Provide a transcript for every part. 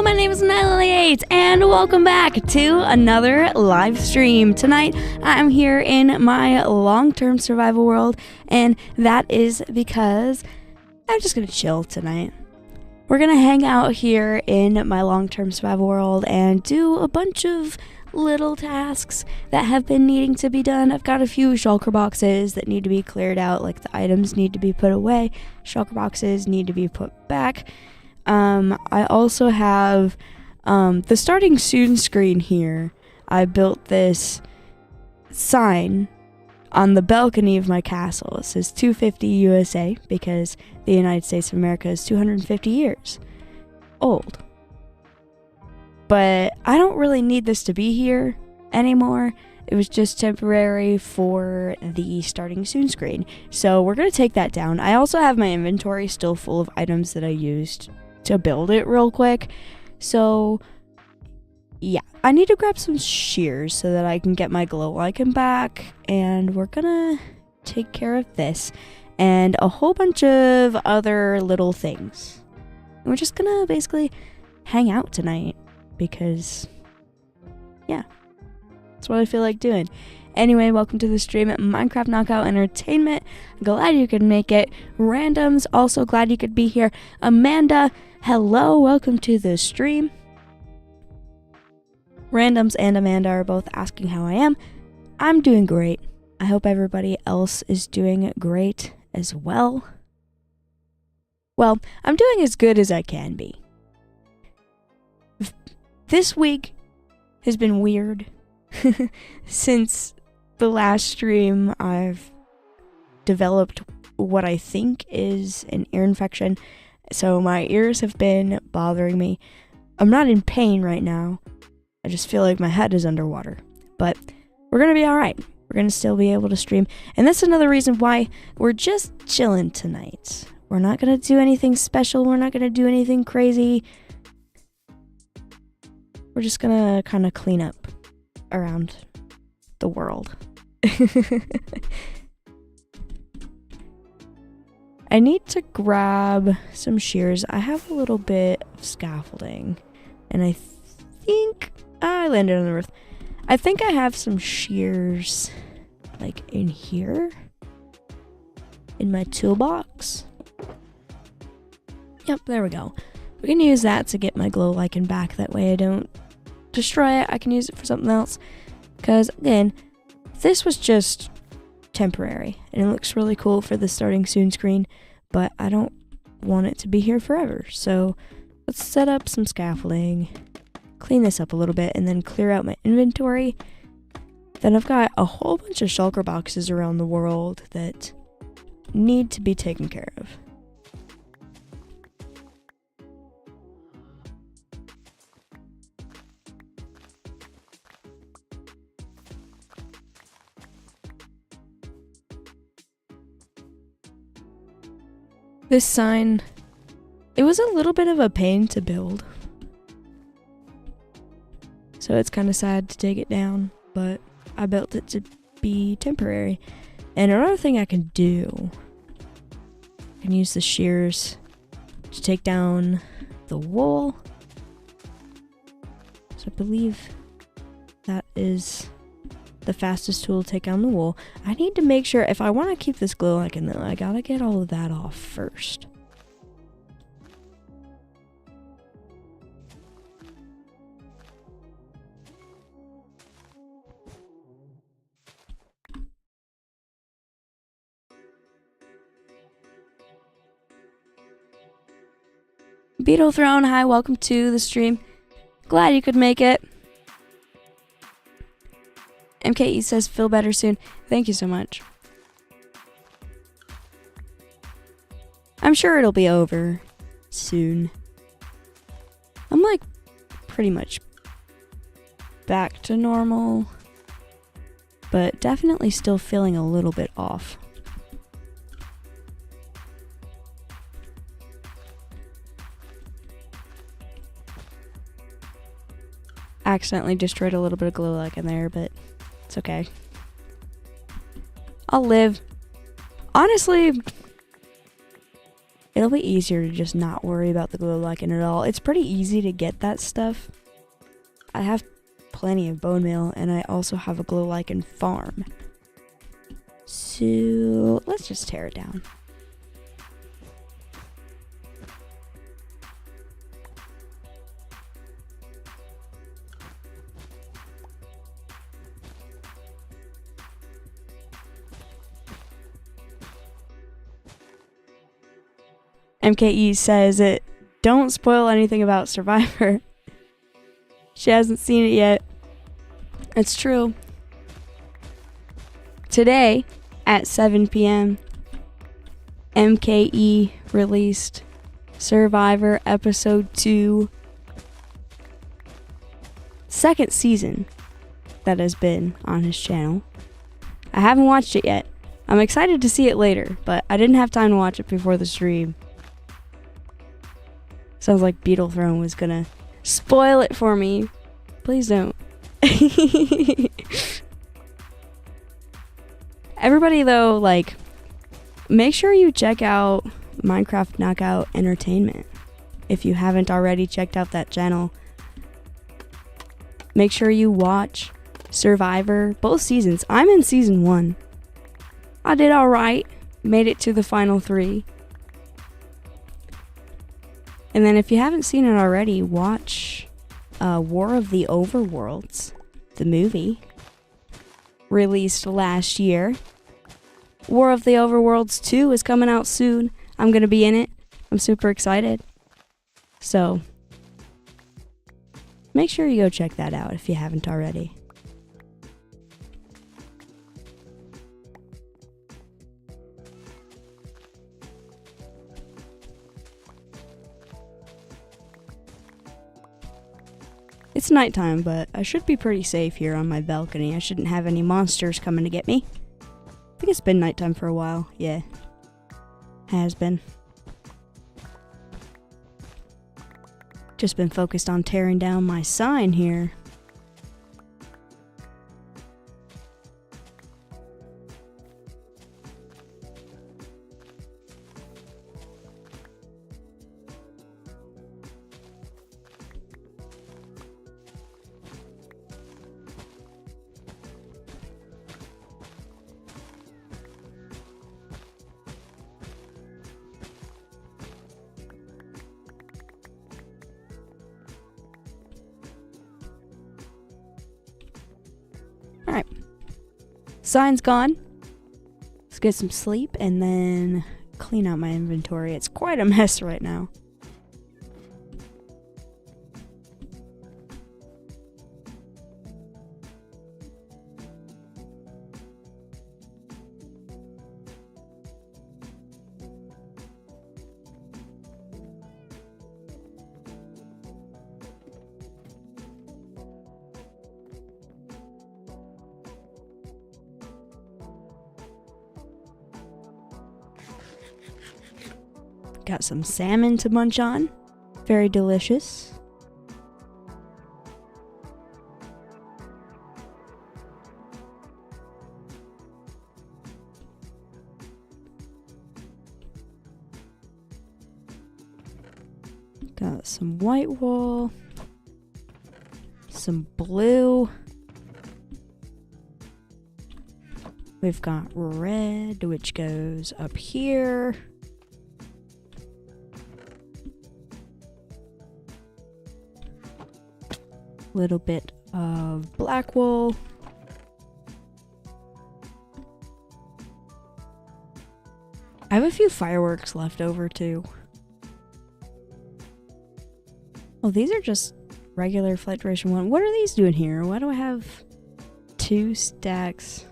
my name is annihlillyate, and welcome back to another live stream. Tonight, I'm here in my long-term survival world, and that is because I'm just gonna chill tonight. We're gonna hang out here in my long-term survival world and do a bunch of little tasks that have been needing to be done. I've got a few shulker boxes that need to be cleared out, like the items need to be put away, shulker boxes need to be put back. I also have the starting soon screen here. I built this sign on the balcony of my castle. It says 250 USA because the United States of America is 250 years old. But I don't really need this to be here anymore. It was just temporary for the starting soon screen. So we're going to take that down. I also have my inventory still full of items that I used to build it real quick. So yeah, I need to grab some shears so that I can get my glow icon back. And we're going to take care of this and a whole bunch of other little things. And we're just going to basically hang out tonight. Because, yeah, that's what I feel like doing. Anyway, welcome to the stream at Minecraft Knockout Entertainment. Glad you could make it. Randoms, also glad you could be here. Amanda, hello, welcome to the stream. Randoms and Amanda are both asking how I am. I'm doing great. I hope everybody else is doing great as well. Well, I'm doing as good as I can be. This week has been weird. Since the last stream, I've developed what I think is an ear infection. So my ears have been bothering me. I'm not in pain right now. I just feel like my head is underwater. But we're going to be alright. We're going to still be able to stream. And that's another reason why we're just chilling tonight. We're not going to do anything special. We're not going to do anything crazy. We're just gonna kind of clean up around the world. I need to grab some shears. I have a little bit of scaffolding, and I think I landed on the roof. I think I have some shears like in here in my toolbox. Yep, there we go. We can use that to get my glow icon back. That way I don't destroy it. I can use it for something else. Because, again, this was just temporary. And it looks really cool for the starting soon screen. But I don't want it to be here forever. So let's set up some scaffolding. Clean this up a little bit. And then clear out my inventory. Then I've got a whole bunch of shulker boxes around the world that need to be taken care of. This sign, it was a little bit of a pain to build. So it's kind of sad to take it down, but I built it to be temporary. And another thing I can do, I can use the shears to take down the wool. So I believe that is the fastest tool to take down the wool. I need to make sure, if I want to keep this glow icon though, I gotta get all of that off first. Beetle Throne, hi, welcome to the stream. Glad you could make it. MKE says, feel better soon. Thank you so much. I'm sure it'll be over soon. I'm like pretty much back to normal, but definitely still feeling a little bit off. Accidentally destroyed a little bit of glow icon there, but it's okay. I'll live. Honestly, it'll It'll be easier to just not worry about the glow lichen at all. It's pretty easy to get that stuff. I have plenty of bone meal, and I also have a glow lichen farm. So let's just tear it down. MKE says it. Don't spoil anything about Survivor. She hasn't seen it yet. It's true. Today at 7 p.m., MKE released Survivor Episode 2, second season that has been on his channel. I haven't watched it yet. I'm excited to see it later, but I didn't have time to watch it before the stream. Sounds like Beetle Throne was gonna spoil it for me. Please don't. Everybody though, like, make sure you check out Minecraft Knockout Entertainment. If you haven't already checked out that channel, make sure you watch Survivor, both seasons. I'm in season 1. I did alright. Made it to the final 3. And then if you haven't seen it already, watch War of the Overworlds, the movie, released last year. War of the Overworlds 2 is coming out soon. I'm going to be in it. I'm super excited. So, make sure you go check that out if you haven't already. It's nighttime, but I should be pretty safe here on my balcony. I shouldn't have any monsters coming to get me. I think it's been nighttime for a while. Yeah. Has been. Just been focused on tearing down my sign here. Alright. Sign's gone. Let's get some sleep and then clean out my inventory. It's quite a mess right now. Got some salmon to munch on. Very delicious. Got some white wool. Some blue. We've got red, which goes up here. Little bit of black wool. I have a few fireworks left over too. Oh, these are just regular flight duration 1. What are these doing here? Why do I have 2 stacks?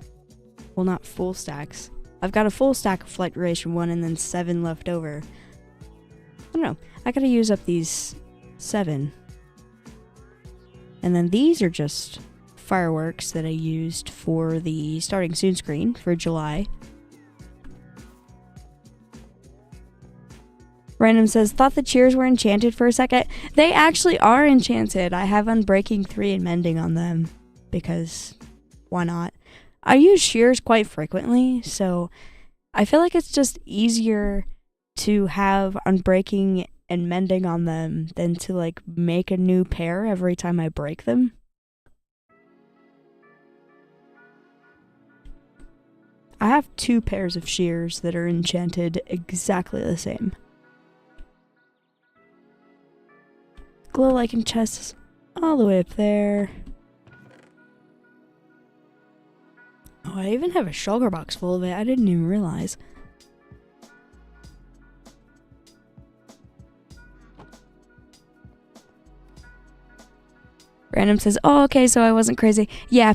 Well, not full stacks. I've got a full stack of flight duration 1 and then 7 left over. I don't know. I gotta use up these 7. And then these are just fireworks that I used for the starting soon screen for July. Random says, thought the cheers were enchanted for a second. They actually are enchanted. I have Unbreaking 3 and Mending on them because why not? I use shears quite frequently, so I feel like it's just easier to have unbreaking and mending on them than to like make a new pair every time I break them. I have 2 pairs of shears that are enchanted exactly the same. Glow lichen chests all the way up there. Oh, I even have a shulker box full of it. I didn't even realize. Random says, oh, okay, so I wasn't crazy. Yeah,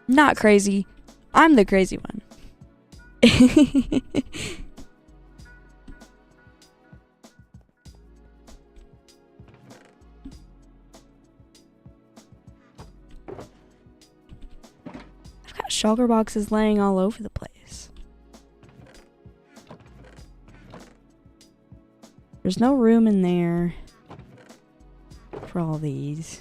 not crazy. I'm the crazy one. I've got shulker boxes laying all over the place. There's no room in there for all these.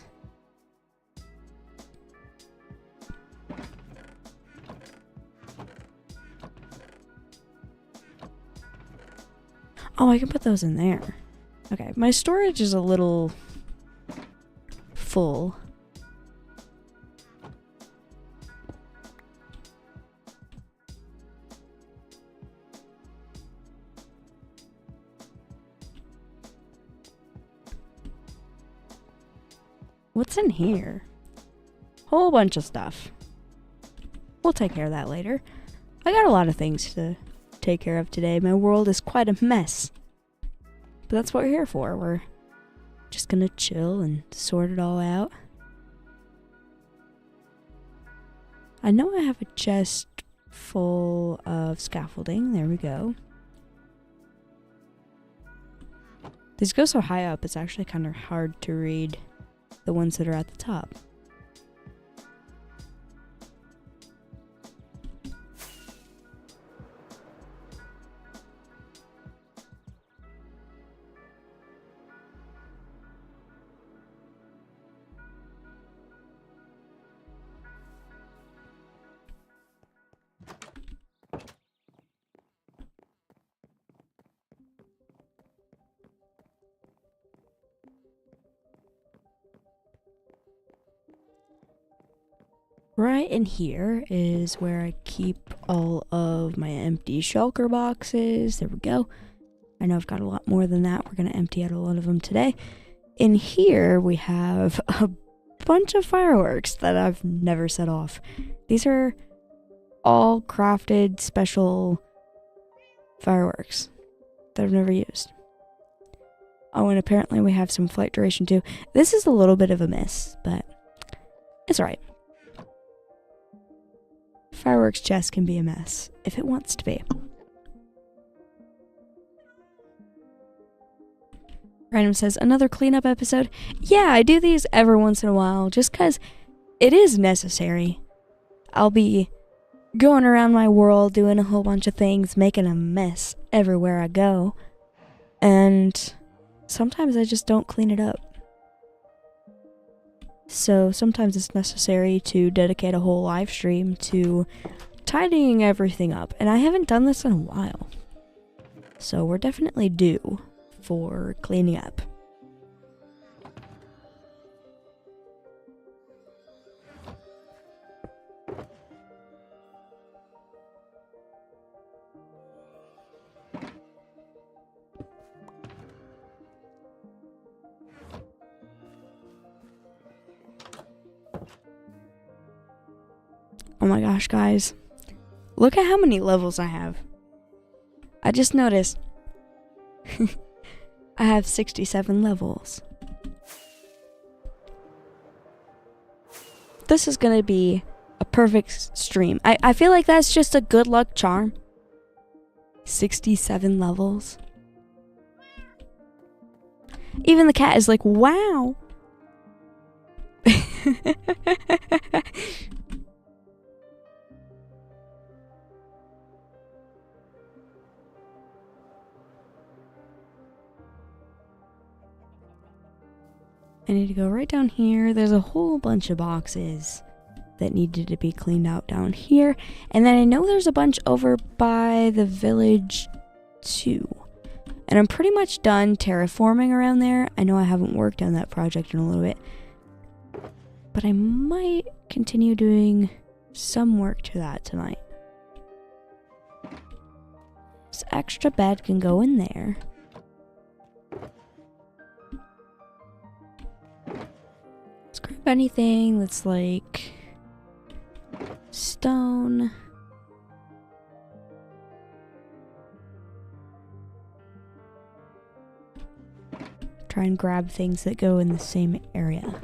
Oh, I can put those in there. Okay, my storage is a little full. What's in here? Whole bunch of stuff. We'll take care of that later. I got a lot of things to take care of today. My world is quite a mess. But that's what we're here for. We're just gonna chill and sort it all out. I know I have a chest full of scaffolding. There we go. These go so high up, it's actually kind of hard to read the ones that are at the top. Right in here is where I keep all of my empty shulker boxes. There we go. I know I've got a lot more than that. We're going to empty out a lot of them today. In here, we have a bunch of fireworks that I've never set off. These are all crafted special fireworks that I've never used. Oh, and apparently we have some flight duration too. This is a little bit of a miss, but it's alright. Fireworks chest can be a mess if it wants to be. Random says, another cleanup episode. Yeah, I do these every once in a while just because it is necessary. I'll be going around my world doing a whole bunch of things, making a mess everywhere I go. And sometimes I just don't clean it up. So sometimes it's necessary to dedicate a whole live stream to tidying everything up. And I haven't done this in a while. So we're definitely due for cleaning up. Oh my gosh, guys. Look at how many levels I have. I just noticed. I have 67 levels. This is gonna be a perfect stream. I feel like that's just a good luck charm. 67 levels. Even the cat is like, wow. I need to go right down here. There's a whole bunch of boxes that needed to be cleaned out down here. And then I know there's a bunch over by the village too. And I'm pretty much done terraforming around there. I know I haven't worked on that project in a little bit, but I might continue doing some work to that tonight. This extra bed can go in there. Let's grab anything that's like stone. Try and grab things that go in the same area.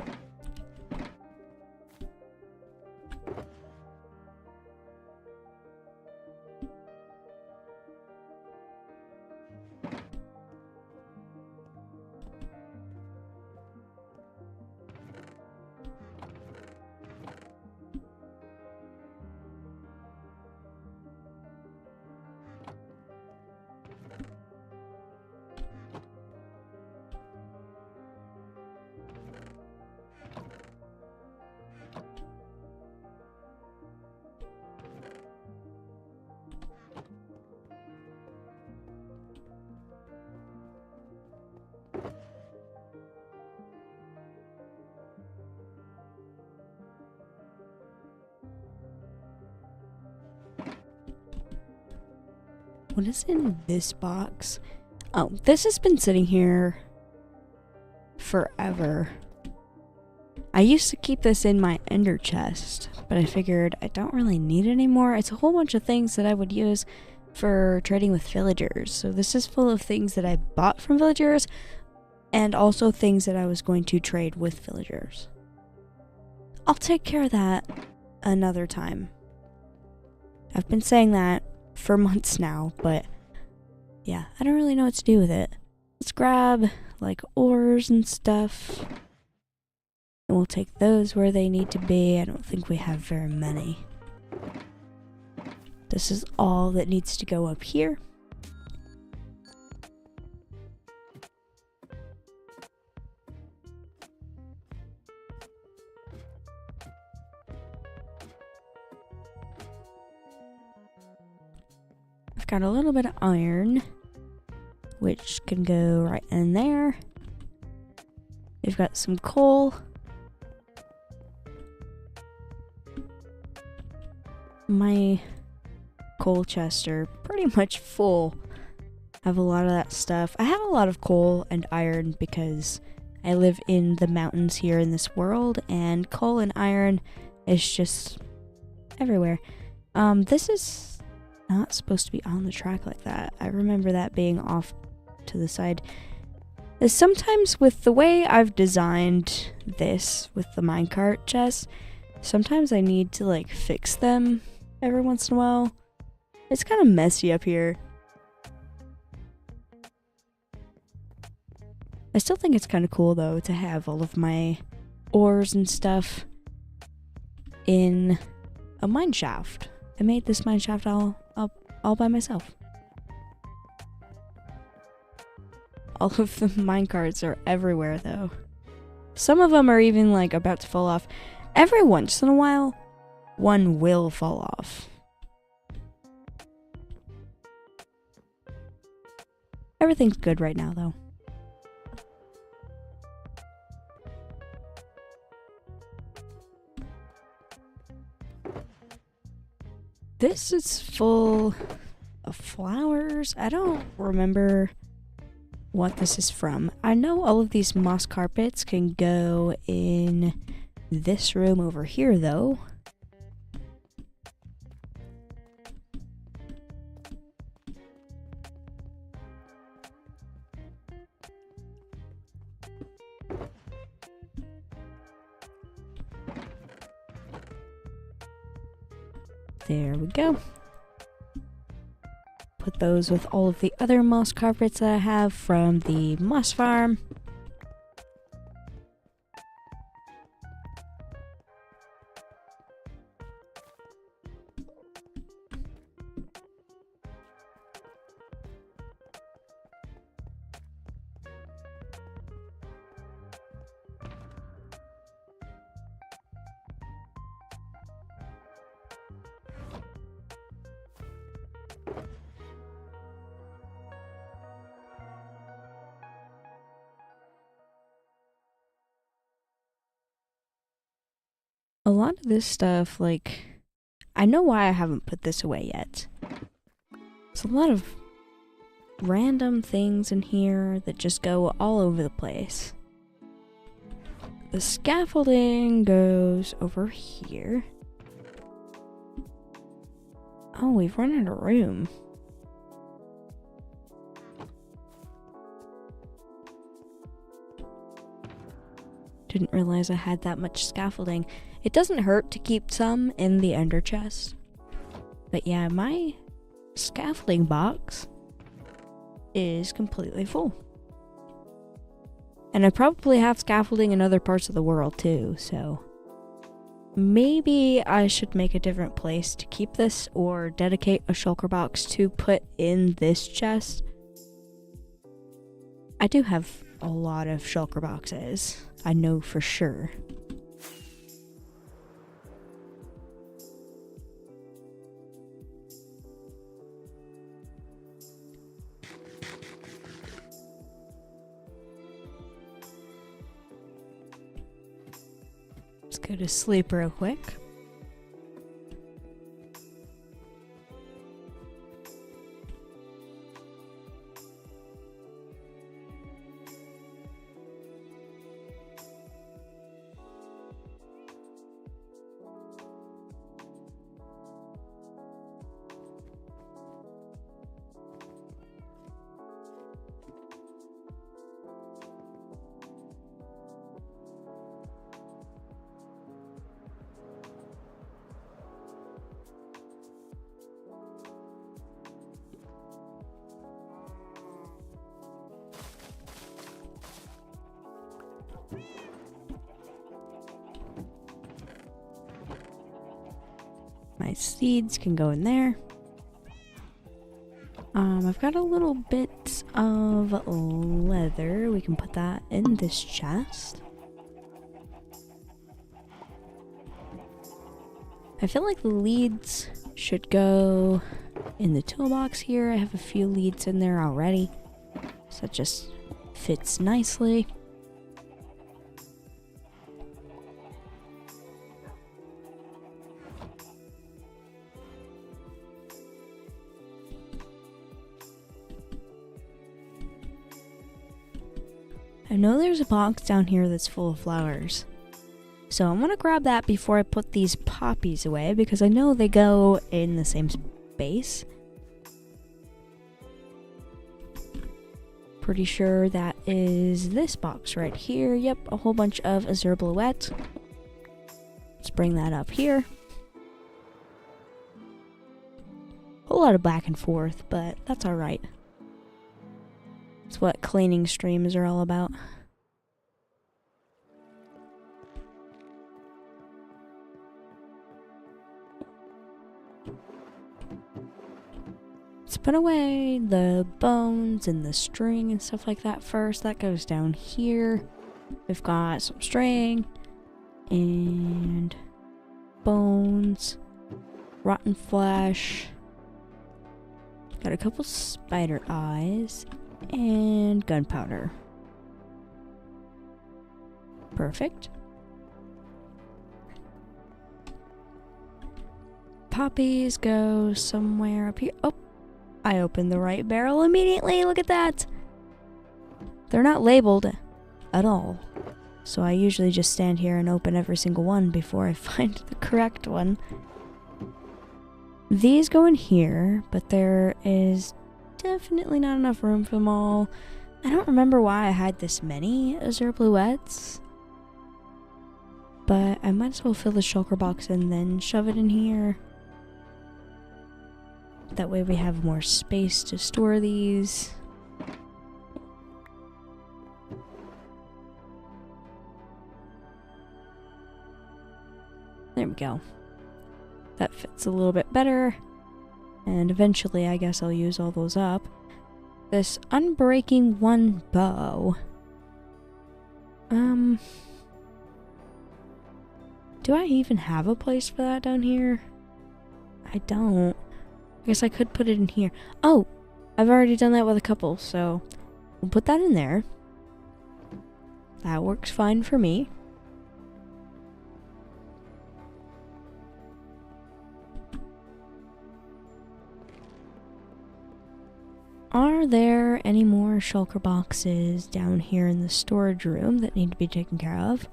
What is in this box? Oh, this has been sitting here forever. I used to keep this in my ender chest, but I figured I don't really need it anymore. It's a whole bunch of things that I would use for trading with villagers. So this is full of things that I bought from villagers and also things that I was going to trade with villagers. I'll take care of that another time. I've been saying that for months now, but yeah, I don't really know what to do with it. Let's grab like ores and stuff, and we'll take those where they need to be. I don't think we have very many. This is all that needs to go up here. Got a little bit of iron, which can go right in there. We've got some coal. My coal chests are pretty much full. I have a lot of that stuff. I have a lot of coal and iron because I live in the mountains here in this world, and coal and iron is just everywhere. This is not supposed to be on the track like that. I remember that being off to the side. Sometimes with the way I've designed this with the minecart chests, sometimes I need to like fix them every once in a while. It's kind of messy up here. I still think it's kind of cool though to have all of my ores and stuff in a mine shaft. I made this mine shaft all by myself. All of the minecarts are everywhere though. Some of them are even like about to fall off. Every once in a while, one will fall off. Everything's good right now though. This is full of flowers. I don't remember what this is from. I know all of these moss carpets can go in this room over here though. There we go. Put those with all of the other moss carpets that I have from the moss farm. a lot of this stuff, like, I know why I haven't put this away yet. There's a lot of random things in here that just go all over the place. The scaffolding goes over here. Oh, we've run out of room. Didn't realize I had that much scaffolding. It doesn't hurt to keep some in the ender chest. But yeah, my scaffolding box is completely full. And I probably have scaffolding in other parts of the world too, so maybe I should make a different place to keep this or dedicate a shulker box to put in this chest. I do have a lot of shulker boxes, I know for sure. Let's go to sleep real quick. My seeds can go in there. I've got a little bit of leather. We can put that in this chest. I feel like the leads should go in the toolbox here. I have a few leads in there already, so that just fits nicely. I know there's a box down here that's full of flowers. So I'm gonna grab that before I put these poppies away because I know they go in the same space. Pretty sure that is this box right here. Yep, a whole bunch of azure bluette. Let's bring that up here. A whole lot of back and forth, but that's alright. It's what cleaning streams are all about. Let's put away the bones and the string and stuff like that first. That goes down here. We've got some string and bones, rotten flesh. Got a couple spider eyes. And gunpowder. Perfect. Poppies go somewhere up here. Oh, I opened the right barrel immediately. Look at that. They're not labeled at all. So I usually just stand here and open every single one before I find the correct one. These go in here, but there is definitely not enough room for them all. I don't remember why I had this many azure bluettes, but I might as well fill the shulker box and then shove it in here. That way we have more space to store these. There we go. That fits a little bit better. And eventually, I guess I'll use all those up. This unbreaking one bow. Do I even have a place for that down here? I don't. I guess I could put it in here. Oh, I've already done that with a couple, so we'll put that in there. That works fine for me. Are there any more shulker boxes down here in the storage room that need to be taken care of?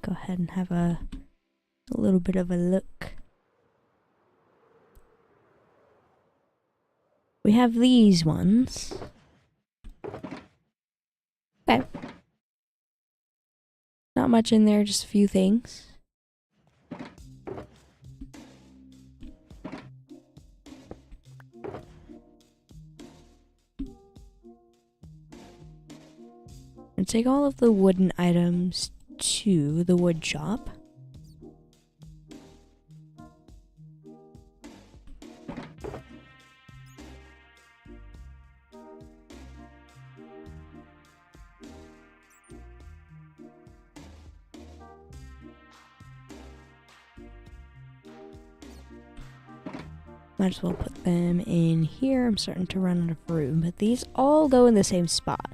Go ahead and have a little bit of a look. We have these ones. Okay. Not much in there, just a few things. And take all of the wooden items to the wood shop. Might as well put them in here. I'm starting to run out of room, but these all go in the same spot.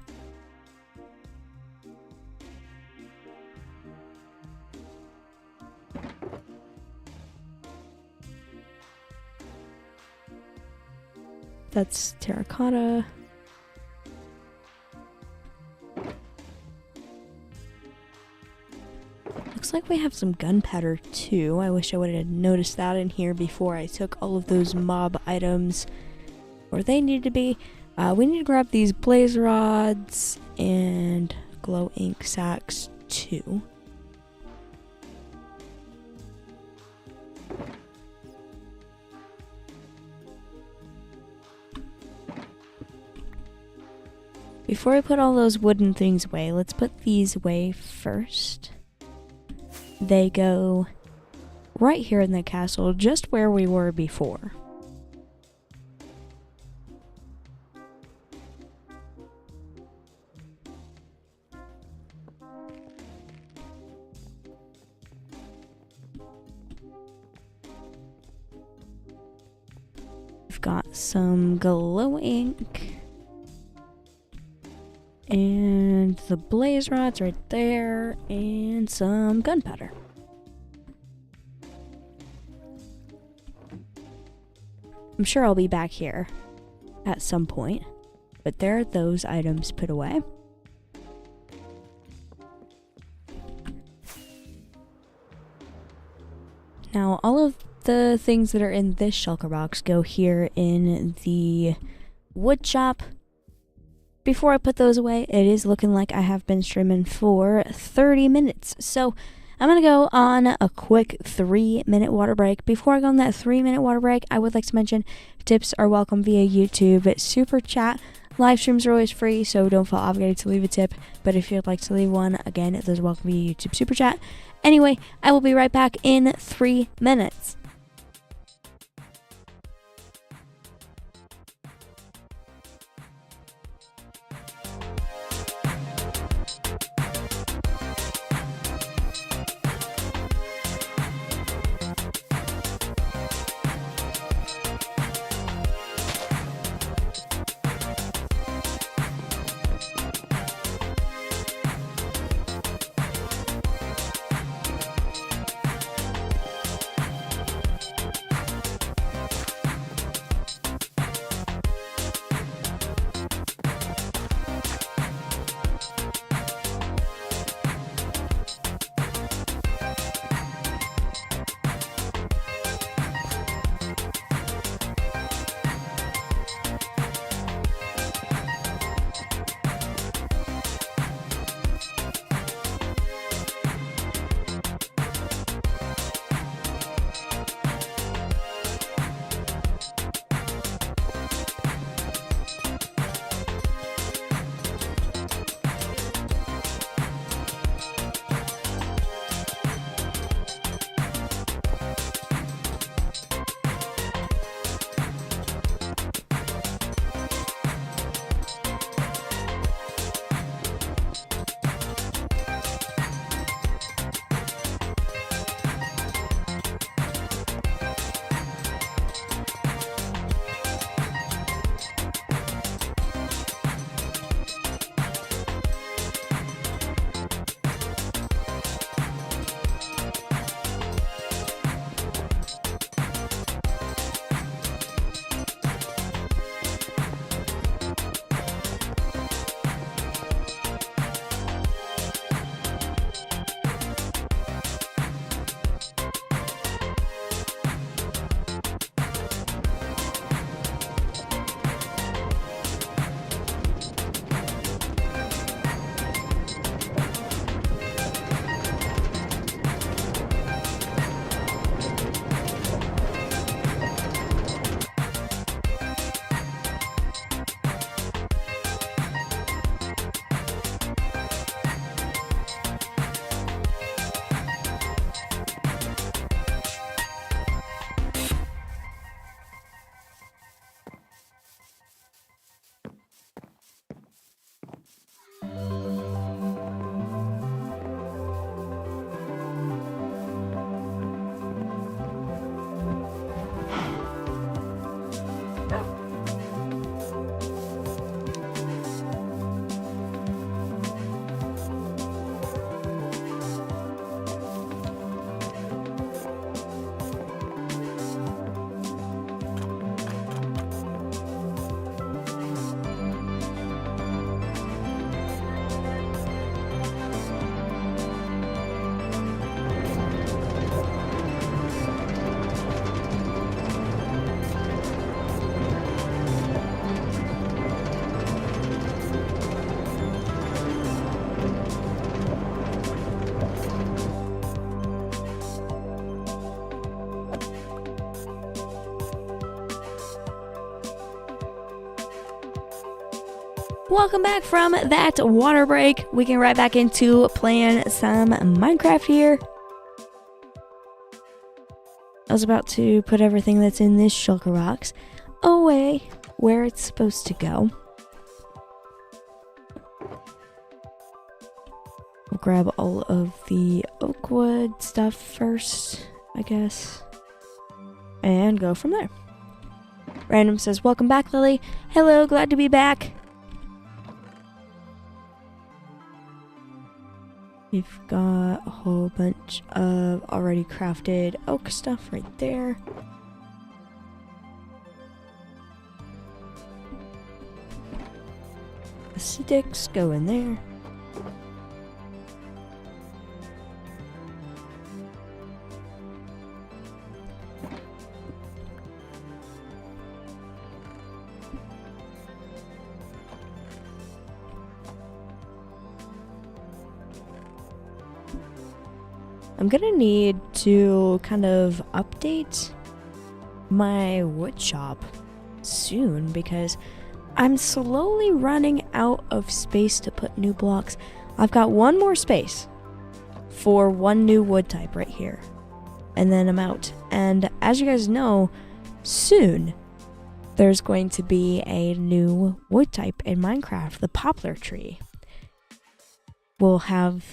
That's terracotta. Looks like we have some gunpowder too. I wish I would have noticed that in here before I took all of those mob items where they need to be. We need to grab these blaze rods and glow ink sacks too. Before I put all those wooden things away, let's put these away first. They go right here in the castle, just where we were before. We've got some glow ink. And the blaze rods right there, and some gunpowder. I'm sure I'll be back here at some point, but there are those items put away. Now, all of the things that are in this shulker box go here in the wood shop. Before I put those away, it is looking like I have been streaming for 30 minutes. So I'm going to go on a quick 3-minute water break. Before I go on that 3-minute water break, I would like to mention tips are welcome via YouTube, Super Chat. Live streams are always free, so don't feel obligated to leave a tip. But if you'd like to leave one, again, those are welcome via YouTube Super Chat. Anyway, I will be right back in 3 minutes. Welcome back from that water break. We can right back into playing some Minecraft here. I was about to put everything that's in this shulker box away where it's supposed to go. We'll grab all of the oak wood stuff first, I guess, and go from there. Random says, welcome back, Lily. Hello, glad to be back. We've got a whole bunch of already crafted oak stuff right there. The sticks go in there. I'm gonna need to kind of update my wood shop soon because I'm slowly running out of space to put new blocks. I've got one more space for one new wood type right here, and then I'm out. And as you guys know, soon there's going to be a new wood type in Minecraft, the poplar tree. We'll have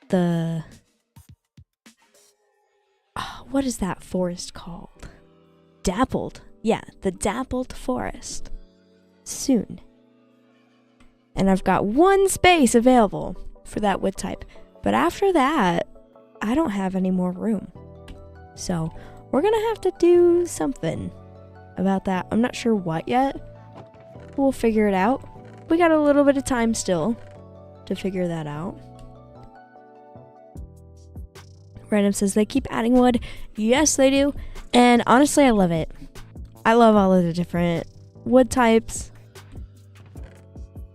the what is that forest called? Dappled. Yeah, the dappled forest. Soon. And I've got one space available for that wood type. But after that, I don't have any more room. So, we're gonna have to do something about that. I'm not sure what yet. We'll figure it out. We got a little bit of time still to figure that out. Random says they keep adding wood. Yes, they do. And honestly, I love it. I love all of the different wood types.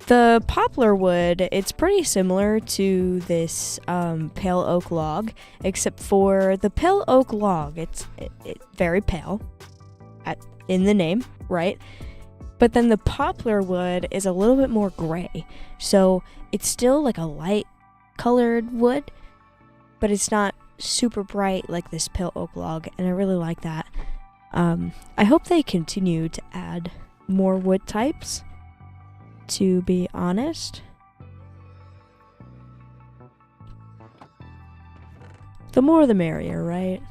The poplar wood, it's pretty similar to this pale oak log, except for the pale oak log, it's very pale in the name, right? But then the poplar wood is a little bit more gray. So it's still like a light colored wood, but it's not super bright like this pale oak log, and I really like that. I hope they continue to add more wood types, to be honest. The more the merrier, right?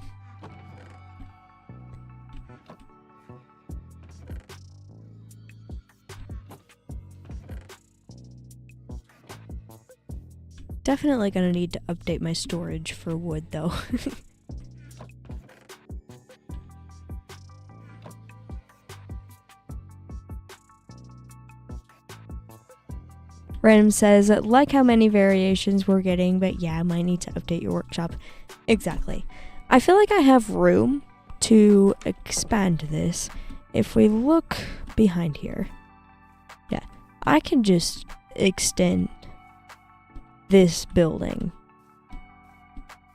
Definitely gonna need to update my storage for wood though. Random says, like how many variations we're getting, but yeah, I might need to update your workshop. Exactly. I feel like I have room to expand this. If we look behind here, yeah, I can just extend this building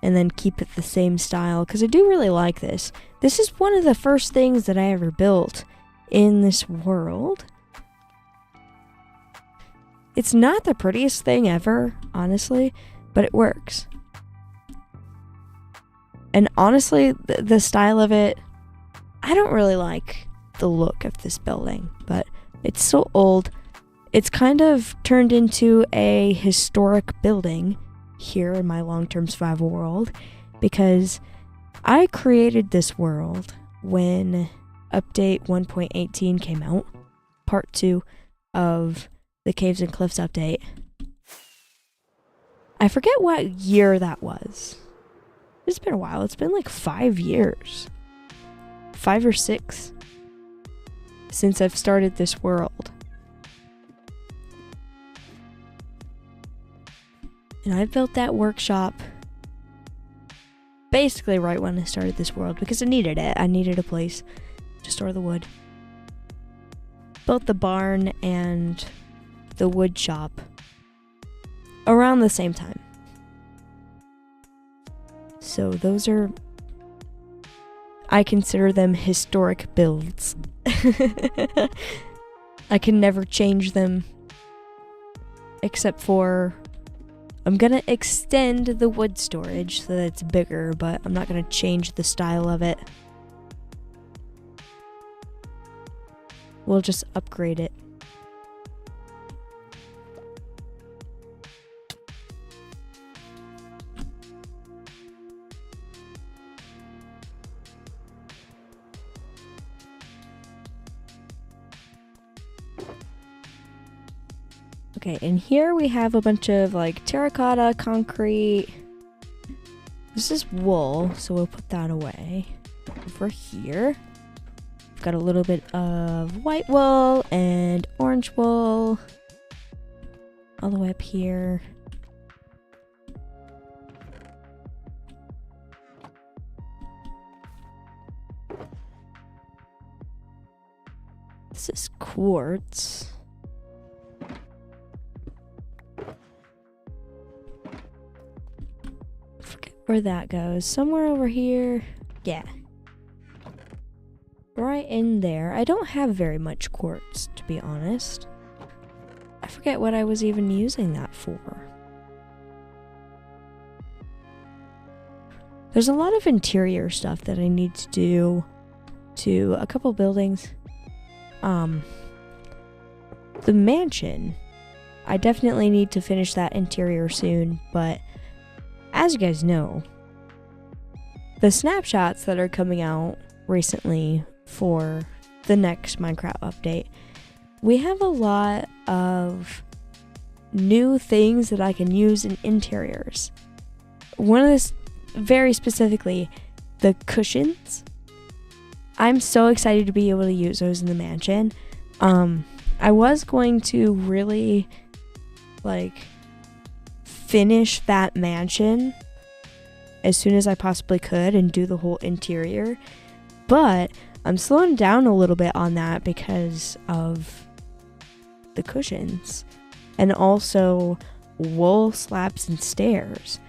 and then keep it the same style because I do really like this. This is one of the first things that I ever built in this world. It's not the prettiest thing ever, honestly, but it works. And honestly, the style of it, I don't really like the look of this building, but it's so old. It's kind of turned into a historic building here in my long-term survival world because I created this world when update 1.18 came out, part 2 of the Caves and Cliffs update. I forget what year that was. It's been a while. It's been like 5 years. 5 or 6 since I've started this world. And I built that workshop basically right when I started this world because I needed it. I needed a place to store the wood. Built the barn and the wood shop around the same time. So those are, I consider them historic builds. I can never change them except for I'm gonna extend the wood storage so that it's bigger, but I'm not gonna change the style of it. We'll just upgrade it. Okay, and here we have a bunch of like terracotta, concrete. This is wool, so we'll put that away. Over here, we've got a little bit of white wool and orange wool. All the way up here. This is quartz. Where that goes. Somewhere over here. Yeah. Right in there. I don't have very much quartz, to be honest. I forget what I was even using that for. There's a lot of interior stuff that I need to do to a couple buildings. The mansion. I definitely need to finish that interior soon, but as you guys know, the snapshots that are coming out recently for the next Minecraft update, we have a lot of new things that I can use in interiors. One of this, very specifically, the cushions. I'm so excited to be able to use those in the mansion. I was going to really, finish that mansion as soon as I possibly could and do the whole interior, but I'm slowing down a little bit on that because of the cushions and also wool slabs and stairs.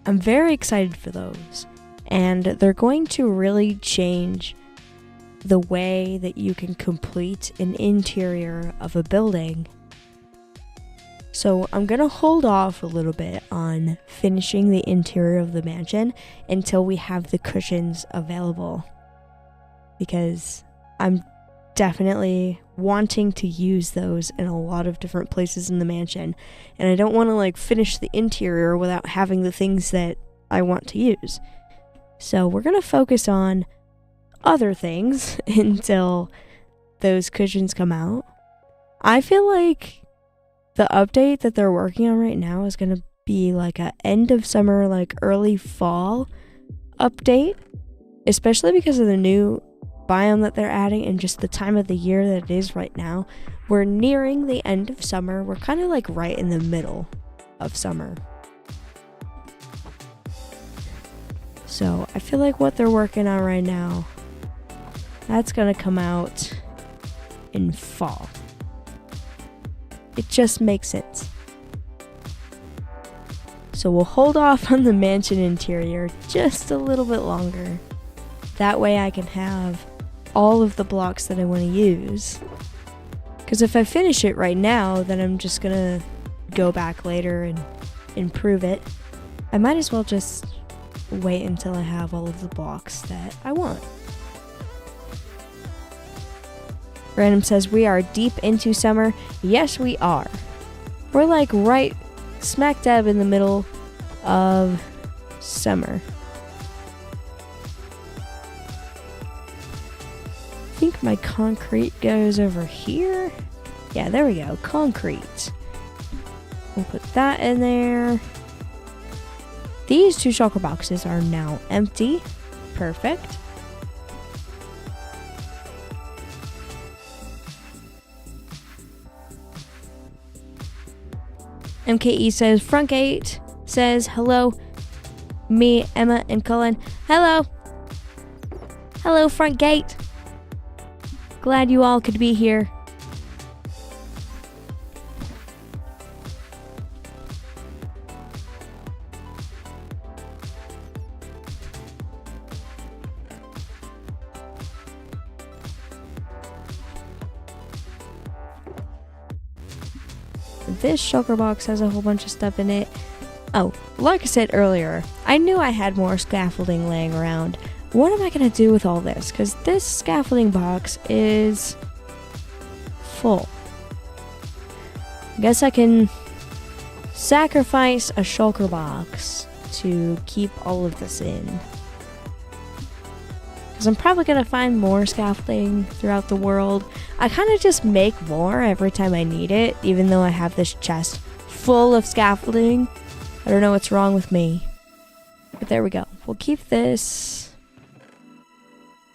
I'm very excited for those, and they're going to really change the way that you can complete an interior of a building. So I'm going to hold off a little bit on finishing the interior of the mansion until we have the cushions available, because I'm definitely wanting to use those in a lot of different places in the mansion, and I don't want to finish the interior without having the things that I want to use. So we're going to focus on other things until those cushions come out. I feel like the update that they're working on right now is going to be a end of summer, early fall update, especially because of the new biome that they're adding and just the time of the year that it is right now. We're nearing the end of summer. We're kind of right in the middle of summer. So I feel like what they're working on right now, that's going to come out in fall. It just makes sense. So we'll hold off on the mansion interior just a little bit longer. That way I can have all of the blocks that I want to use. Because if I finish it right now, then I'm just going to go back later and improve it. I might as well just wait until I have all of the blocks that I want. Random says, we are deep into summer. Yes, we are. We're right smack dab in the middle of summer. I think my concrete goes over here. Yeah, there we go. Concrete. We'll put that in there. These 2 shulker boxes are now empty. Perfect. MKE says, front gate says, hello, me, Emma, and Cullen. Hello. Hello, front gate. Glad you all could be here. this shulker box has a whole bunch of stuff in it. Oh, like I said earlier, I knew I had more scaffolding laying around. What am I going to do with all this? Because this scaffolding box is full. I guess I can sacrifice a shulker box to keep all of this in. Because I'm probably going to find more scaffolding throughout the world. I kind of just make more every time I need it, even though I have this chest full of scaffolding. I don't know what's wrong with me. But there we go. We'll keep this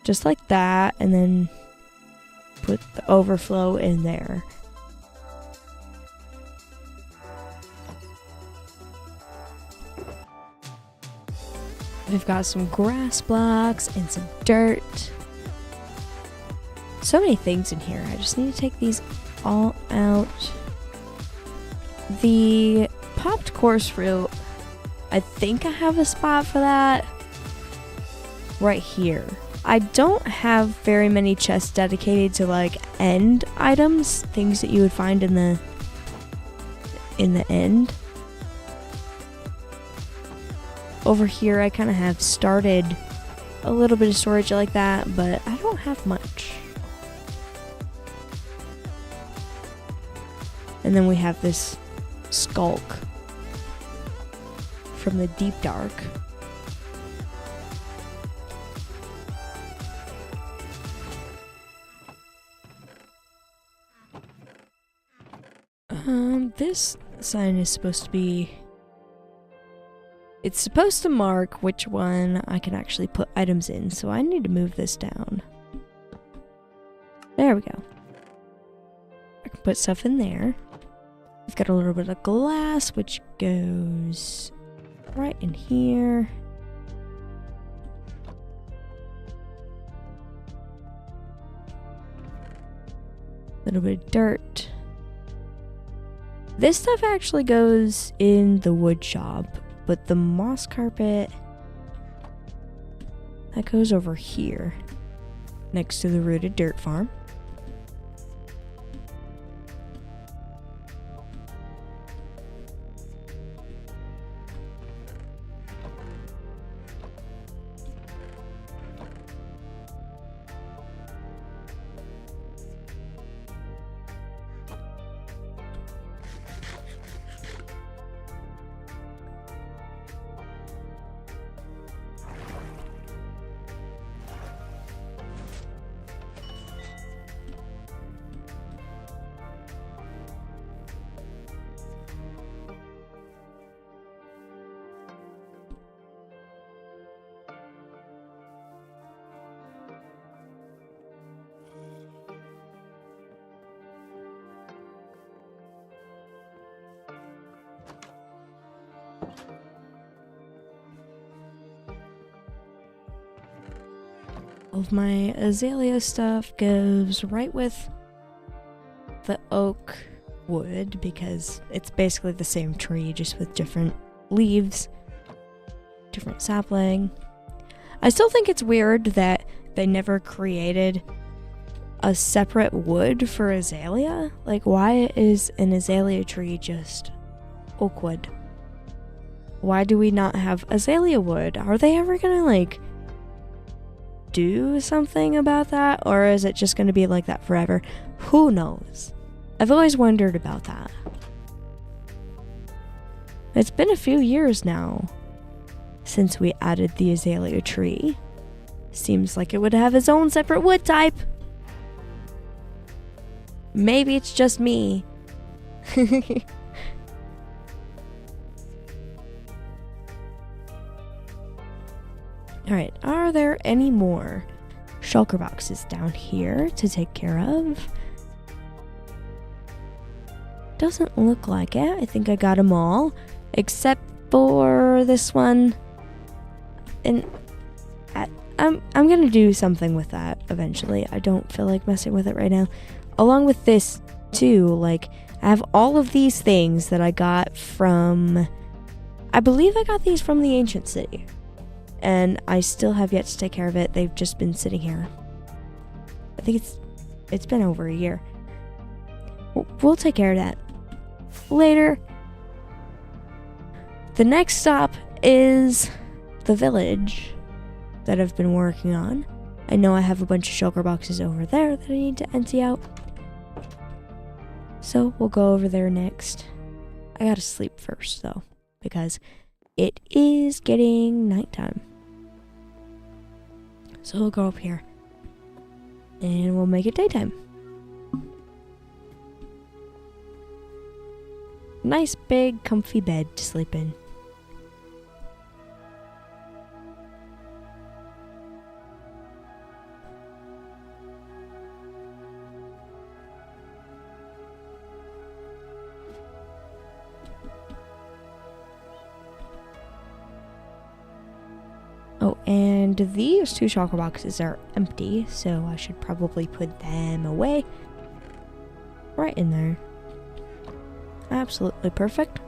just like that, and then put the overflow in there. We've got some grass blocks and some dirt. So many things in here. I just need to take these all out. The popped coarse fruit, I think I have a spot for that right here. I don't have very many chests dedicated to like end items, things that you would find in the end. Over here I kind of have started a little bit of storage like that, but I don't have much. And then we have this skulk from the deep dark. This sign is supposed to be... It's supposed to mark which one I can actually put items in, so I need to move this down. There we go. I can put stuff in there. We've got a little bit of glass, which goes right in here. A little bit of dirt. This stuff actually goes in the wood shop, but the moss carpet, that goes over here, next to the rooted dirt farm. All of my azalea stuff goes right with the oak wood because it's basically the same tree, just with different leaves, different sapling. I still think it's weird that they never created a separate wood for azalea. Like, why is an azalea tree just oak wood? Why do we not have azalea wood? Are they ever gonna, like, do something about that, or is it just going to be like that forever? Who knows? I've always wondered about that. It's been a few years now since we added the azalea tree. Seems like it would have its own separate wood type. Maybe it's just me. Alright, are there any more shulker boxes down here to take care of? Doesn't look like it. I think I got them all, except for this one. And I'm gonna do something with that eventually. I don't feel like messing with it right now. Along with this too, like, I have all of these things that I got from... I believe I got these from the ancient city. And I still have yet to take care of it. They've just been sitting here. I think it's been over a year. We'll take care of that. later. The next stop is the village that I've been working on. I know I have a bunch of shulker boxes over there that I need to empty out. So we'll go over there next. I gotta sleep first though, because it is getting nighttime. So we'll go up here and we'll make it daytime. Nice big comfy bed to sleep in. Oh, and these 2 shulker boxes are empty, so I should probably put them away. Right in there. Absolutely perfect.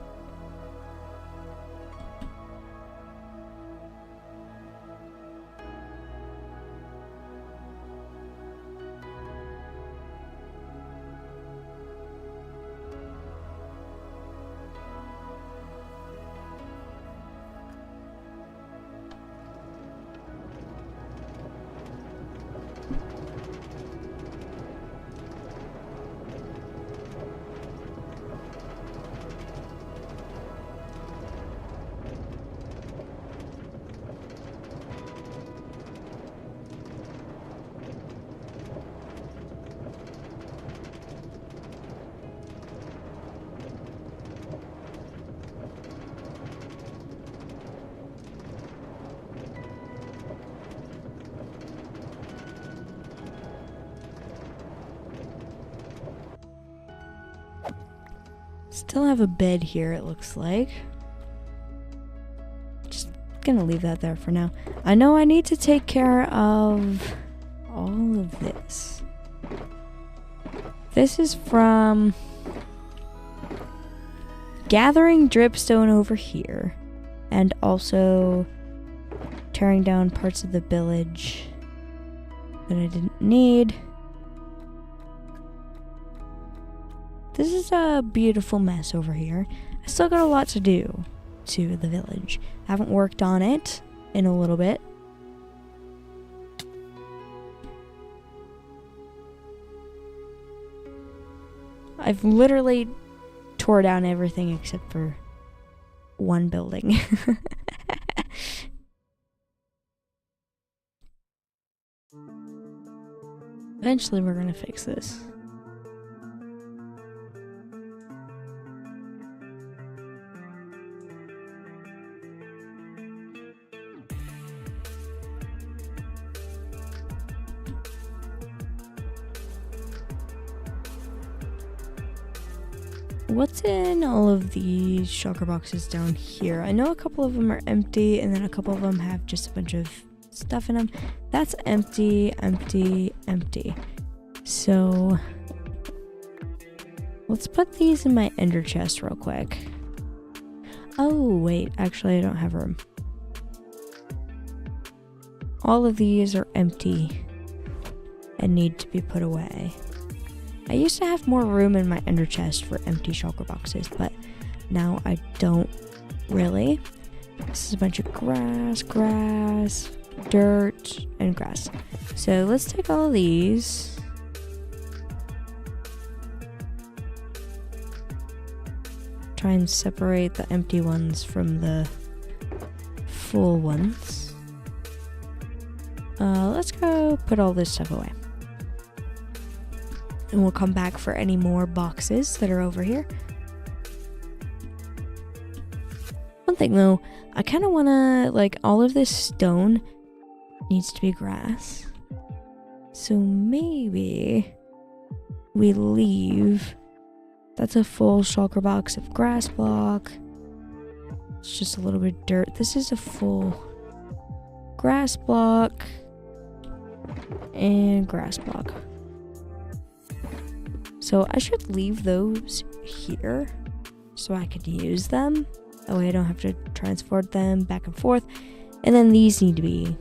Still have a bed here, it looks like. Just gonna leave that there for now. I know I need to take care of all of this. This is from gathering dripstone over here, and also tearing down parts of the village that I didn't need. This is a beautiful mess over here. I still got a lot to do to the village. I haven't worked on it in a little bit. I've literally tore down everything except for one building. Eventually we're gonna fix this. What's in all of these shulker boxes down here? I know a couple of them are empty, and then a couple of them have just a bunch of stuff in them. That's empty, empty, empty. So let's put these in my ender chest real quick. Oh, wait, actually I don't have room. All of these are empty and need to be put away. I used to have more room in my ender chest for empty shulker boxes, but now I don't really. This is a bunch of grass, dirt, and grass. So let's take all of these. Try and separate the empty ones from the full ones. Let's go put all this stuff away. And we'll come back for any more boxes that are over here. One thing though, I kind of want to, like, all of this stone needs to be grass. So maybe we leave. That's a full shulker box of grass block. It's just a little bit of dirt. This is a full grass block and grass block. So I should leave those here so I can use them. That way I don't have to transport them back and forth. And then these need to be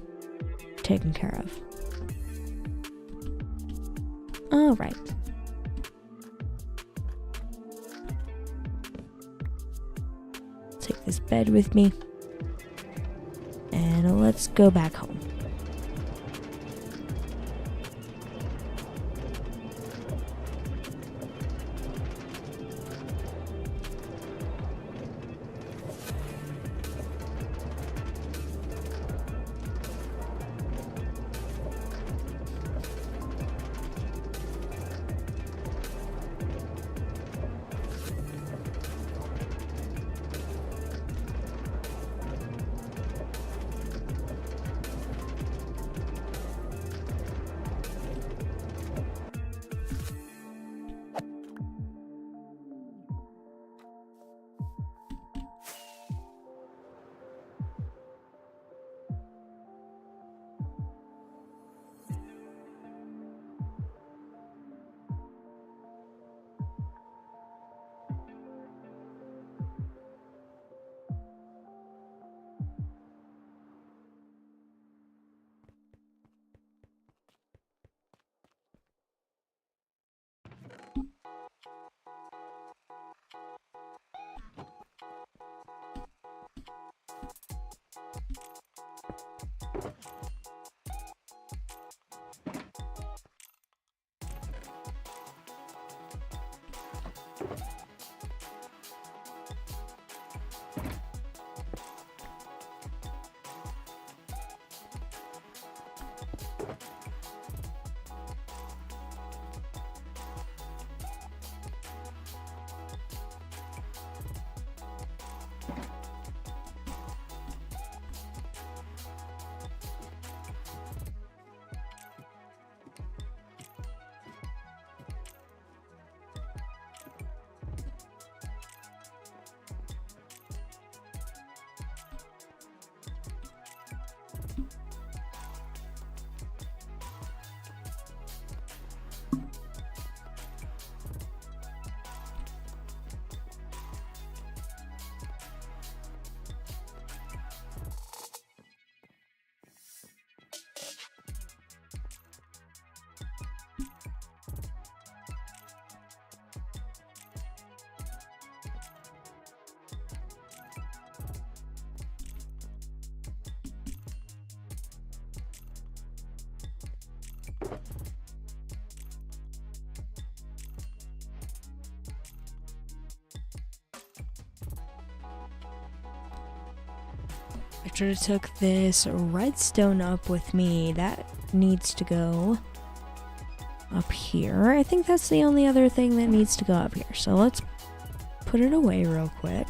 taken care of. All right. bed with me. And let's go back home. I should have took this redstone up with me. That needs to go up here. I think that's the only other thing that needs to go up here. So let's put it away real quick.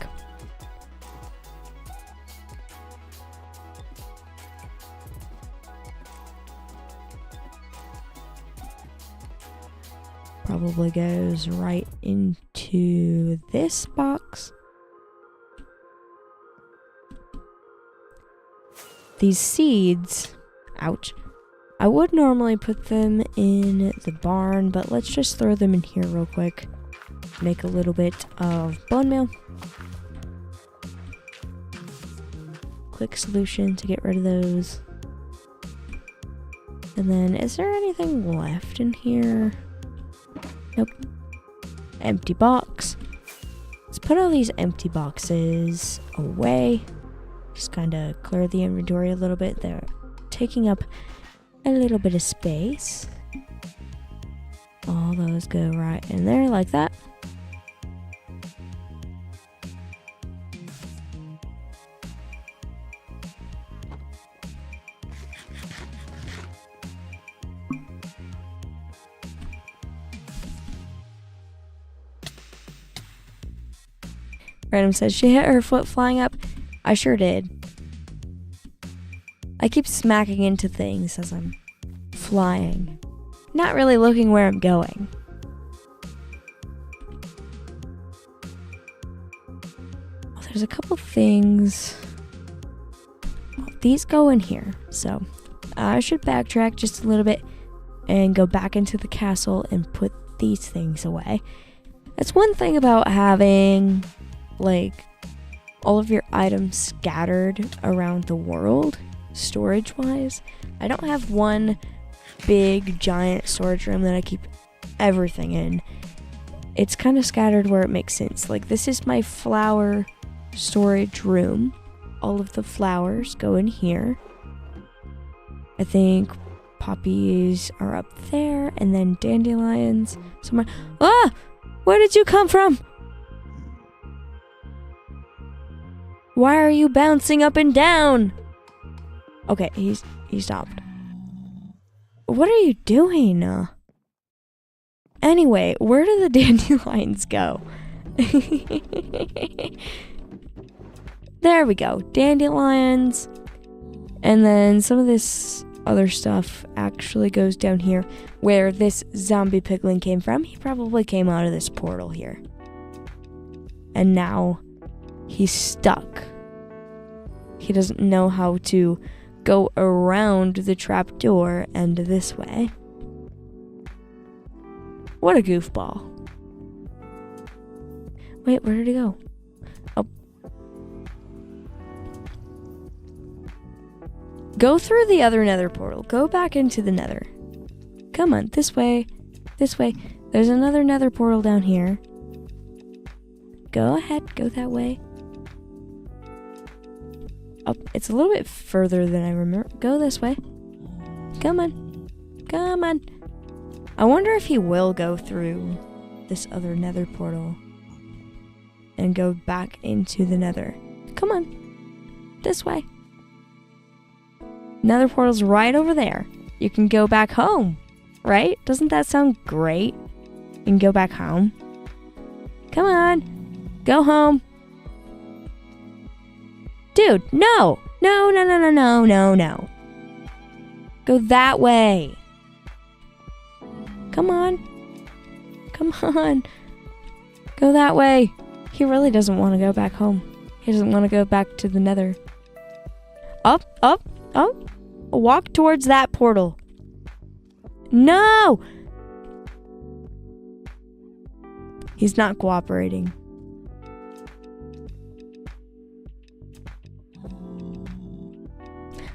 Probably goes right into this box. These seeds, ouch, I would normally put them in the barn, but let's just throw them in here real quick. Make a little bit of bone meal. Quick solution to get rid of those. And then, is there anything left in here? Nope. Empty box. Let's put all these empty boxes away. Just kind of clear the inventory a little bit. They're taking up a little bit of space. All those go right in there like that. Random says she hit her foot flying up. I sure did. I keep smacking into things as I'm flying, not really looking where I'm going. Oh, there's a couple things. Oh, these go in here, so I should backtrack just a little bit and go back into the castle and put these things away. That's one thing about having, like, all of your items scattered around the world, storage-wise. I don't have one big, giant storage room that I keep everything in. It's kind of scattered where it makes sense. Like, this is my flour storage room. All of the flowers go in here. I think poppies are up there, and then dandelions somewhere. Ah! Where did you come from? Why are you bouncing up and down? Okay, he stopped. What are you doing? Anyway, where do the dandelions go? There we go. Dandelions. And then some of this other stuff actually goes down here where this zombie piglin came from. He probably came out of this portal here. And now he's stuck. He doesn't know how to go around the trapdoor and this way. What a goofball. Wait, where did he go? Oh. Go through the other nether portal. Go back into the nether. Come on, this way. This way. There's another nether portal down here. Go ahead, go that way. Oh, it's a little bit further than I remember. Go this way. Come on. Come on. I wonder if he will go through this other nether portal and go back into the nether. Come on. This way. Nether portal's right over there. You can go back home, right? Doesn't that sound great? You can go back home. Come on. Go home. Dude, no. No, no, no, no, no, no, no. Go that way. Come on. Come on. Go that way. He really doesn't want to go back home. He doesn't want to go back to the nether. Up, up, up. Walk towards that portal. No! He's not cooperating.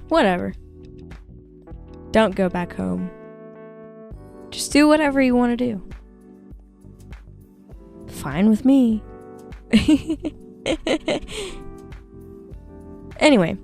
Whatever. Don't go back home. Just do whatever you want to do. Fine with me. Anyway,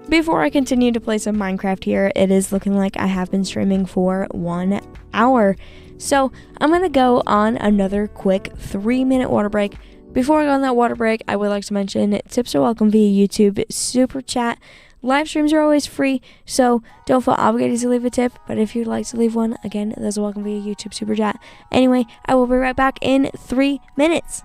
before I continue to play some Minecraft here, it is looking like I have been streaming for 1 hour. So I'm going to go on another quick 3-minute water break. Before I go on that water break, I would like to mention tips are welcome via YouTube, Super Chat. Live streams are always free, so don't feel obligated to leave a tip, but if you'd like to leave one, again, those are welcome via YouTube Super Chat. Anyway, I will be right back in 3 minutes.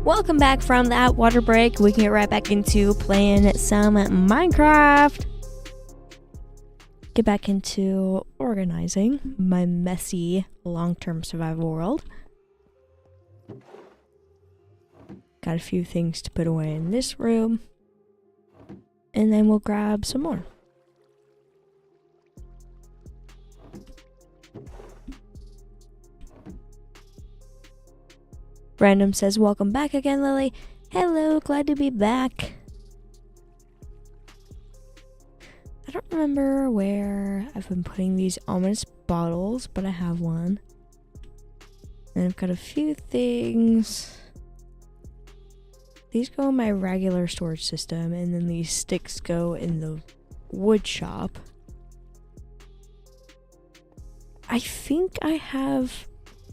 Welcome back from that water break. We can get right back into playing some Minecraft. Get back into organizing my messy long-term survival world. Got a few things to put away in this room. And then we'll grab some more. Random says, welcome back again, Lily. Hello, glad to be back. I don't remember where I've been putting these ominous bottles, but I have one. And I've got a few things. These go in my regular storage system, and then these sticks go in the wood shop. I think I have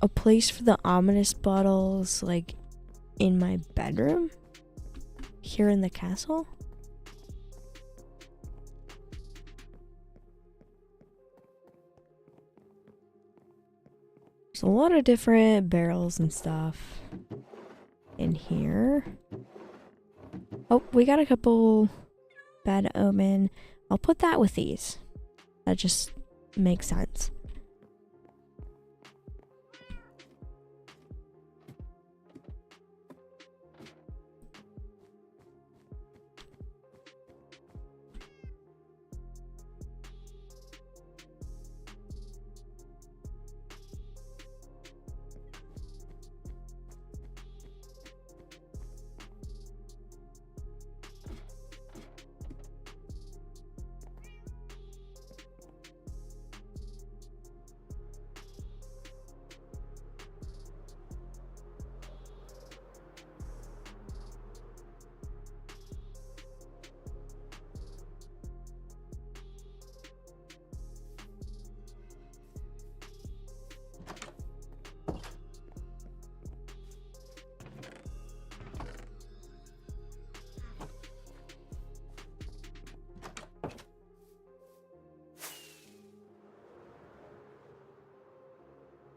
a place for the ominous bottles, like, in my bedroom? Here in the castle? There's a lot of different barrels and stuff in here. Oh, we got a couple bad omen. I'll put that with these. That just makes sense.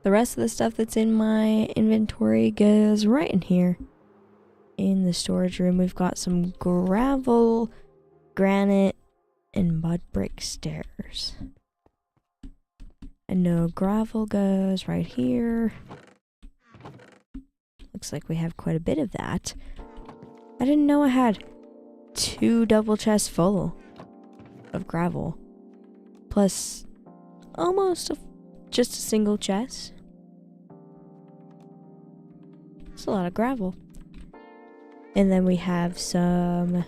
The rest of the stuff that's in my inventory goes right in here. In the storage room, we've got some gravel, granite, and mud brick stairs. And no, gravel goes right here. Looks like we have quite a bit of that. I didn't know I had 2 double chests full of gravel. Plus, almost just a single chest. It's a lot of gravel. And then we have some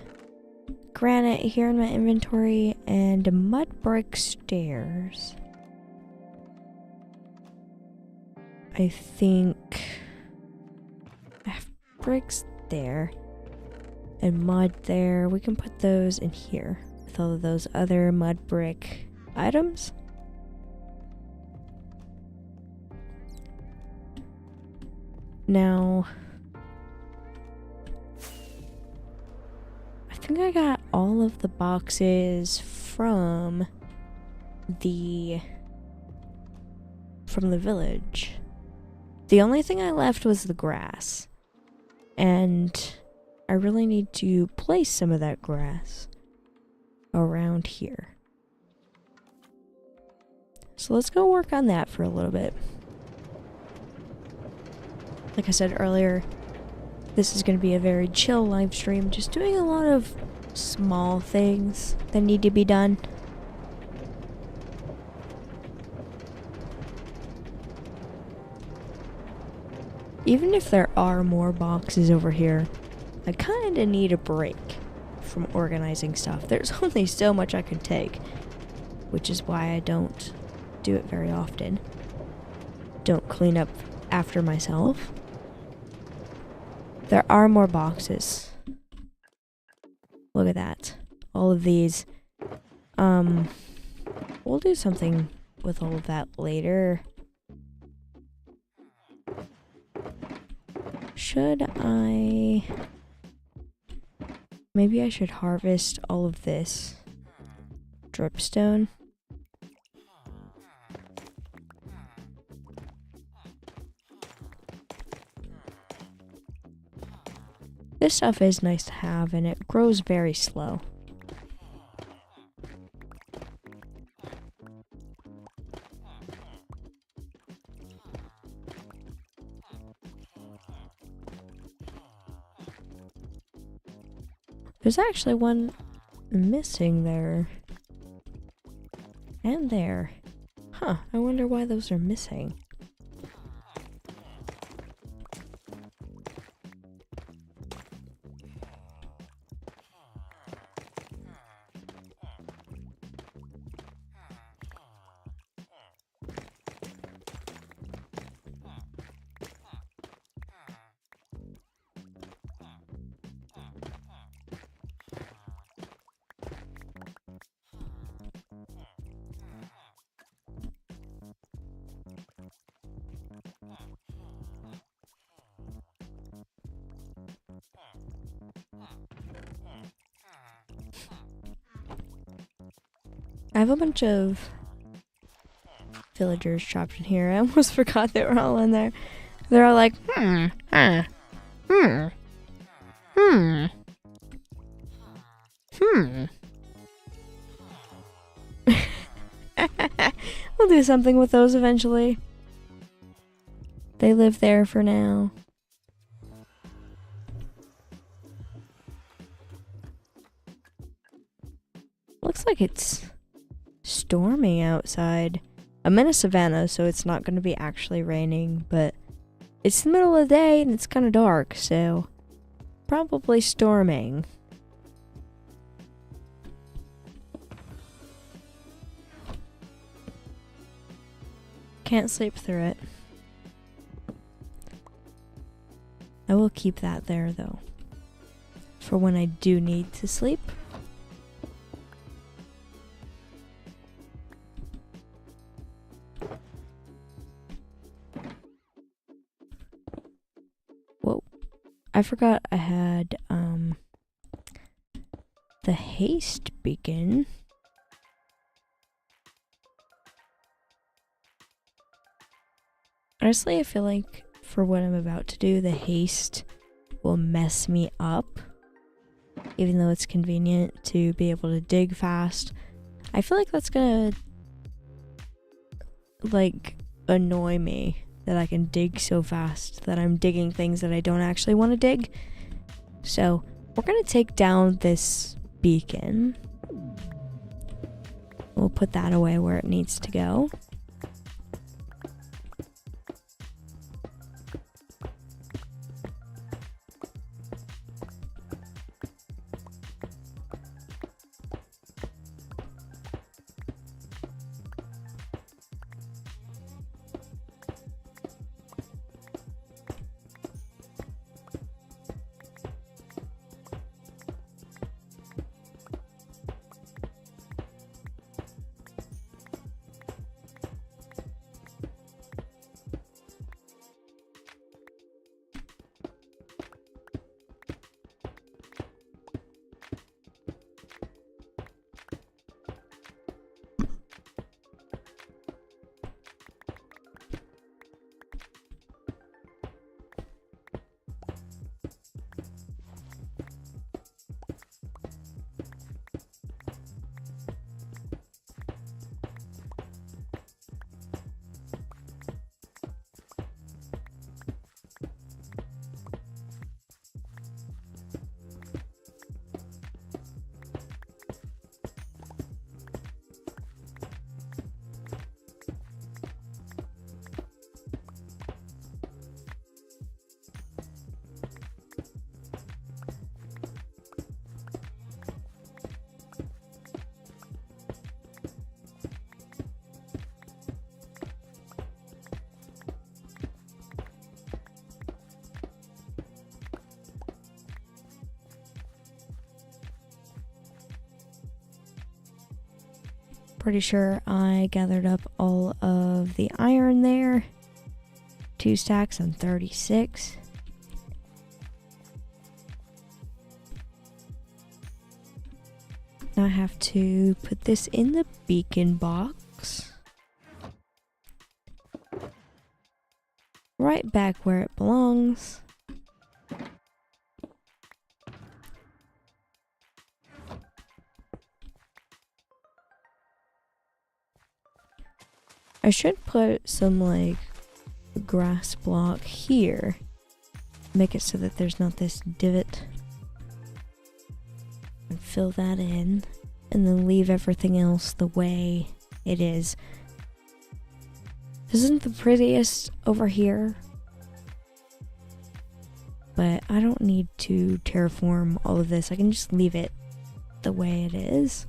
granite here in my inventory and mud brick stairs. I think I have bricks there and mud there. We can put those in here with all of those other mud brick items. Now, I think I got all of the boxes from the village. The only thing I left was the grass. And I really need to place some of that grass around here. So let's go work on that for a little bit. Like I said earlier, this is going to be a very chill live stream, just doing a lot of small things that need to be done. Even if there are more boxes over here, I kind of need a break from organizing stuff. There's only so much I can take, which is why I don't do it very often. Don't clean up after myself. There are more boxes. Look at that. All of these. We'll do something with all of that later. Should I... Maybe I should harvest all of this dripstone. This stuff is nice to have, and it grows very slow. There's actually one missing there. And there. Huh, I wonder why those are missing. I have a bunch of villagers trapped in here. I almost forgot they were all in there. They're all like, We'll do something with those eventually. They live there for now. Looks like it's storming outside. I'm in a savannah, so it's not going to be actually raining, but it's the middle of the day and it's kind of dark, so probably storming. Can't sleep through it. I will keep that there, though, for when I do need to sleep. Whoa. I forgot I had, the haste beacon. Honestly, I feel like for what I'm about to do, the haste will mess me up. Even though it's convenient to be able to dig fast. I feel like that's gonna, like, annoy me. That I can dig so fast that I'm digging things that I don't actually want to dig. So, we're gonna take down this beacon. We'll put that away where it needs to go. Pretty sure I gathered up all of the iron there. 2 stacks on 36. Now I have to put this in the beacon box. Right back where it belongs. I should put some like grass block here. Make it so that there's not this divot. And fill that in. And then leave everything else the way it is. This isn't the prettiest over here. But I don't need to terraform all of this. I can just leave it the way it is.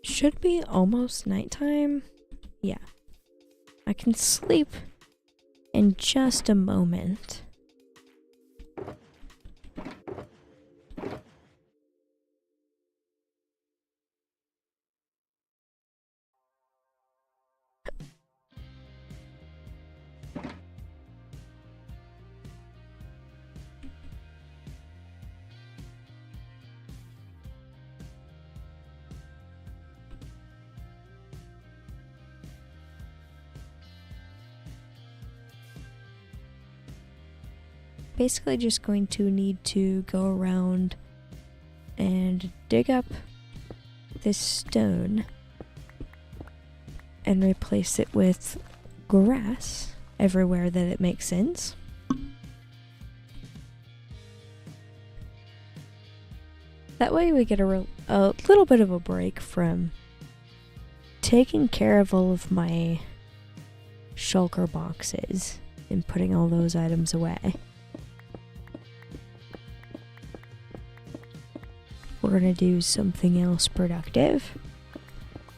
Should be almost nighttime. Yeah. I can sleep in just a moment. Basically just going to need to go around and dig up this stone and replace it with grass everywhere that it makes sense. That way we get a little bit of a break from taking care of all of my shulker boxes and putting all those items away. We're gonna do something else productive.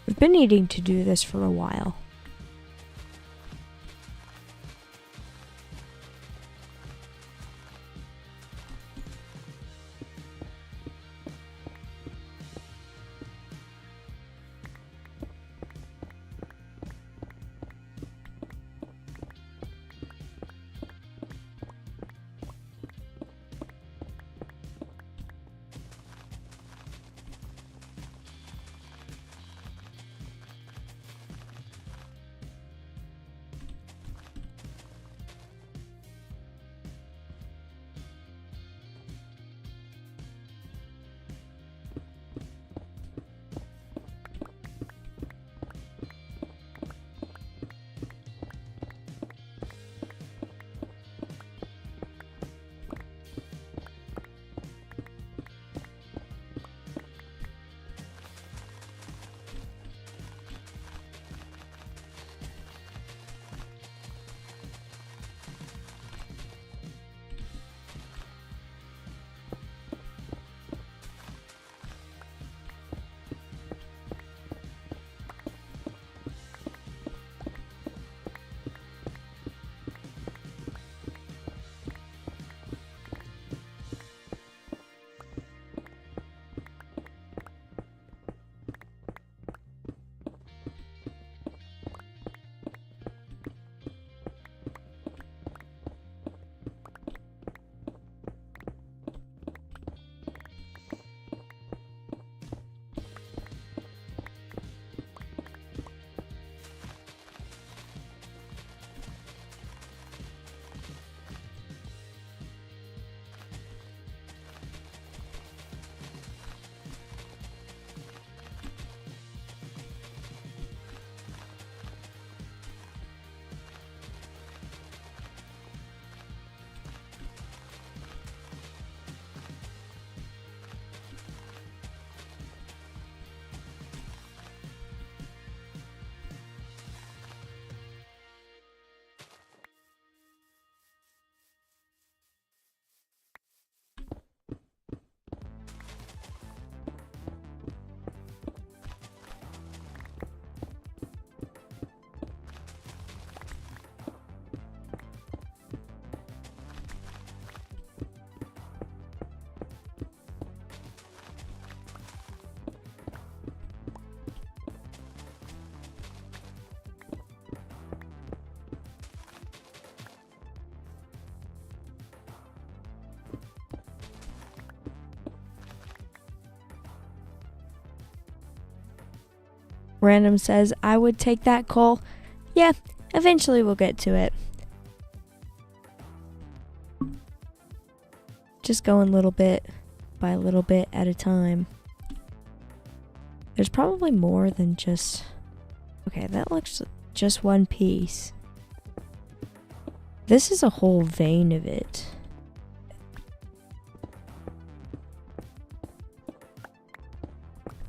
We've been needing to do this for a while. Random says, I would take that coal. Yeah, Eventually we'll get to it. Just going little bit by little bit at a time. There's probably more than just... Okay, that looks just one piece. This is a whole vein of it.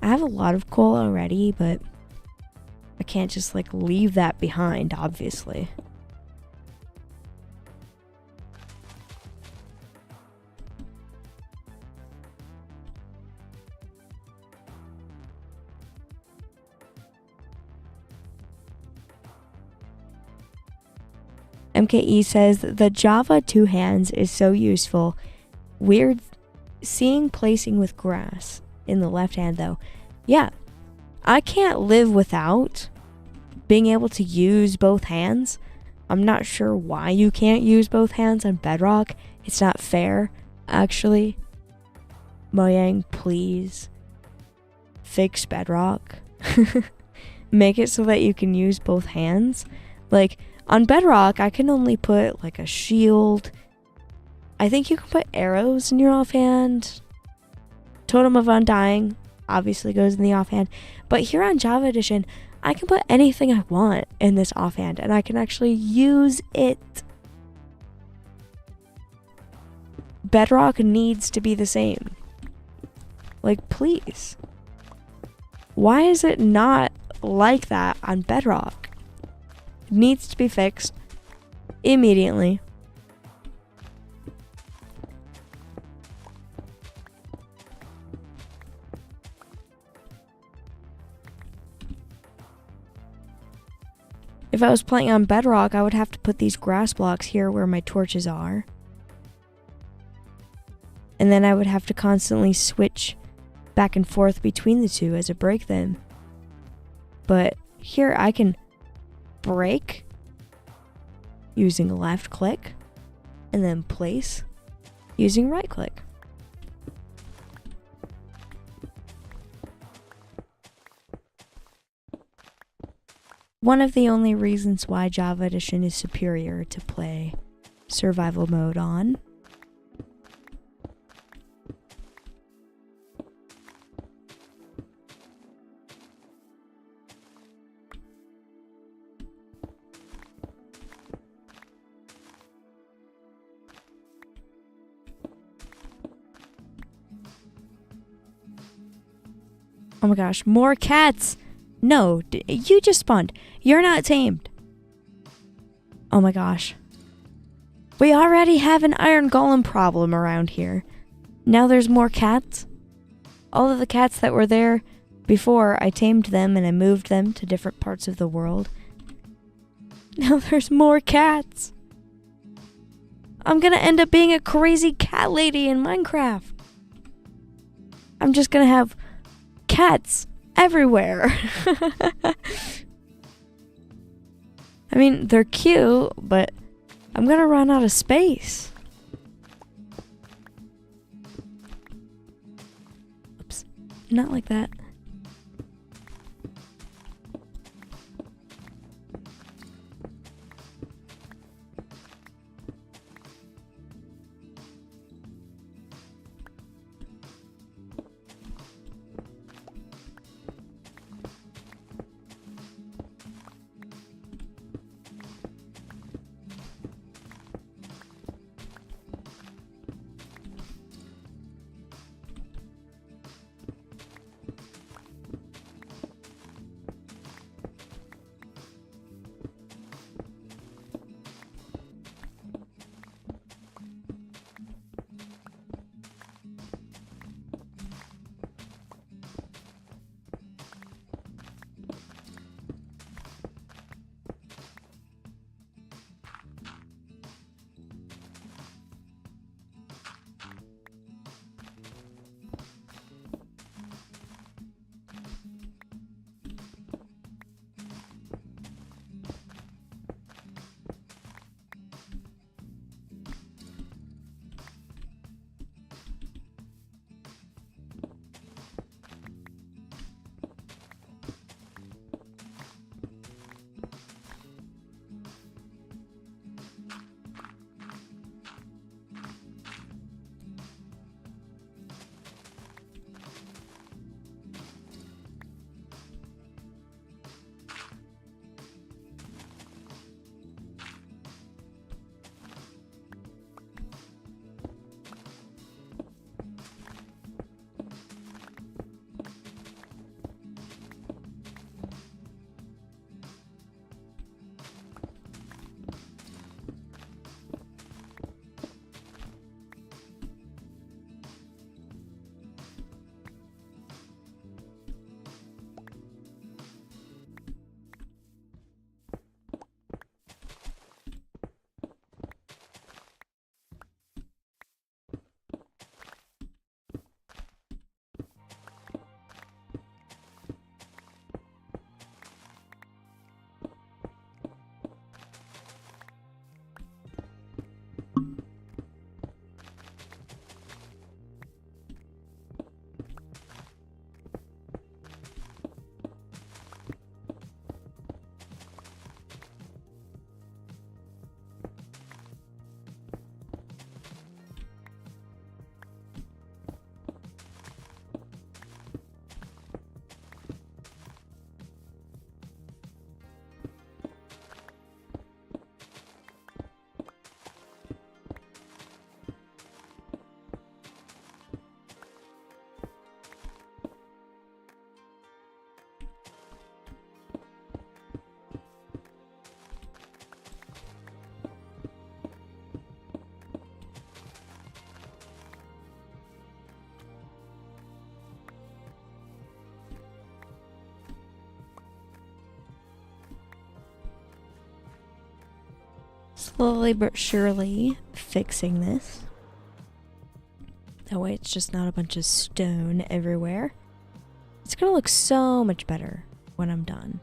I have a lot of coal already, but I can't just like leave that behind, obviously. MKE says the Java two hands is so useful. Weird seeing placing with grass in the left hand though. Yeah, I can't live without being able to use both hands. I'm not sure why you can't use both hands on Bedrock. It's not fair, actually. Mojang, please fix Bedrock. Make it so that you can use both hands. Like, on Bedrock, I can only put like a shield. I think you can put arrows in your offhand. Totem of Undying obviously goes in the offhand. But here on Java Edition, I can put anything I want in this offhand, and I can actually use it. Bedrock needs to be the same. Like, please. Why is it not like that on Bedrock? It needs to be fixed immediately. If I was playing on Bedrock, I would have to put these grass blocks here where my torches are. And then I would have to constantly switch back and forth between the two as I break them. But here I can break using left click and then place using right click. One of the only reasons why Java Edition is superior to play survival mode on. Oh my gosh, more cats! No, you just spawned. You're not tamed. Oh my gosh. We already have an iron golem problem around here. Now there's more cats. All of the cats that were there before, I tamed them and I moved them to different parts of the world. Now there's more cats. I'm gonna end up being a crazy cat lady in Minecraft. I'm just gonna have cats everywhere. I mean, they're cute, but I'm gonna run out of space. Oops, not like that. slowly but surely fixing this. That way it's just not a bunch of stone everywhere. It's gonna look so much better when I'm done.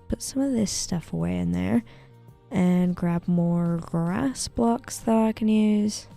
Put some of this stuff away in there and grab more grass blocks that I can use.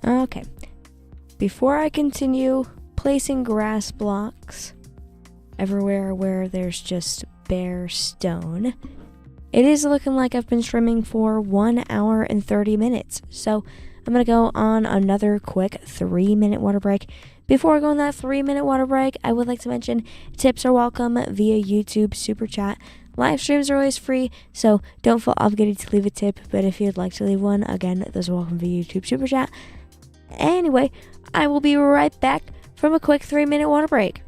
Okay, before I continue placing grass blocks everywhere where there's just bare stone, it is looking like I've been streaming for 1 hour and 30 minutes. So I'm going to go on another quick 3-minute water break. Before I go on that 3-minute water break, I would like to mention tips are welcome via YouTube Super Chat. Live streams are always free, so don't feel obligated to leave a tip, but if you'd like to leave one, again, those are welcome via YouTube Super Chat. Anyway, I will be right back from a quick 3-minute water break.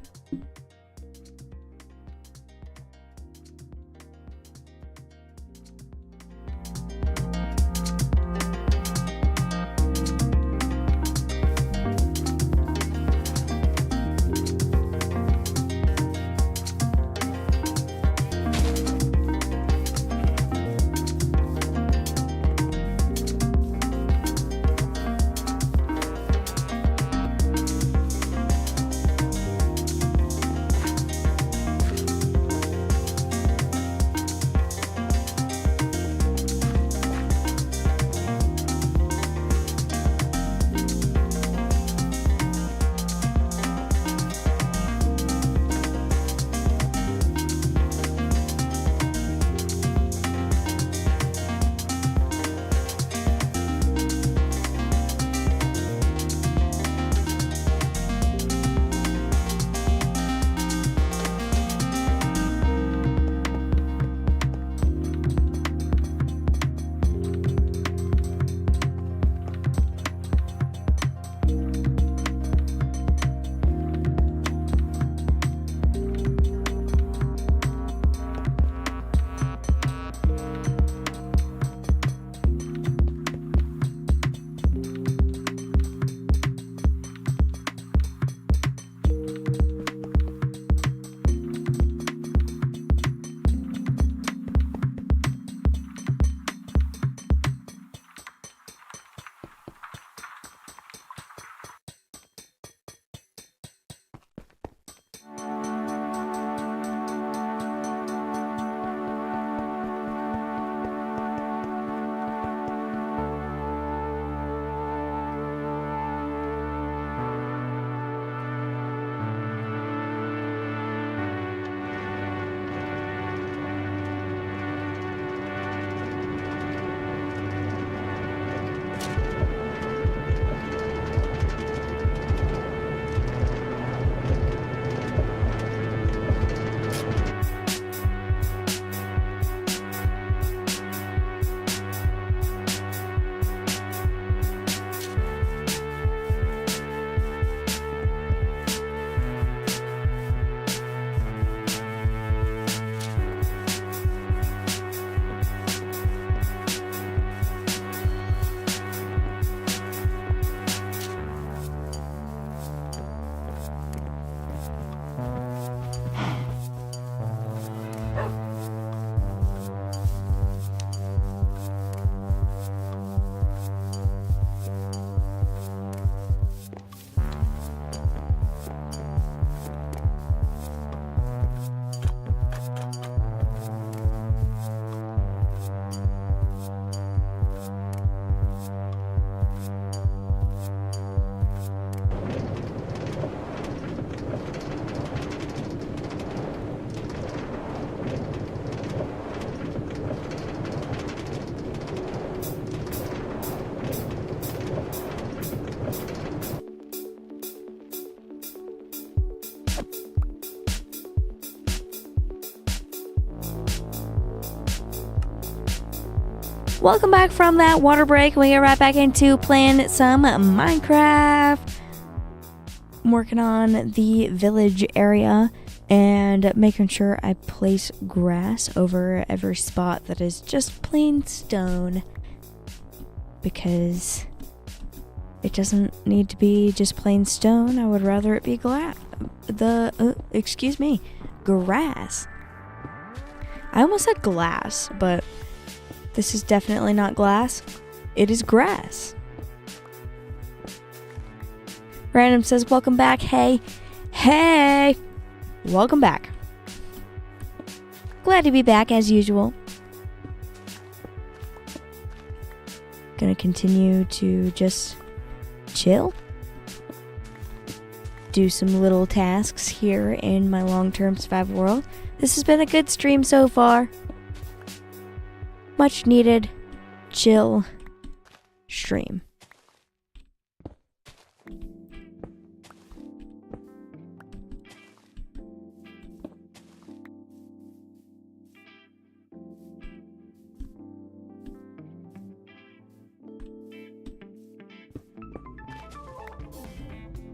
Welcome back from that water break. We get right back into playing some Minecraft. I'm working on the village area and making sure I place grass over every spot that is just plain stone, because it doesn't need to be just plain stone. I would rather it be grass. I almost said glass, but this is definitely not glass. It is grass. Random says, welcome back. Hey. Welcome back. Glad to be back as usual. Gonna continue to just chill. Do some little tasks here in my long-term survival world. This has been a good stream so far. Much needed chill stream.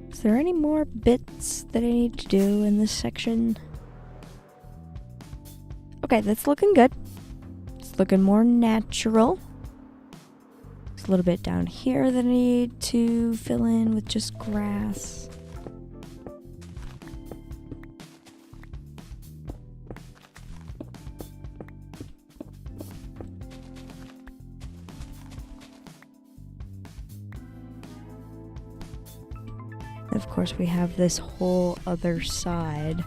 Is there any more bits that I need to do in this section? Okay, that's looking good. It's looking more natural. There's a little bit down here that I need to fill in with just grass. Of course, we have this whole other side.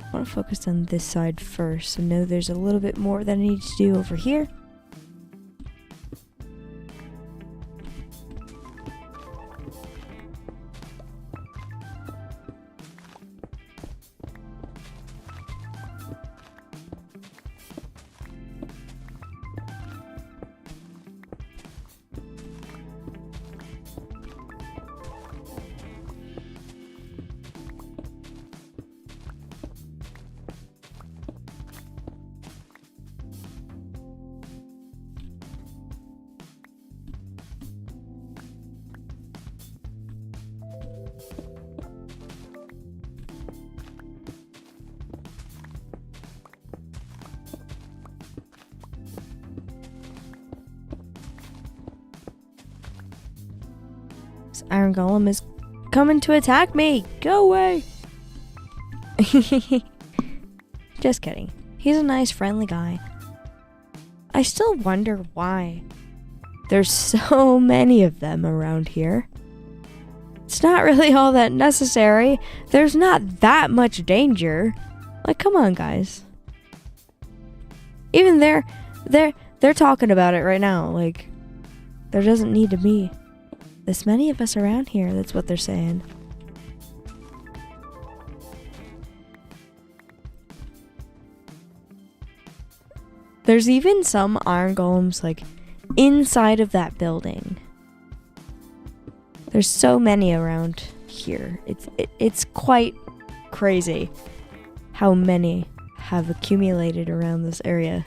I want to focus on this side first. I know there's a little bit more that I need to do over here. This iron golem is coming to attack me. Go away. Just kidding. He's a nice, friendly guy. I still wonder why there's so many of them around here. It's not really all that necessary. There's not that much danger. Like, come on, guys. Even they're talking about it right now. Like, there doesn't need to be this many of us around here. That's what they're saying. There's even some iron golems like inside of that building. There's so many around here. It's quite crazy how many have accumulated around this area.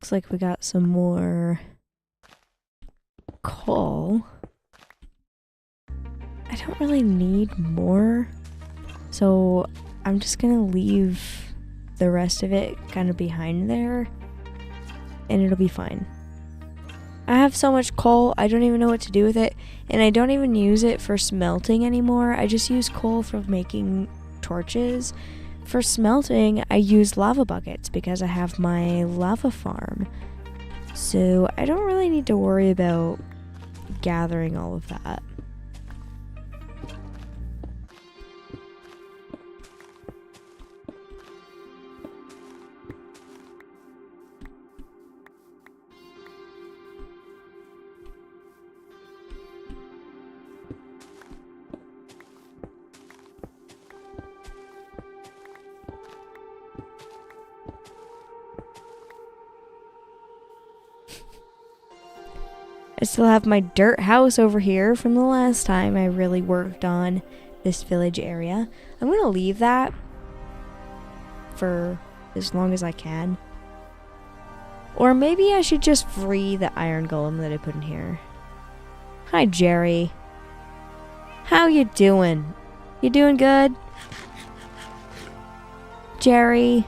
Looks like we got some more coal. I don't really need more, so I'm just gonna leave the rest of it kind of behind there, and it'll be fine. I have so much coal, I don't even know what to do with it, and I don't even use it for smelting anymore. I just use coal for making torches. For smelting, I use lava buckets because I have my lava farm. So I don't really need to worry about gathering all of that. I still have my dirt house over here from the last time I really worked on this village area. I'm gonna leave that for as long as I can. Or maybe I should just free the iron golem that I put in here. Hi, Jerry. How you doing? You doing good? Jerry?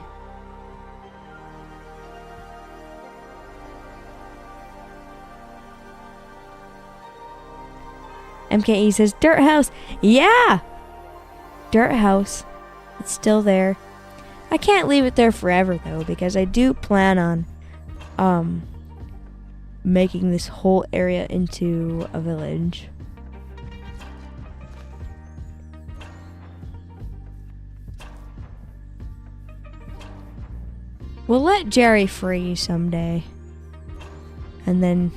MKE says, dirt house. Yeah! Dirt house. It's still there. I can't leave it there forever, though, because I do plan on making this whole area into a village. We'll let Jerry free someday. And then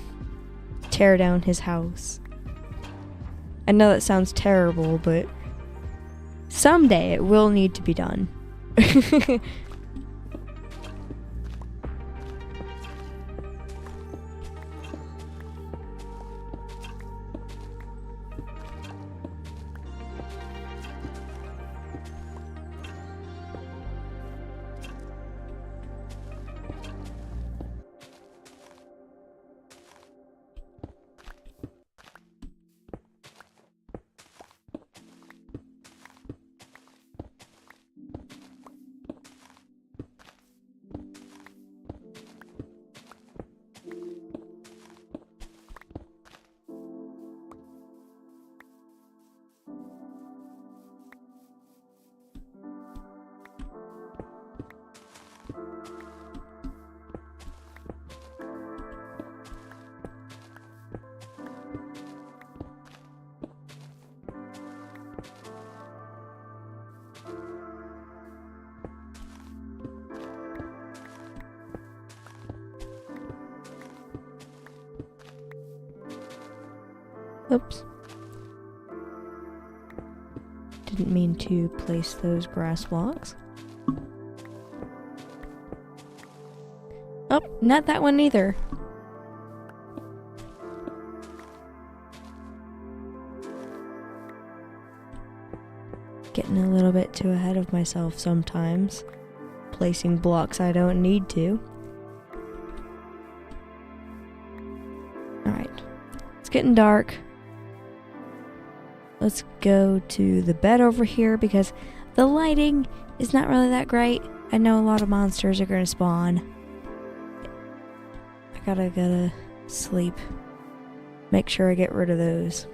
tear down his house. I know that sounds terrible, but someday it will need to be done. Oops. Didn't mean to place those grass blocks. Oh, not that one either. Getting a little bit too ahead of myself sometimes. Placing blocks I don't need to. Alright. It's getting dark. Let's go to the bed over here because the lighting is not really that great. I know a lot of monsters are going to spawn. I gotta sleep. Make sure I get rid of those.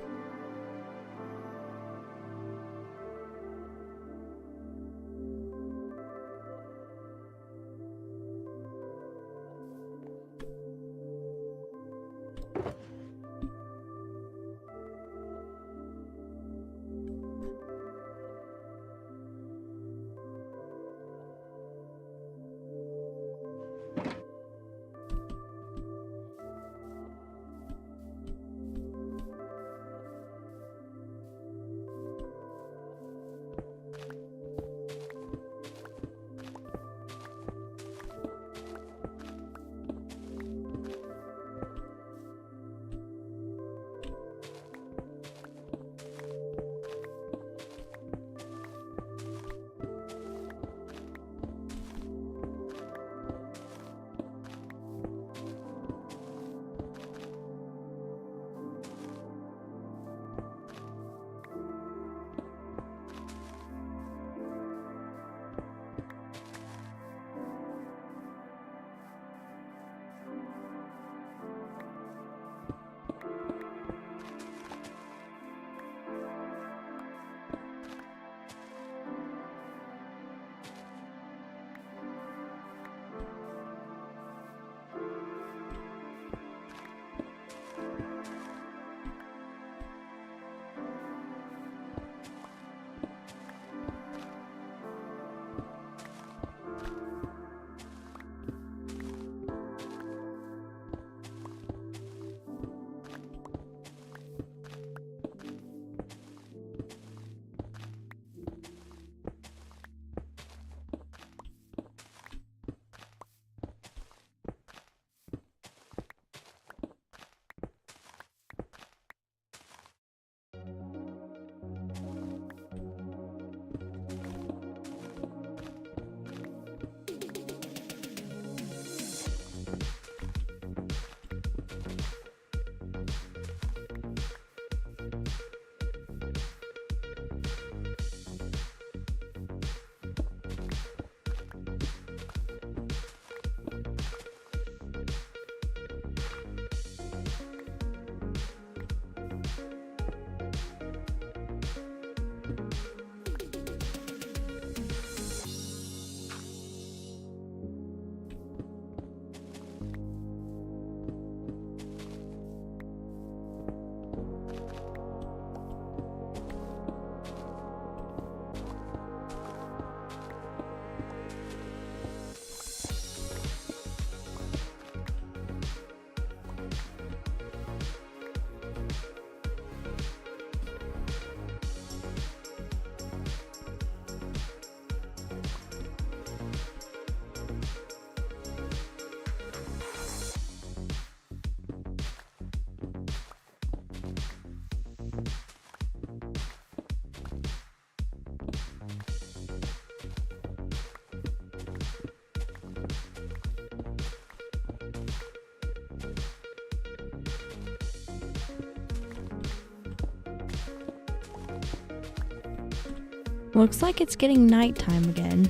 Looks like it's getting nighttime again.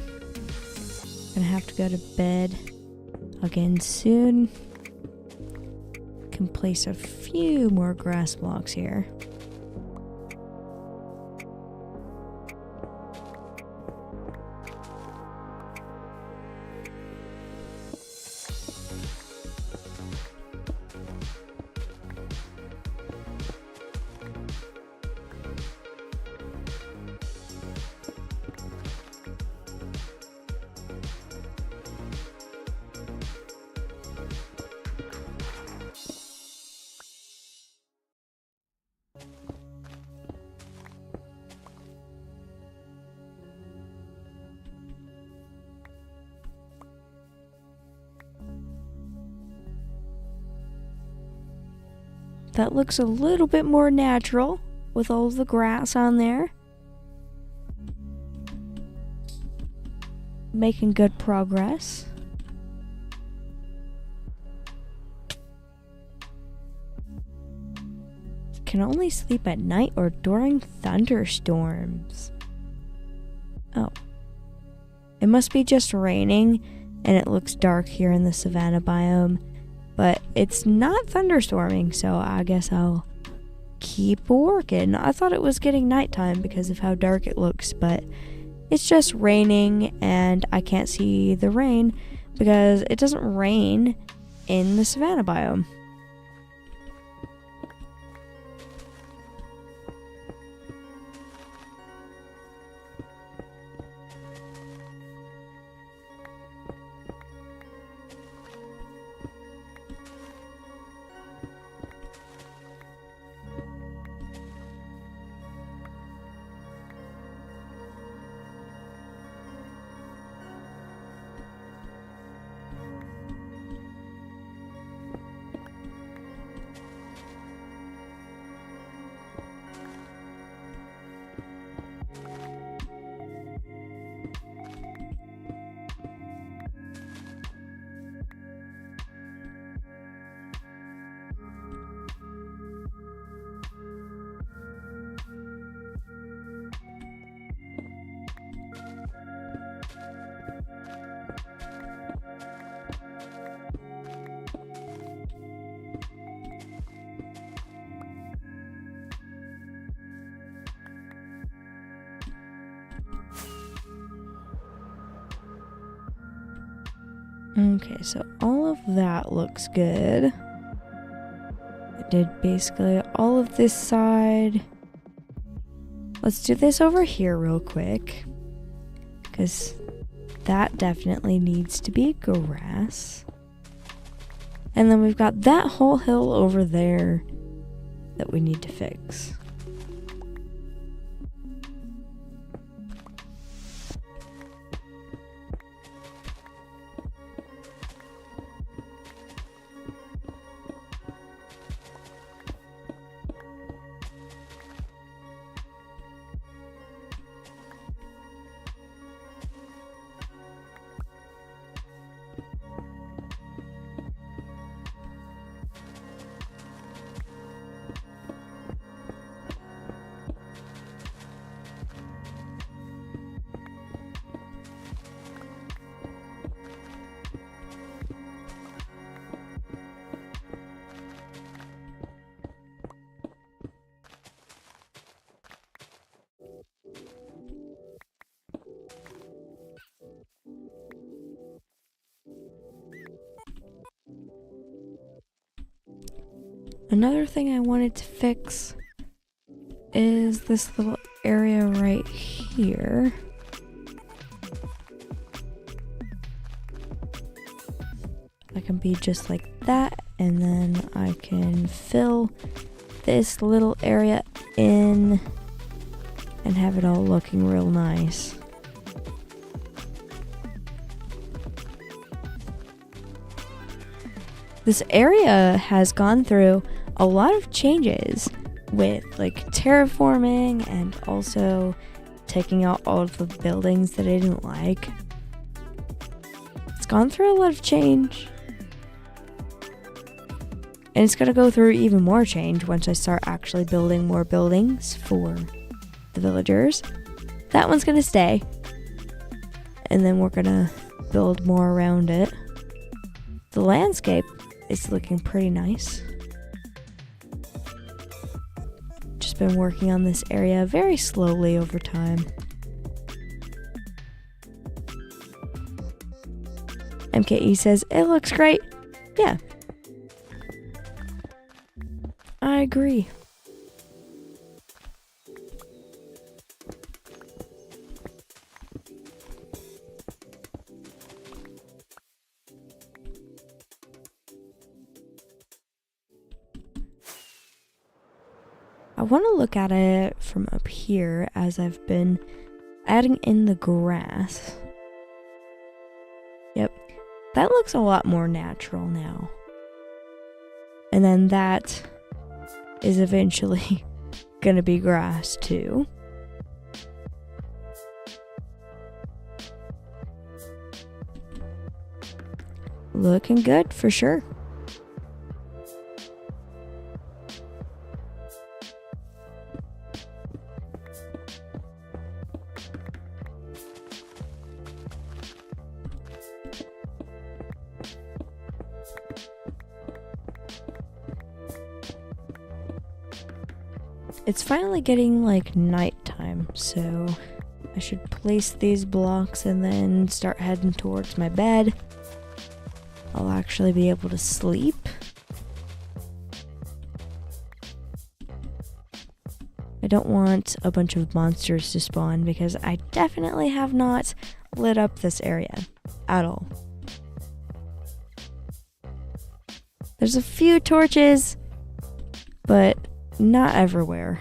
Gonna have to go to bed again soon. Can place a few more grass blocks here. That looks a little bit more natural with all of the grass on there. Making good progress. Can only sleep at night or during thunderstorms. Oh. It must be just raining and it looks dark here in the savanna biome. But it's not thunderstorming, so I guess I'll keep working. I thought it was getting nighttime because of how dark it looks, but it's just raining and I can't see the rain because it doesn't rain in the savanna biome. Okay, so all of that looks good. I did basically all of this side. Let's do this over here real quick, because that definitely needs to be grass. And then we've got that whole hill over there that we need to fix. Another thing I wanted to fix is this little area right here. I can be just like that, and then I can fill this little area in and have it all looking real nice. This area has gone through a lot of changes with like terraforming and also taking out all of the buildings that I didn't like. It's gone through a lot of change. And it's going to go through even more change once I start actually building more buildings for the villagers. that one's gonna stay. And then we're gonna build more around it. The landscape is looking pretty nice. Just been working on this area very slowly over time. MKE says, it looks great. Yeah. I agree. I want to look at it from up here as I've been adding in the grass. Yep, that looks a lot more natural now. And then that is eventually gonna be grass too. Looking good for sure. It's finally getting like nighttime, so I should place these blocks and then start heading towards my bed. I'll actually be able to sleep. I don't want a bunch of monsters to spawn because I definitely have not lit up this area at all. There's a few torches, but not everywhere.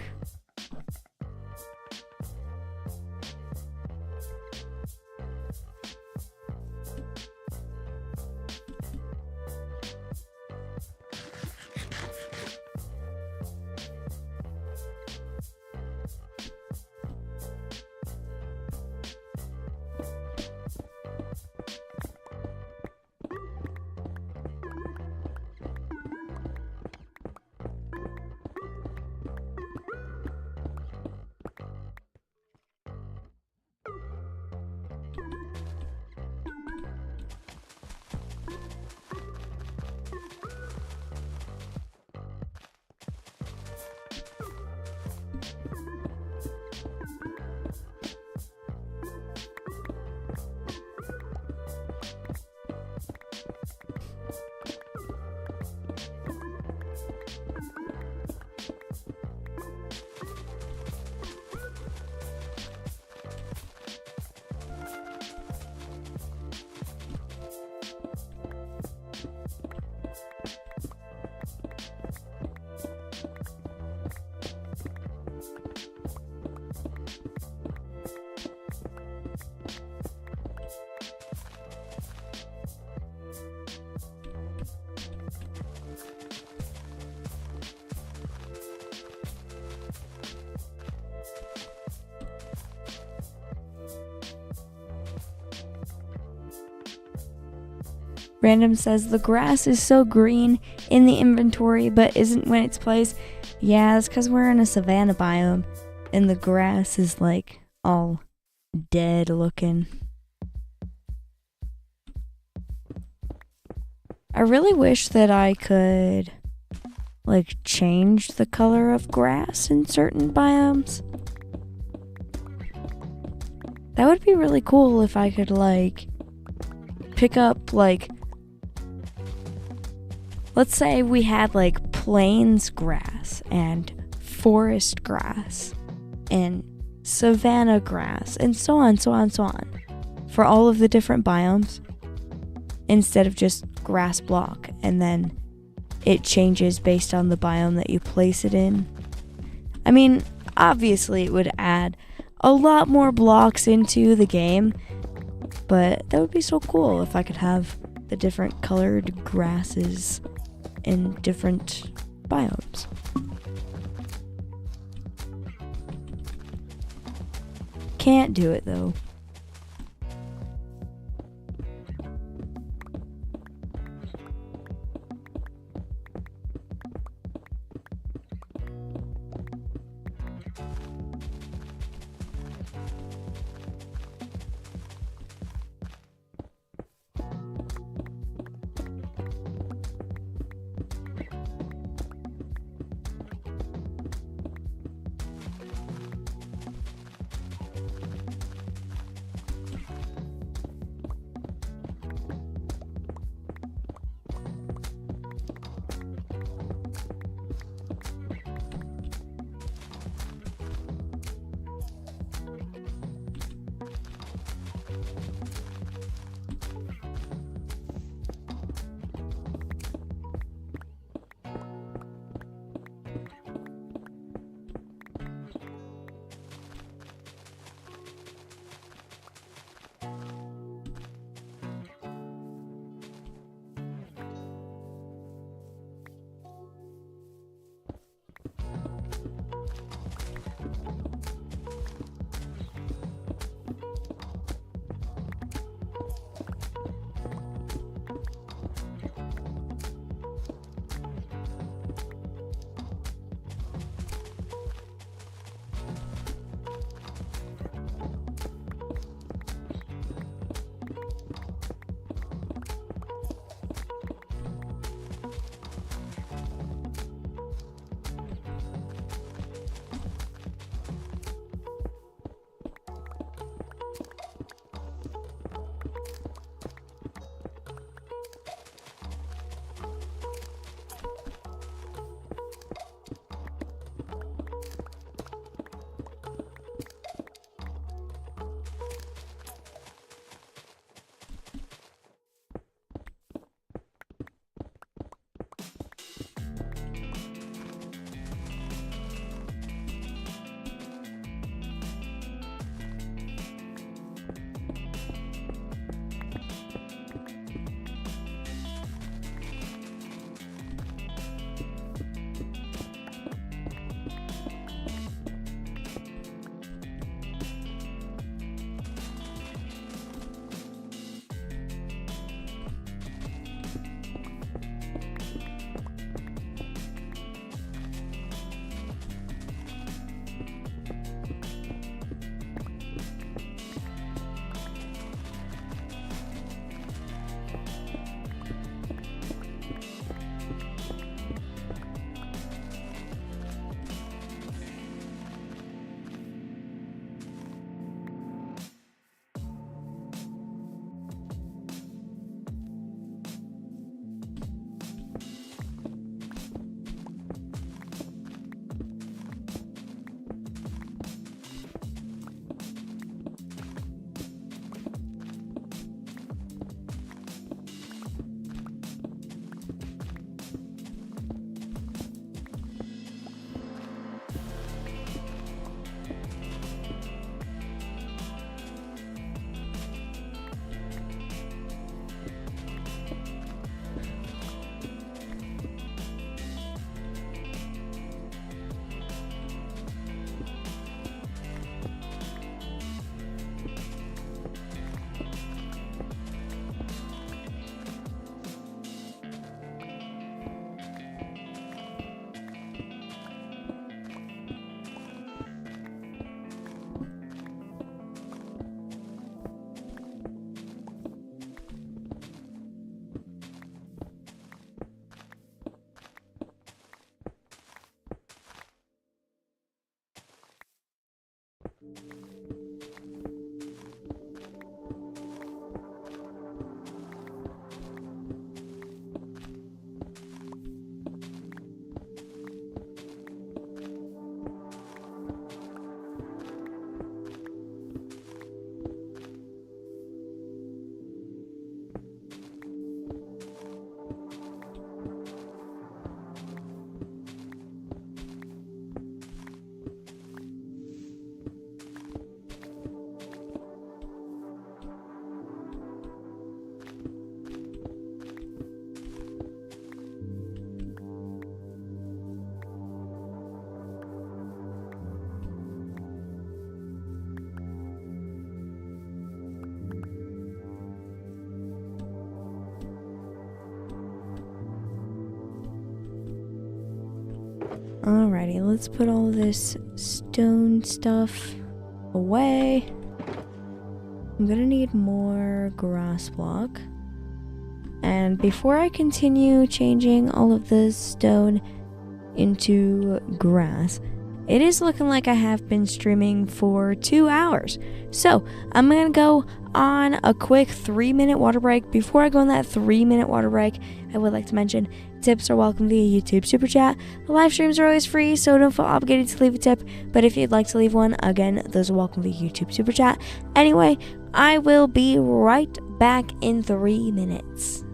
Random says the grass is so green in the inventory but isn't when it's placed. Yeah, it's because we're in a savanna biome and the grass is like all dead looking. I really wish that I could like change the color of grass in certain biomes. That would be really cool if I could like pick up like, let's say we had like plains grass and forest grass and savanna grass and so on, for all of the different biomes instead of just grass block, and then it changes based on the biome that you place it in. I mean, obviously it would add a lot more blocks into the game, but that would be so cool if I could have the different colored grasses in different biomes. Can't do it though. Alrighty, let's put all this stone stuff away. I'm gonna need more grass block. And before I continue changing all of the stone into grass, it is looking like I have been streaming for 2 hours. So I'm gonna go on a quick 3-minute water break. Before I go on that 3-minute water break, I would like to mention tips are welcome via YouTube Super Chat. The live streams are always free, so don't feel obligated to leave a tip. But if you'd like to leave one, again, those are welcome via YouTube Super Chat. Anyway, I will be right back in 3 minutes.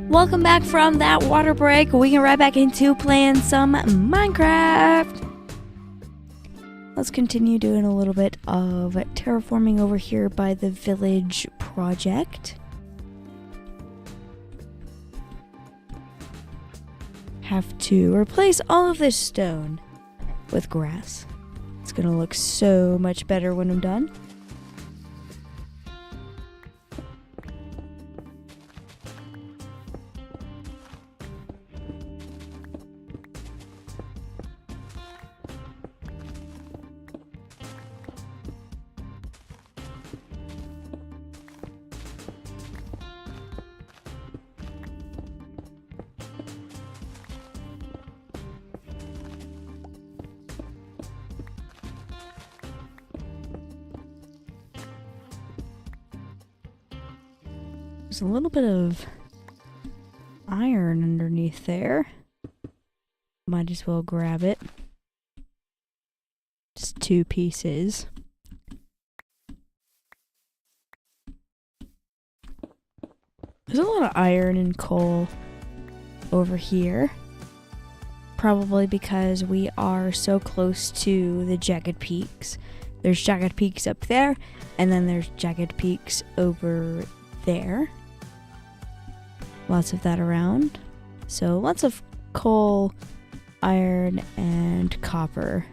Welcome back from that water break. We can right back into playing some Minecraft. Let's continue doing a little bit of terraforming over here by the village project. Have to replace all of this stone with grass. It's gonna look so much better when I'm done. There's a little bit of iron underneath there. Might as well grab it. Just 2 pieces. There's a lot of iron and coal over here. Probably because we are so close to the jagged peaks. There's jagged peaks up there, and then there's jagged peaks over there. Lots of that around. So lots of coal, iron, and copper.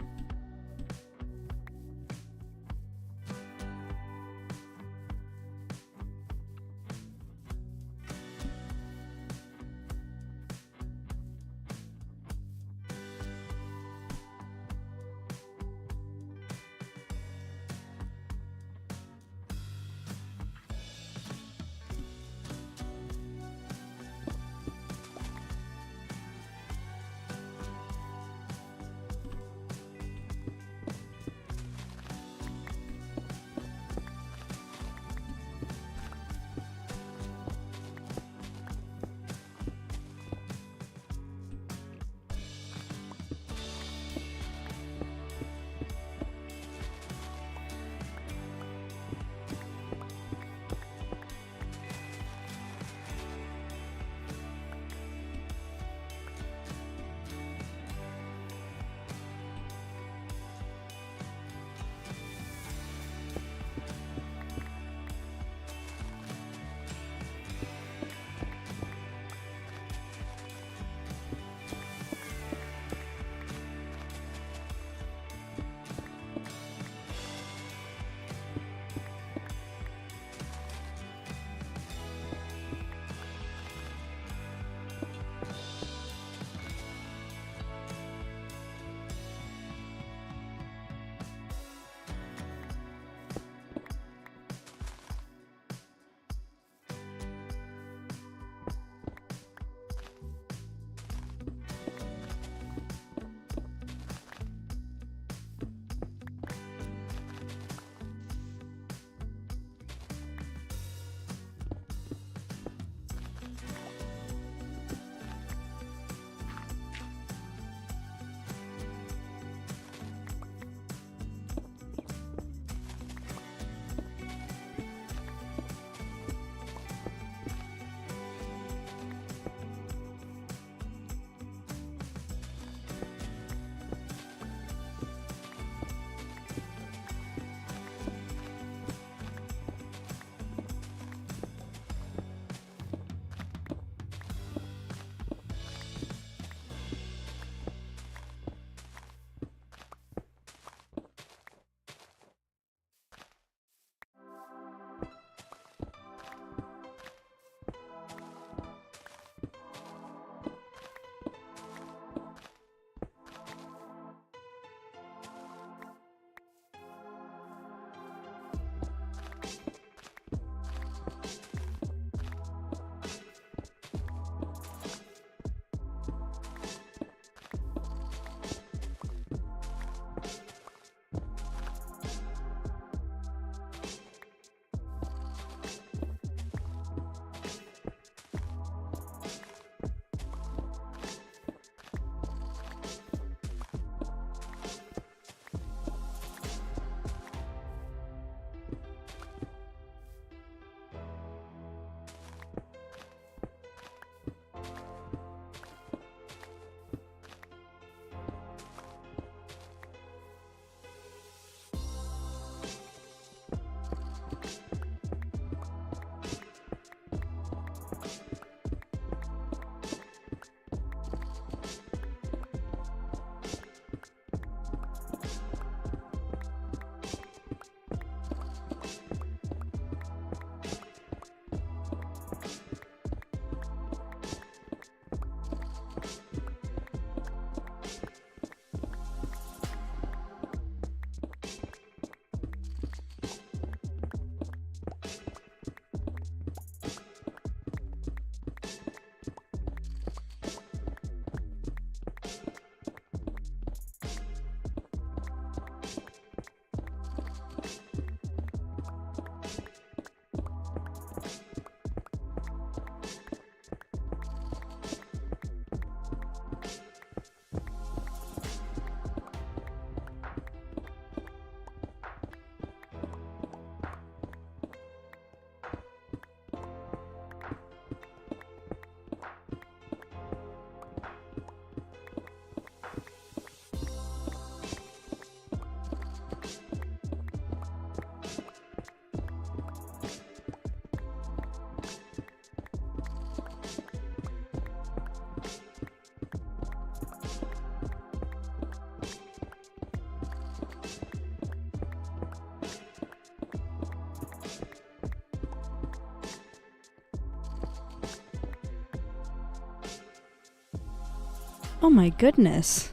Oh my goodness.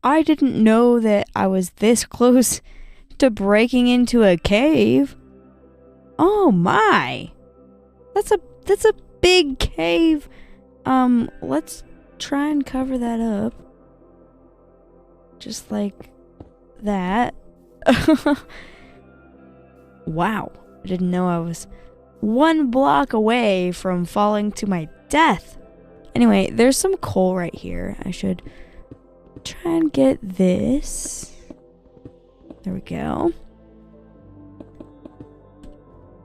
I didn't know that I was this close to breaking into a cave. Oh my. That's a big cave. Let's try and cover that up. Just like that. Wow. I didn't know I was 1 block away from falling to my death. Anyway, there's some coal right here. I should try and get this. There we go.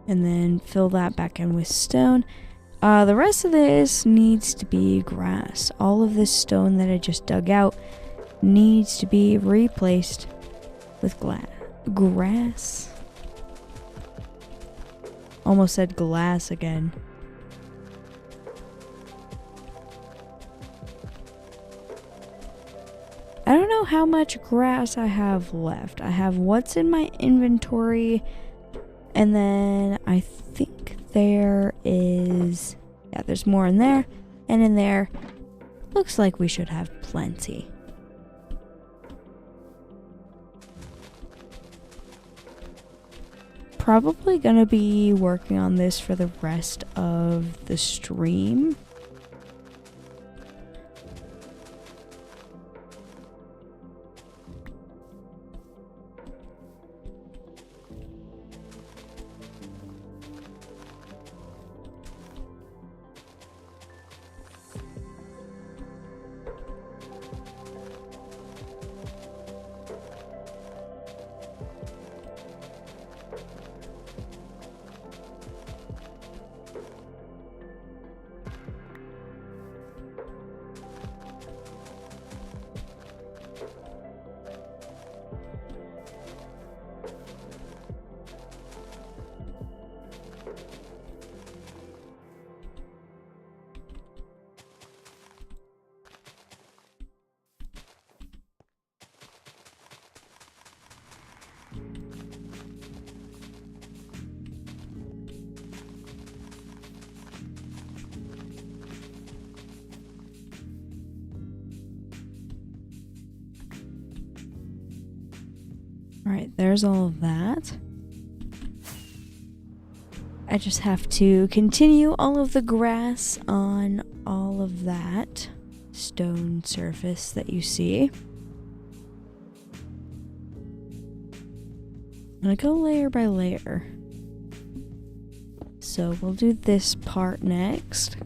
And then fill that back in with stone. The rest of this needs to be grass. All of this stone that I just dug out needs to be replaced with grass. Almost said glass again. I don't know how much grass I have left. I have what's in my inventory, and then I think there is, yeah, there's more in there, and in there. Looks like we should have plenty. Probably gonna be working on this for the rest of the stream. Alright, there's all of that. I just have to continue all of the grass on all of that stone surface that you see. I'm gonna go layer by layer. So we'll do this part next.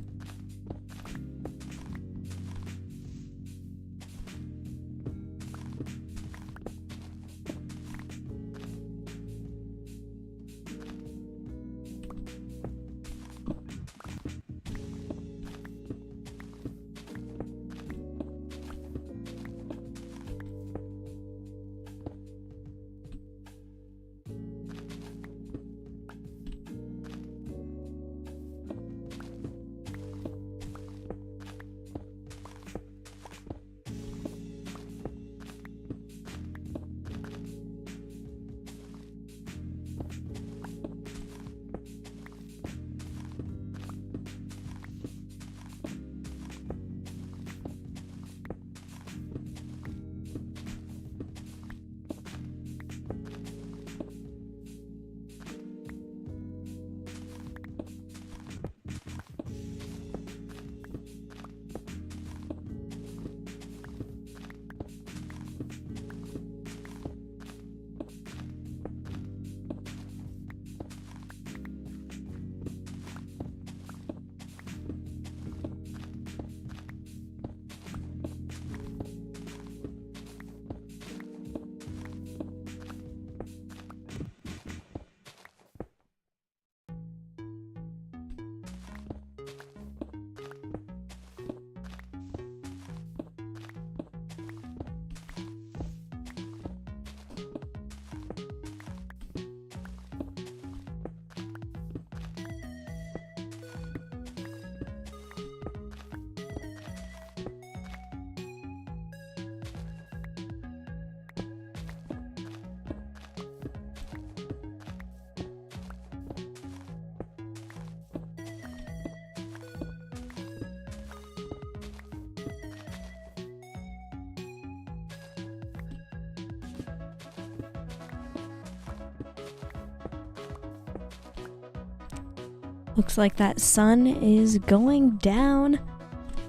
Looks like that sun is going down.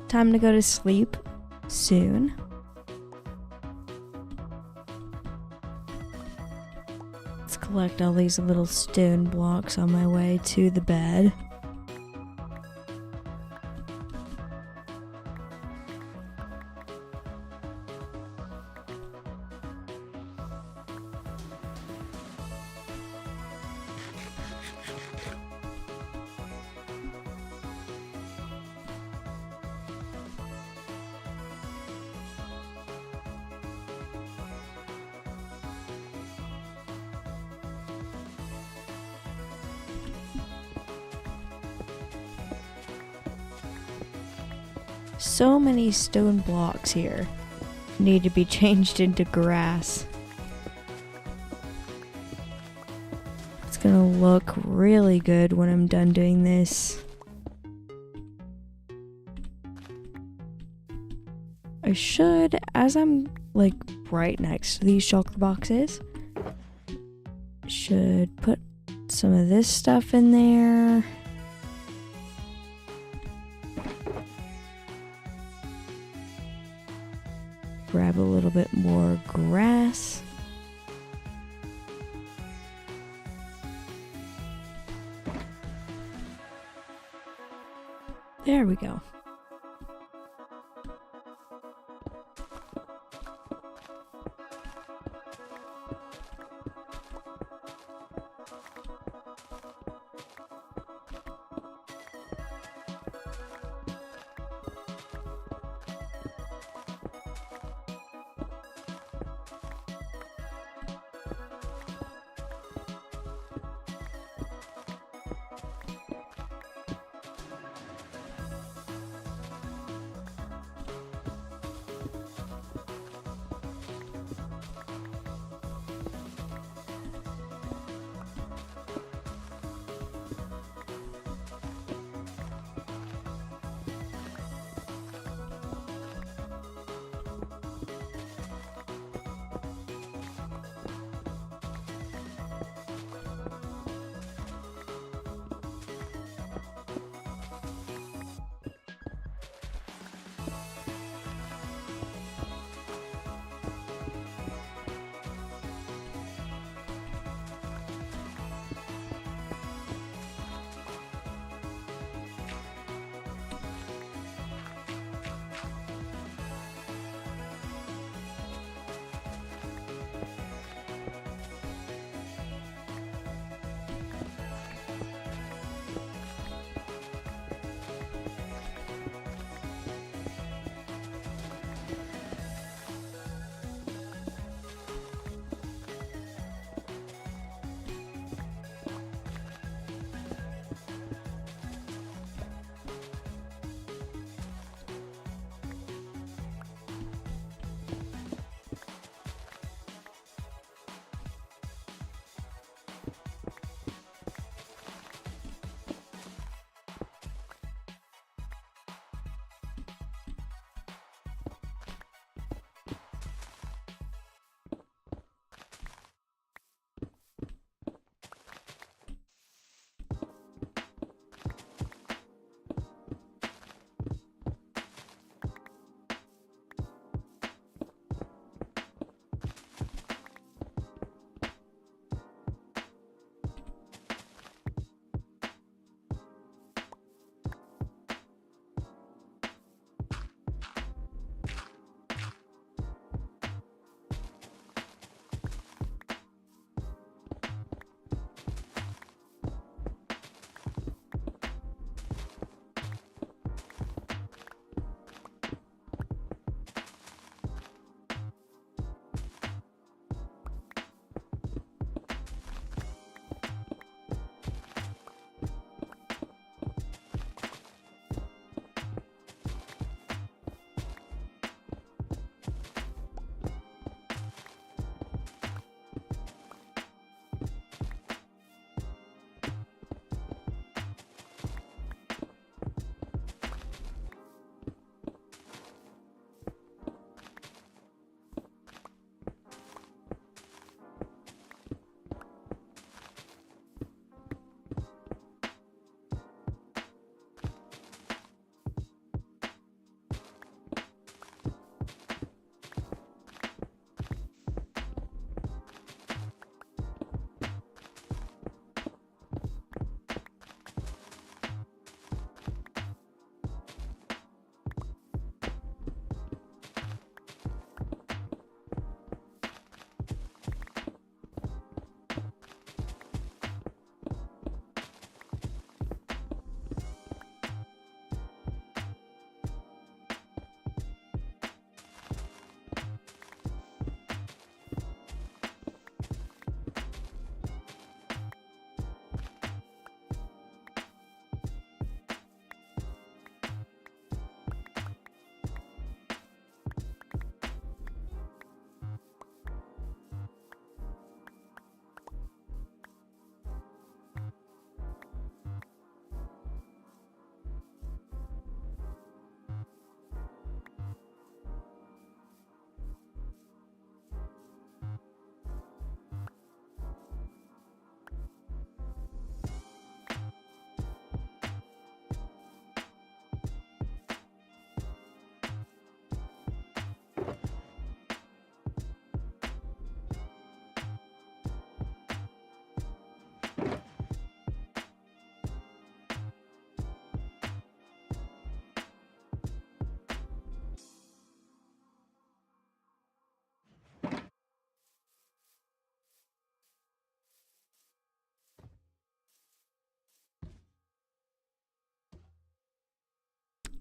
Time to go to sleep soon. Let's collect all these little stone blocks on my way to the bed. So many stone blocks here need to be changed into grass. It's gonna look really good when I'm done doing this. I should, as I'm like right next to these shulker boxes, should put some of this stuff in there. Grab a little bit more grass. There we go.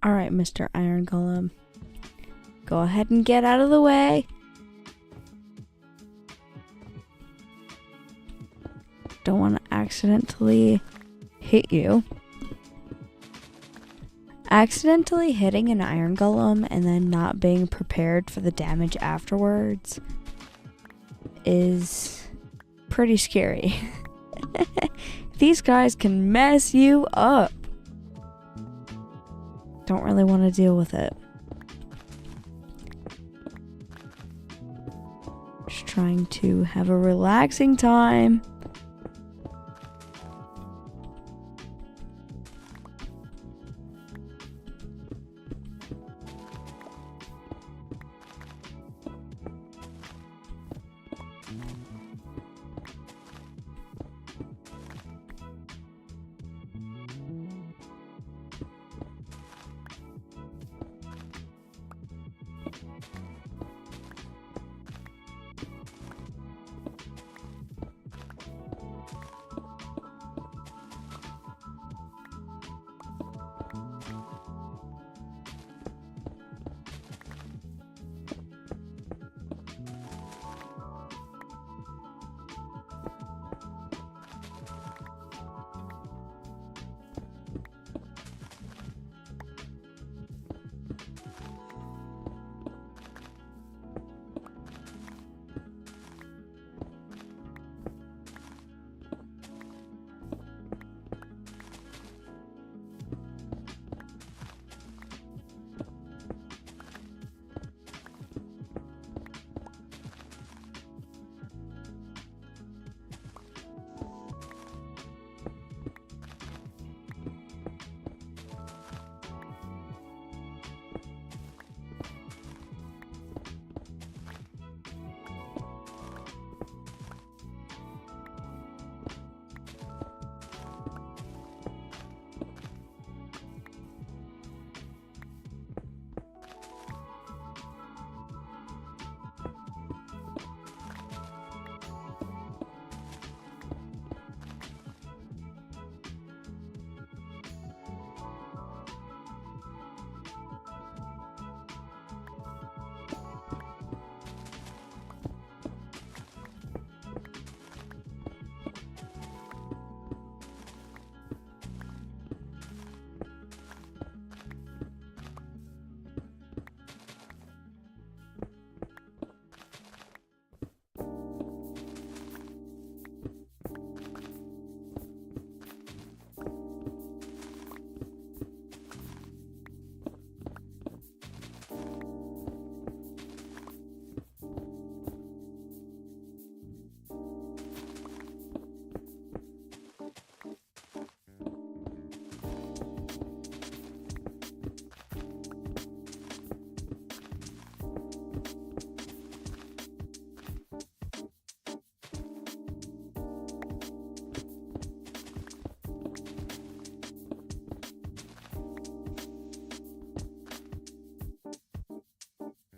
Alright, Mr. Iron Golem. Go ahead and get out of the way. Don't want to accidentally hit you. Accidentally hitting an iron golem and then not being prepared for the damage afterwards is pretty scary. These guys can mess you up. Don't really want to deal with it. Just trying to have a relaxing time.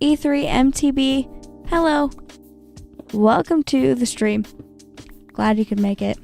E3MTB, hello. Welcome to the stream. Glad you could make it.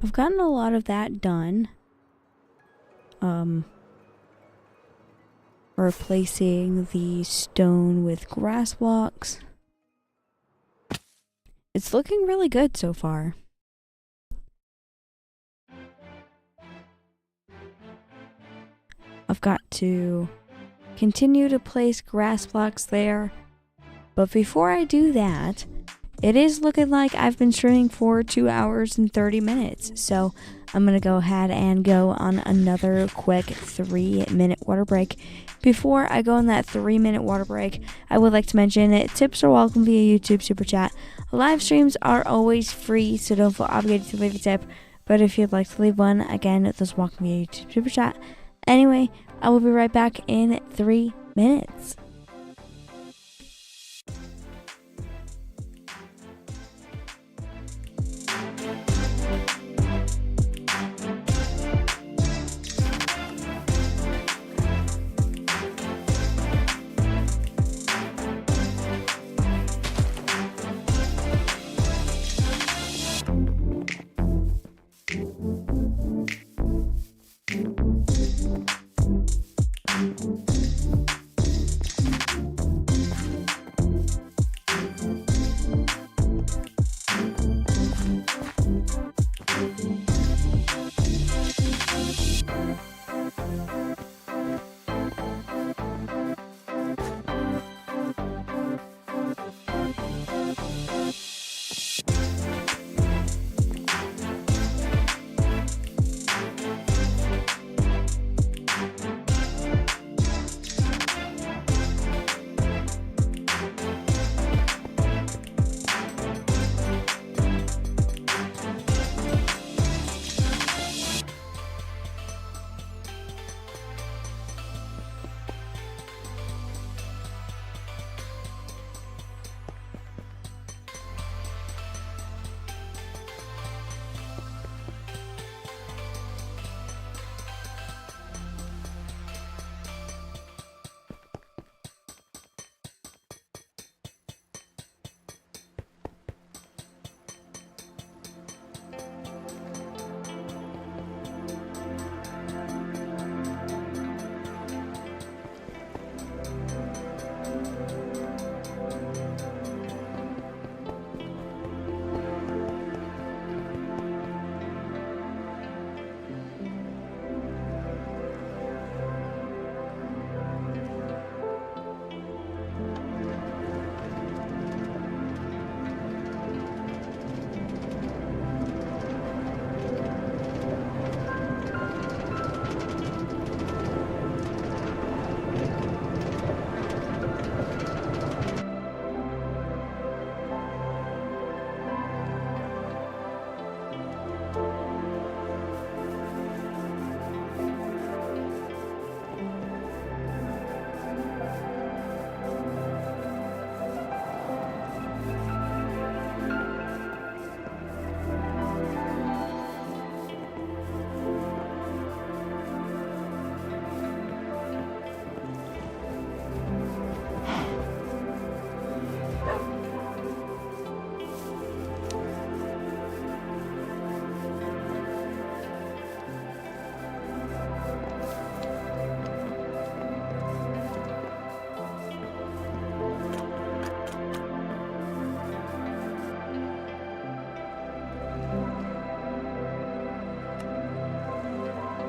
I've gotten a lot of that done. Replacing the stone with grass blocks. It's looking really good so far. I've got to continue to place grass blocks there. But before I do that, it is looking like I've been streaming for 2 hours and 30 minutes. So I'm going to go ahead and go on another quick 3-minute water break. Before I go on that 3-minute water break, I would like to mention that tips are welcome via YouTube Super Chat. Live streams are always free, so don't feel obligated to leave a tip. But if you'd like to leave one, again, those welcome via YouTube Super Chat. Anyway, I will be right back in 3 minutes.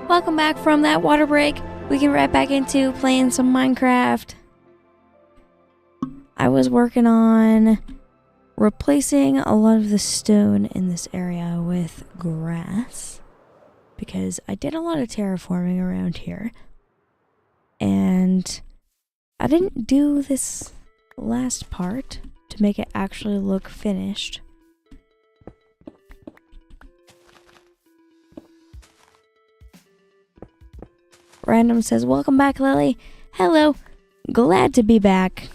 Welcome back from that water break. We get right back into playing some Minecraft. I was working on replacing a lot of the stone in this area with grass because I did a lot of terraforming around here. And I didn't do this last part to make it actually look finished. Random says, welcome back, Lily. Hello. Glad to be back.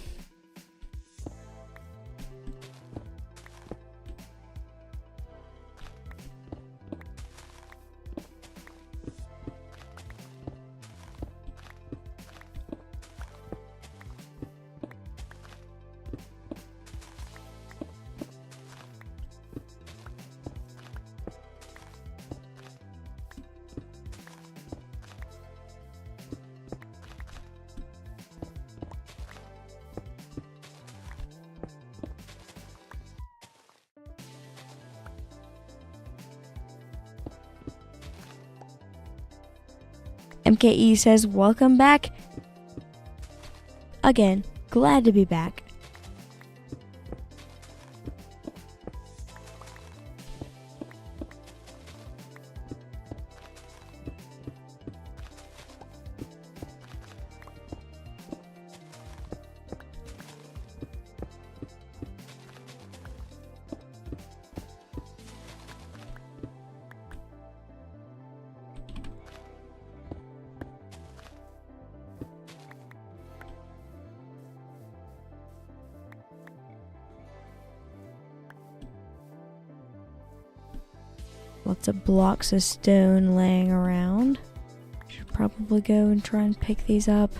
MKE says, welcome back. Again, glad to be back. Lots of blocks of stone laying around. Should probably go and try and pick these up.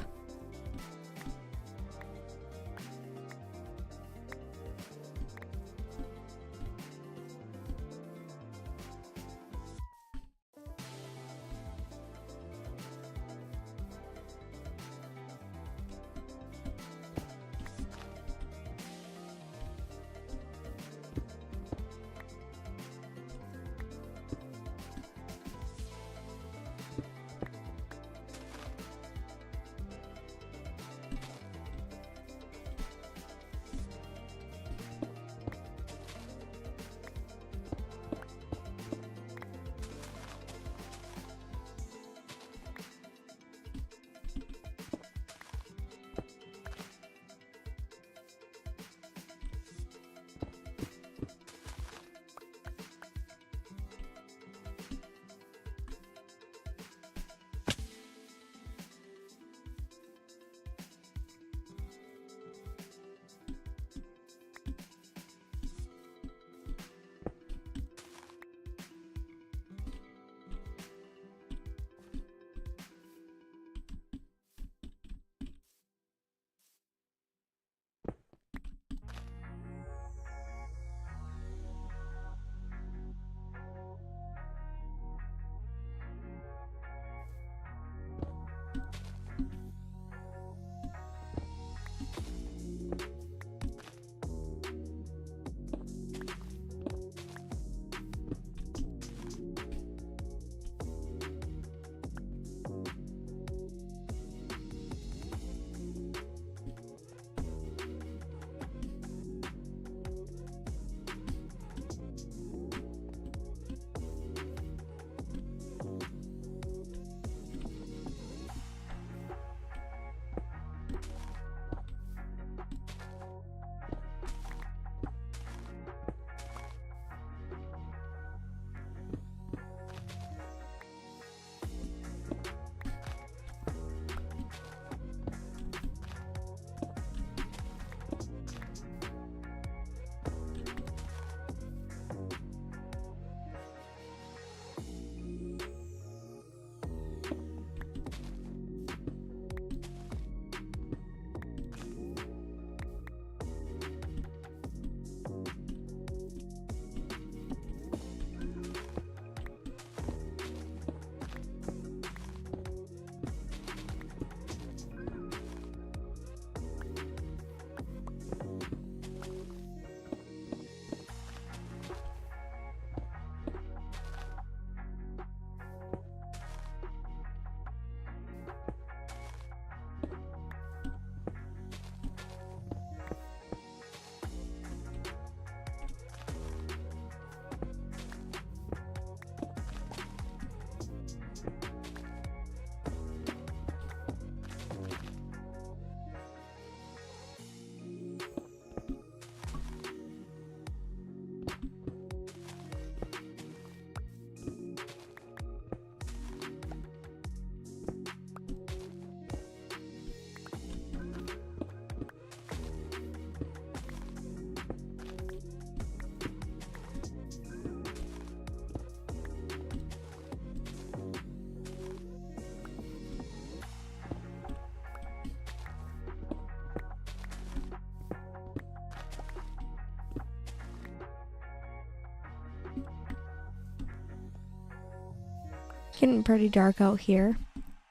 Getting pretty dark out here.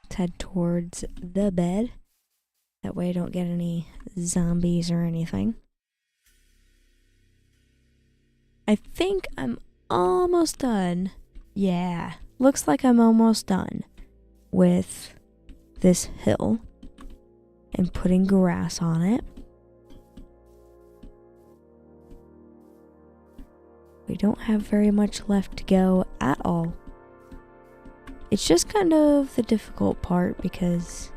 Let's head towards the bed. That way I don't get any zombies or anything. I think I'm almost done. Yeah, looks like I'm almost done. with this hill and putting grass on it. We don't have very much left to go at all. It's just kind of the difficult part because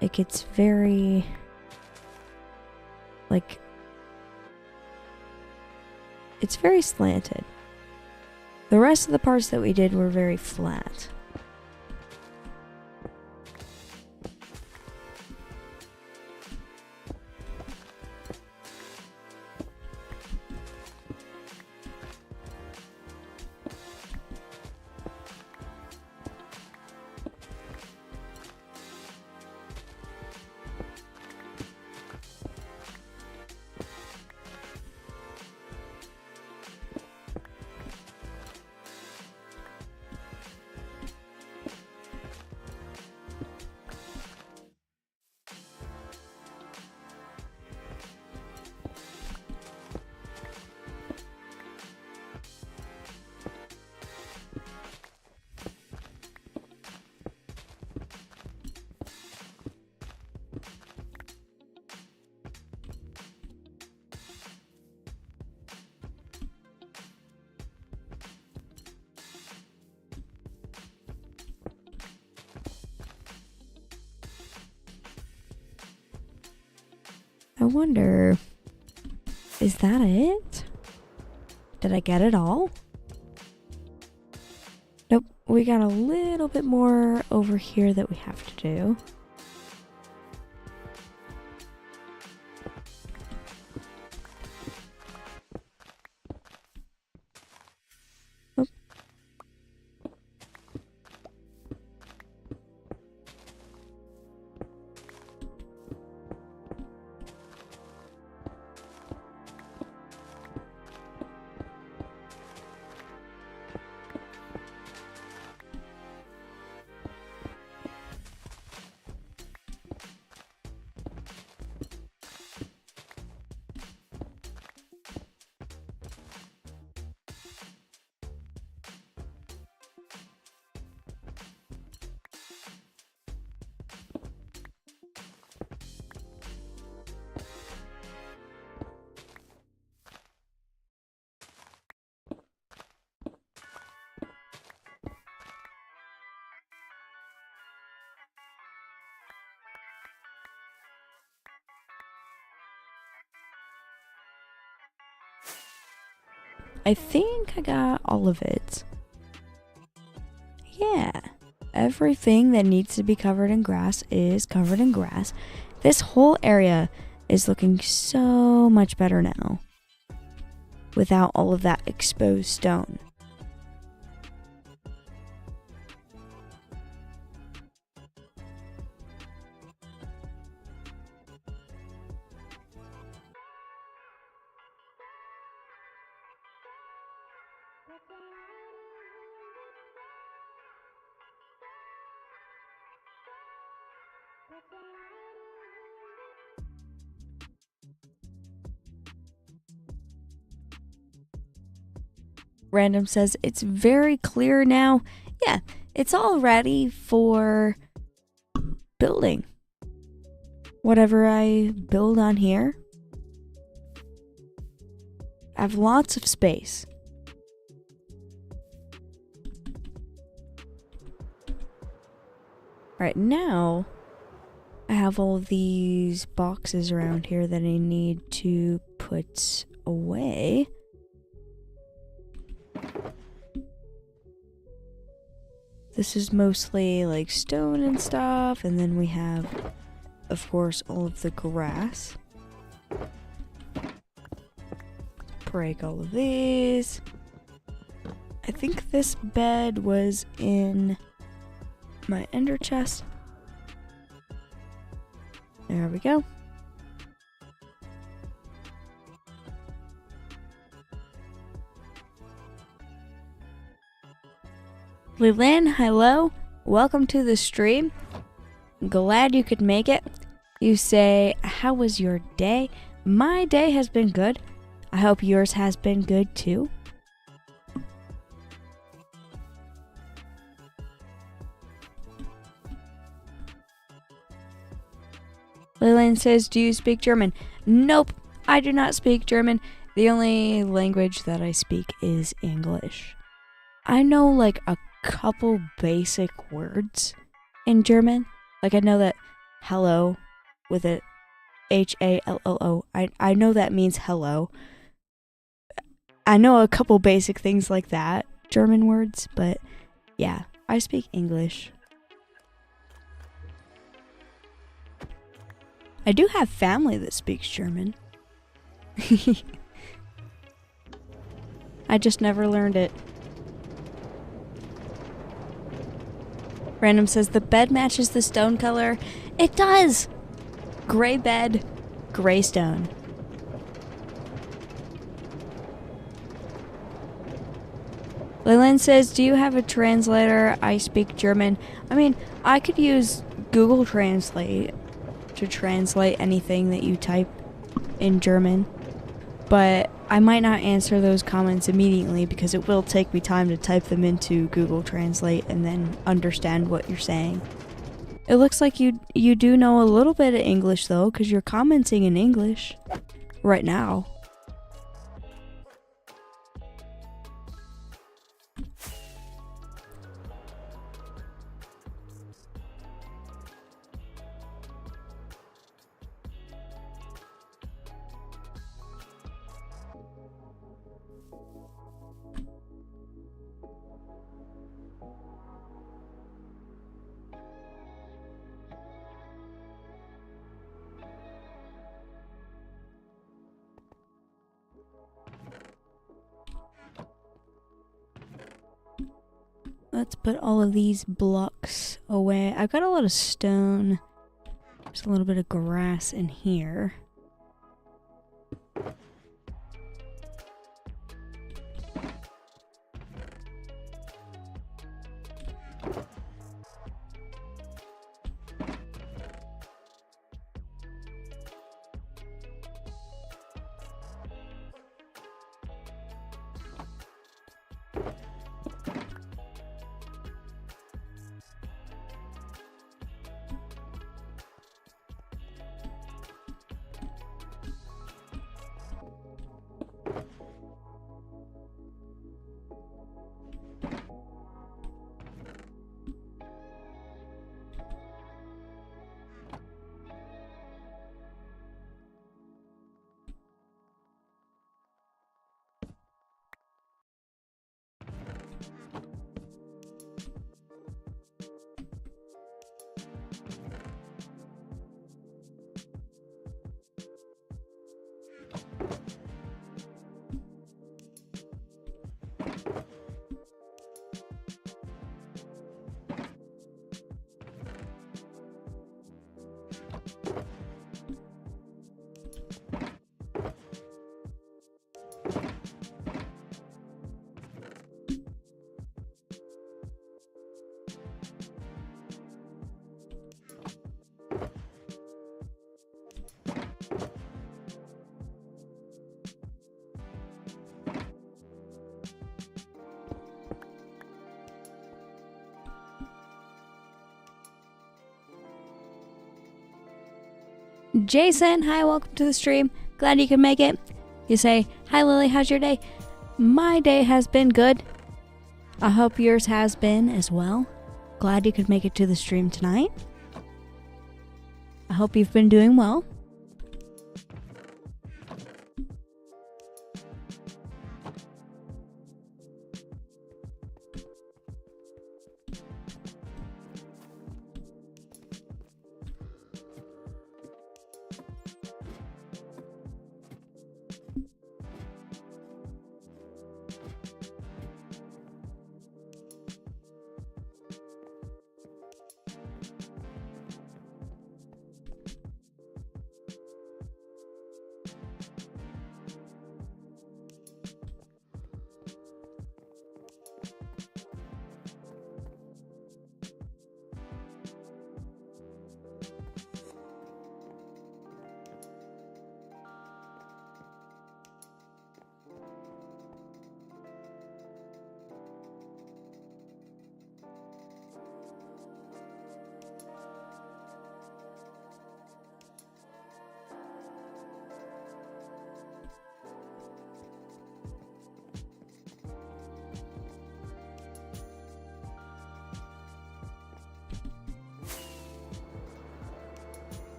it gets very, like, it's very slanted. The rest of the parts that we did were very flat. I wonder, is that it? Did I get it all? Nope, we got a little bit more over here that we have to do. Oop. I think I got all of it. Yeah, everything that needs to be covered in grass is covered in grass. This whole area is looking so much better now without all of that exposed stone. Random says it's very clear now. Yeah, it's all ready for building. Whatever I build on here, I have lots of space. Right now, I have all these boxes around here that I need to put away. This is mostly like stone and stuff, and then we have, of course, all of the grass. Break all of these. I think this bed was in my ender chest. There we go. Leland, hello. Welcome to the stream. Glad you could make it. You say, how was your day? My day has been good. I hope yours has been good too. Lillian says, do you speak German? Nope, I do not speak German. The only language that I speak is English. I know like a couple basic words in German. Like I know that hello with a H-A-L-L-O. I know that means hello. I know a couple basic things like that, German words, but yeah, I speak English. I do have family that speaks German. I just never learned it. Random says the bed matches the stone color. It does! Gray bed, gray stone. Leland says, do you have a translator? I speak German. I mean, I could use Google Translate to translate anything that you type in German, but I might not answer those comments immediately because it will take me time to type them into Google Translate and then understand what you're saying. It looks like you do know a little bit of English though, because you're commenting in English right now. Let's put all of these blocks away. I've got a lot of stone. There's a little bit of grass in here. Jason, hi, welcome to the stream. Glad you could make it. You say, hi Lily, how's your day? My day has been good. I hope yours has been as well. Glad you could make it to the stream tonight. I hope you've been doing well.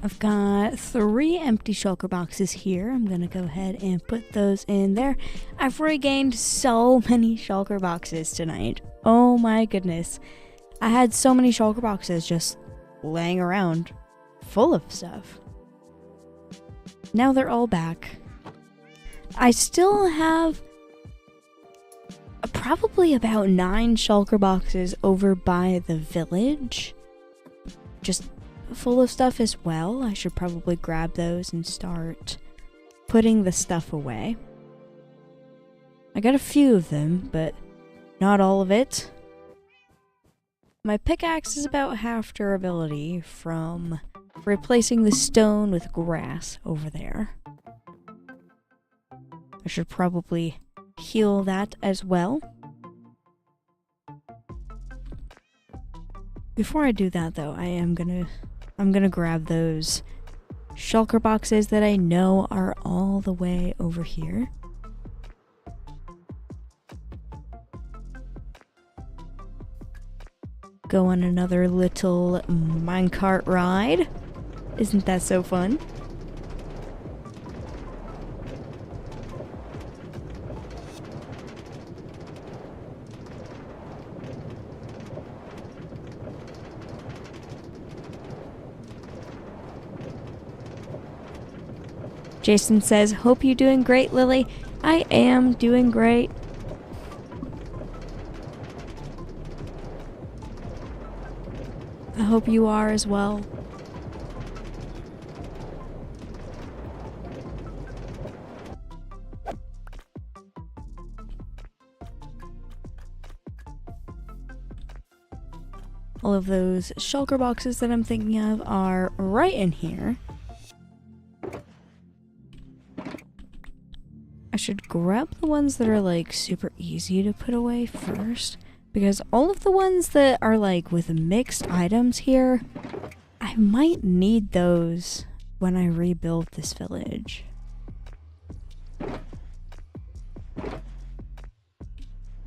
I've got 3 empty shulker boxes here. I'm gonna go ahead and put those in there. I've regained so many shulker boxes tonight. Oh my goodness. I had so many shulker boxes just laying around full of stuff. Now they're all back. I still have probably about 9 shulker boxes over by the village. Just full of stuff as well. I should probably grab those and start putting the stuff away. I got a few of them, but not all of it. My pickaxe is about half durability from replacing the stone with grass over there. I should probably heal that as well. Before I do that though, I'm gonna grab those shulker boxes that I know are all the way over here. Go on another little minecart ride. Isn't that so fun? Jason says, hope you're doing great, Lily. I am doing great. I hope you are as well. All of those shulker boxes that I'm thinking of are right in here. I should grab the ones that are like super easy to put away first, because all of the ones that are like with mixed items here, I might need those when I rebuild this village. I'm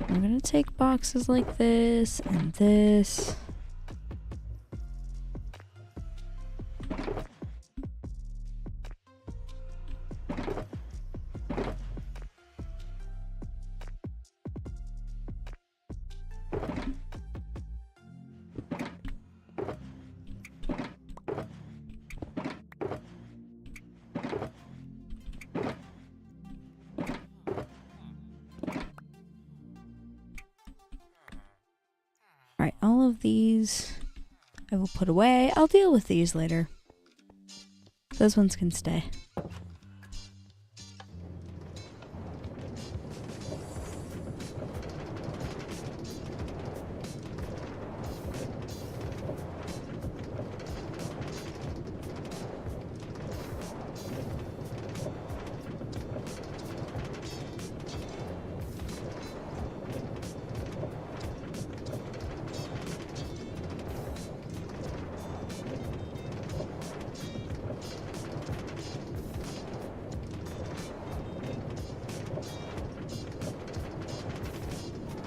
gonna take boxes like this and this. Alright, all of these I will put away. I'll deal with these later. Those ones can stay.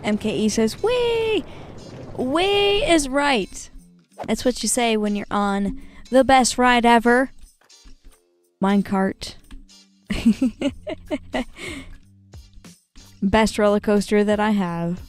MKE says, "Wee! Wee is right." That's what you say when you're on the best ride ever. Minecart. Best roller coaster that I have.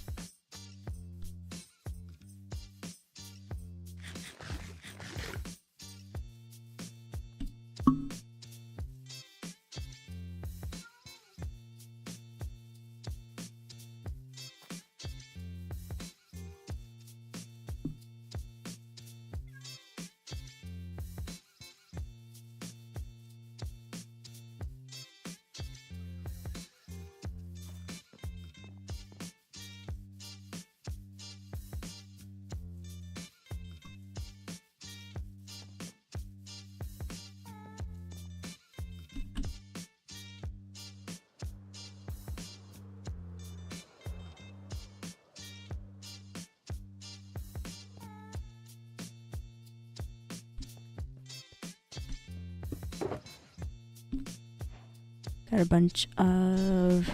Got a bunch of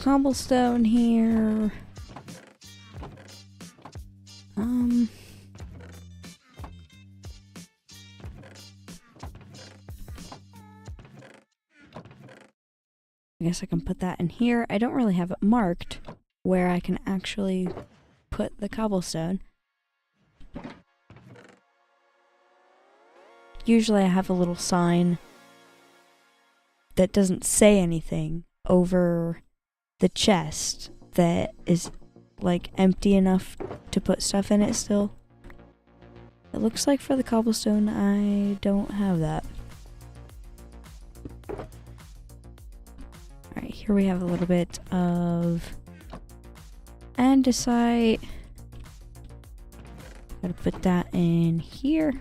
cobblestone here. I guess I can put that in here. I don't really have it marked where I can actually put the cobblestone. Usually I have a little sign that doesn't say anything over the chest that is like empty enough to put stuff in it still. It looks like for the cobblestone I don't have that. Alright, here we have a little bit of andesite. Gotta put that in here.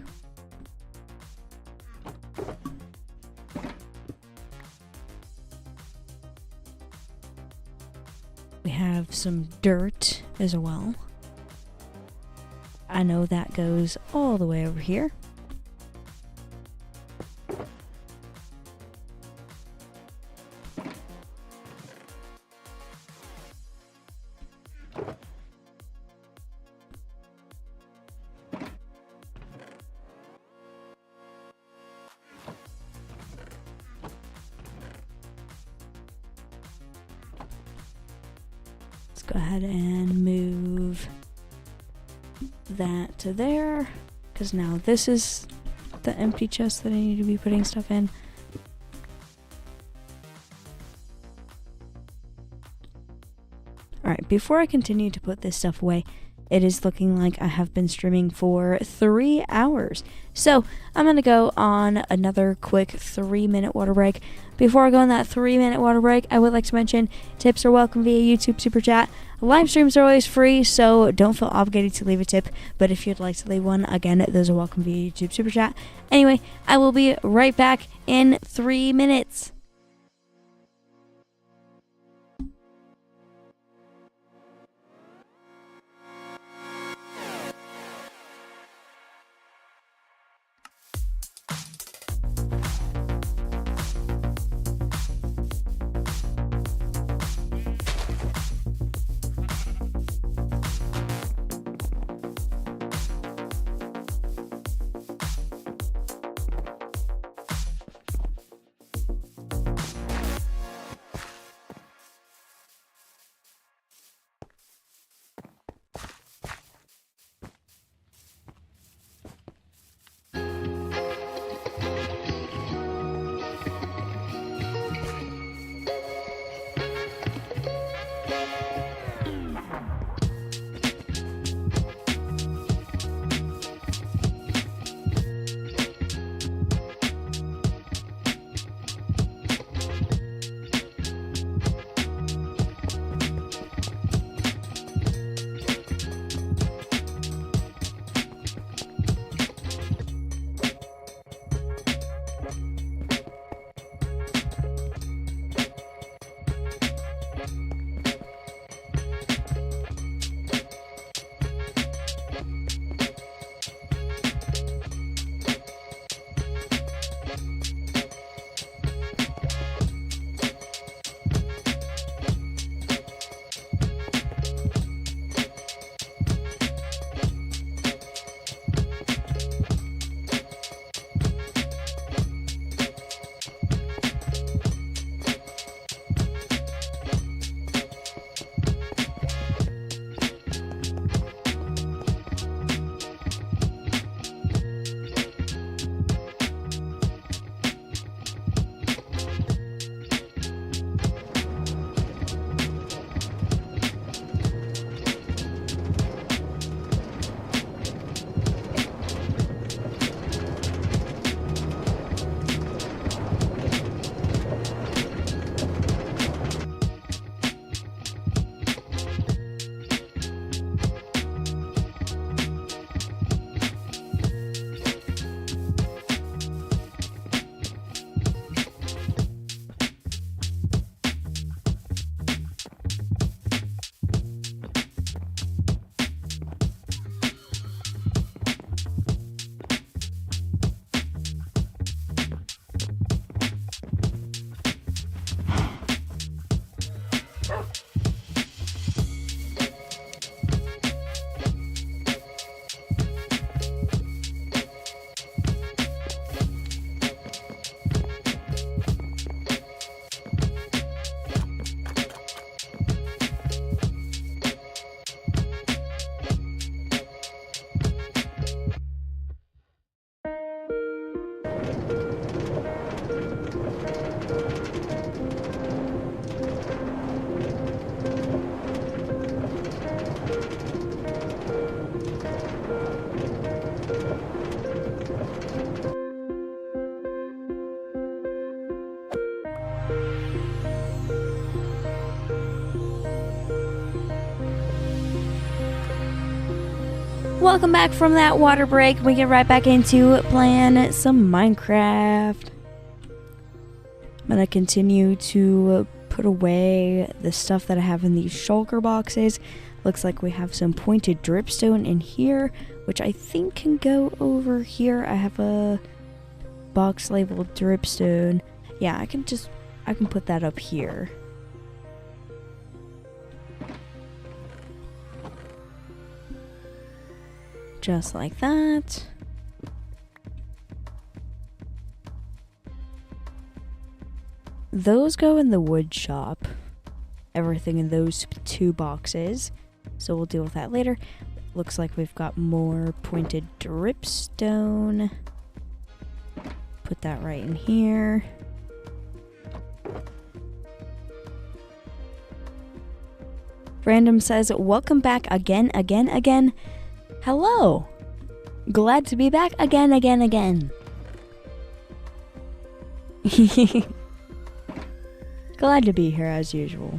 We have some dirt as well. I know that goes all the way over here. Let's go ahead and move that to there, because now this is the empty chest that I need to be putting stuff in. Alright, before I continue to put this stuff away, it is looking like I have been streaming for 3 hours. So I'm going to go on another quick 3-minute water break. Before I go on that 3-minute water break, I would like to mention tips are welcome via YouTube Super Chat. Live streams are always free, so don't feel obligated to leave a tip. But if you'd like to leave one, again, those are welcome via YouTube Super Chat. Anyway, I will be right back in 3 minutes. Welcome back from that water break. We get right back into playing some Minecraft. I'm gonna continue to put away the stuff that I have in these shulker boxes. Looks like we have some pointed dripstone in here, which I think can go over here. I have a box labeled dripstone. Yeah, I can put that up here. Just like that. Those go in the wood shop. Everything in those 2 boxes. So we'll deal with that later. Looks like we've got more pointed dripstone. Put that right in here. Random says, welcome back again. Hello. Glad to be back again. Glad to be here as usual.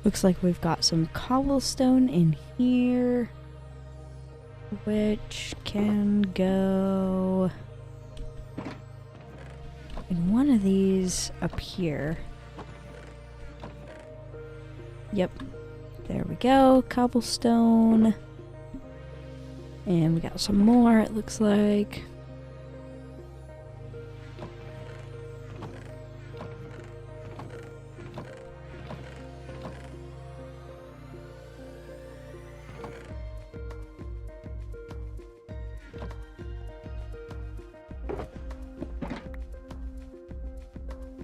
Looks like we've got some cobblestone in here, which can go in one of these up here. Yep, there we go, cobblestone. And we got some more, it looks like.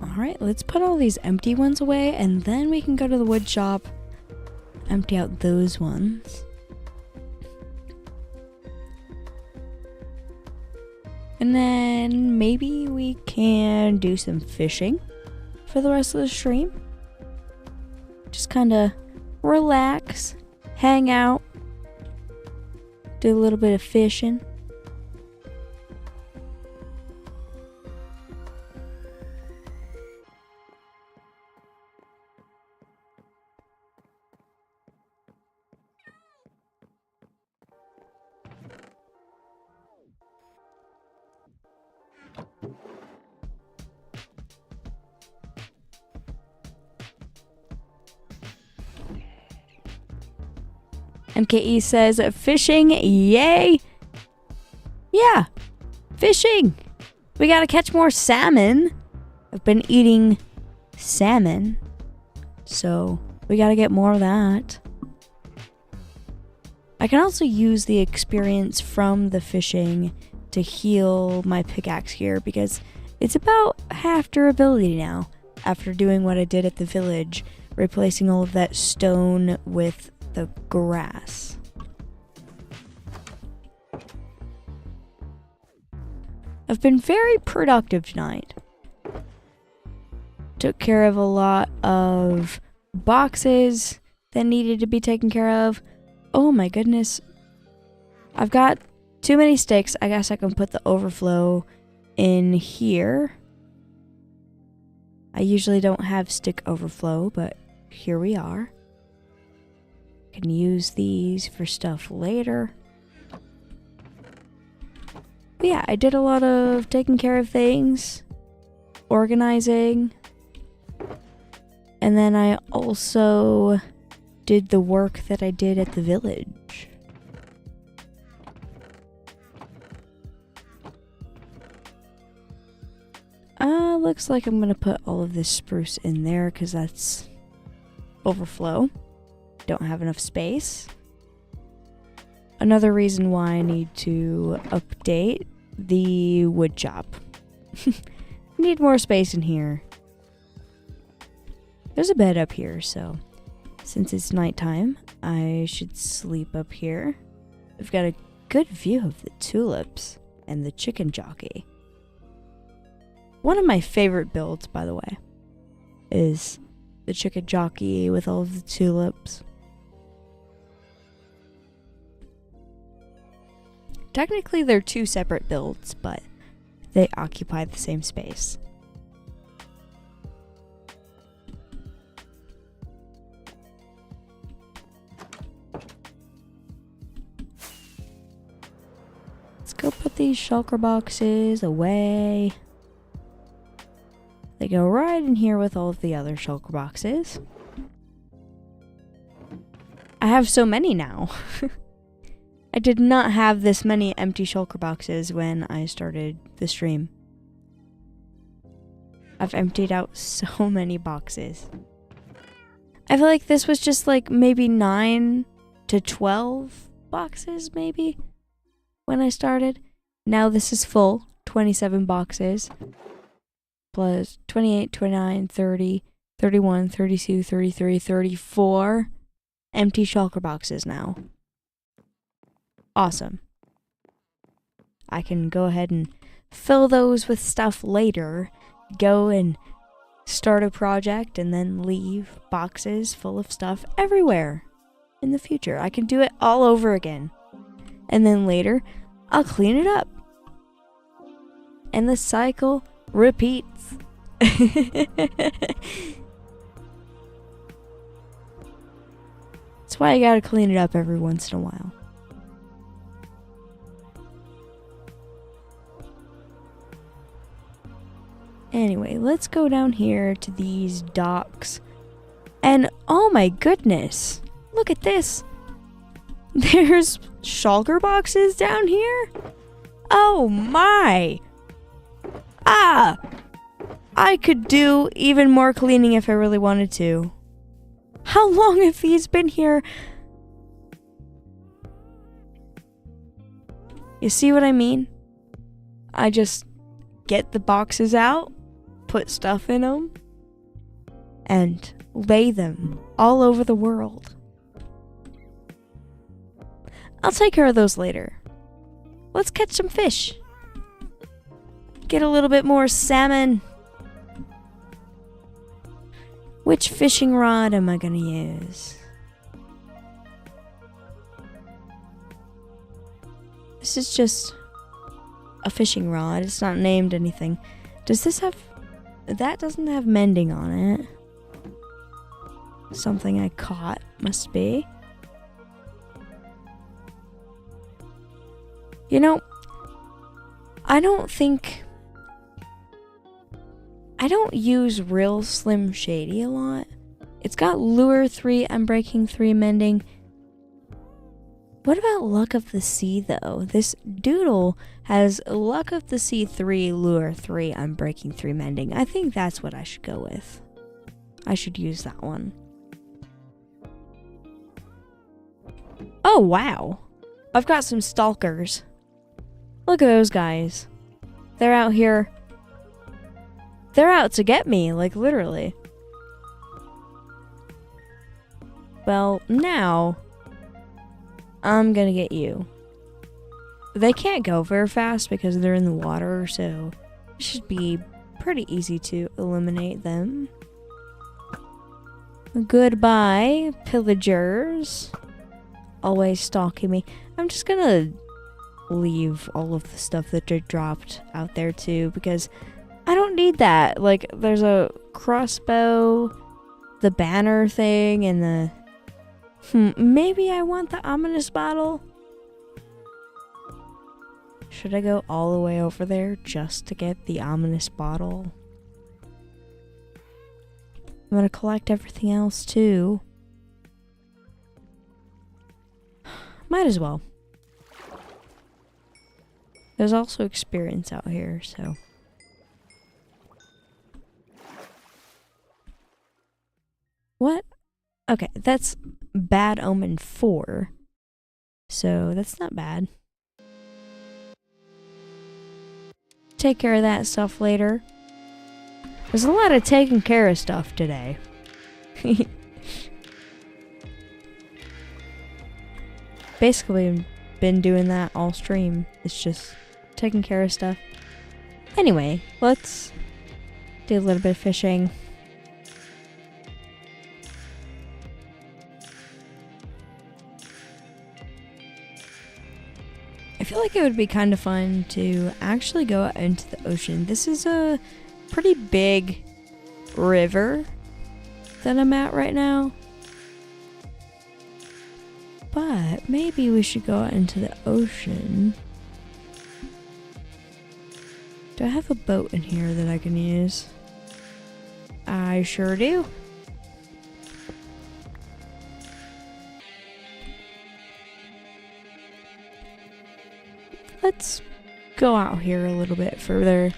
Alright, let's put all these empty ones away, and then we can go to the wood shop, empty out those ones. And then maybe we can do some fishing for the rest of the stream. Just kind of relax, hang out, do a little bit of fishing. MKE says, fishing, yay! Yeah, fishing! We gotta catch more salmon. I've been eating salmon, so we gotta get more of that. I can also use the experience from the fishing to heal my pickaxe here, because it's about half durability now, after doing what I did at the village, replacing all of that stone with the grass. I've been very productive tonight. Took care of a lot of boxes that needed to be taken care of. Oh my goodness. I've got too many sticks. I guess I can put the overflow in here. I usually don't have stick overflow, but here we are. Can use these for stuff later. But yeah, I did a lot of taking care of things, organizing, and then I also did the work that I did at the village. Looks like I'm gonna put all of this spruce in there because that's overflow. Don't have enough space. Another reason why I need to update the wood chop. Need more space in here. There's a bed up here, so since it's nighttime, I should sleep up here. I've got a good view of the tulips and the chicken jockey. One of my favorite builds, by the way, is the chicken jockey with all of the tulips. Technically, they're 2 separate builds, but they occupy the same space. these shulker boxes away. They go right in here with all of the other shulker boxes. I have so many now. I did not have this many empty shulker boxes when I started the stream. I've emptied out so many boxes. I feel like this was just like maybe 9 to 12 boxes maybe when I started. Now this is full, 27 boxes. Plus 28, 29, 30, 31, 32, 33, 34 empty shulker boxes now. Awesome. I can go ahead and fill those with stuff later. Go and start a project and then leave boxes full of stuff everywhere in the future. I can do it all over again. And then later, I'll clean it up. And the cycle repeats. That's why I gotta clean it up every once in a while. Anyway, let's go down here to these docks. And oh my goodness, look at this. There's shulker boxes down here? Oh my. Ah! I could do even more cleaning if I really wanted to. How long have these been here? You see what I mean? I just get the boxes out, put stuff in them, and lay them all over the world. I'll take care of those later. Let's catch some fish. Get a little bit more salmon. Which fishing rod am I gonna use? This is just a fishing rod. It's not named anything. Does this have... That doesn't have mending on it. Something I caught, must be. You know, I don't use real Slim Shady a lot. It's got Lure 3, Unbreaking 3 mending. What about Luck of the Sea, though? This doodle has Luck of the Sea 3, Lure 3, Unbreaking 3 mending. I think that's what I should go with. I should use that one. Oh, wow. I've got some stalkers. Look at those guys. They're out here. They're out to get me, like literally. Well, now I'm gonna get you. They can't go very fast because they're in the water, so it should be pretty easy to eliminate them. Goodbye, pillagers. Always stalking me. I'm just gonna leave all of the stuff that they dropped out there too, because I don't need that. Like, there's a crossbow, the banner thing, and the... maybe I want the ominous bottle? Should I go all the way over there just to get the ominous bottle? I'm gonna collect everything else too. Might as well. There's also experience out here, so... What? Okay, that's Bad Omen 4. So, that's not bad. Take care of that stuff later. There's a lot of taking care of stuff today. Basically, I've been doing that all stream. It's just taking care of stuff. Anyway, let's do a little bit of fishing. I feel like it would be kind of fun to actually go out into the ocean. This is a pretty big river that I'm at right now. But maybe we should go out into the ocean Do I have a boat in here that I can use? I sure do. Let's go out here a little bit further.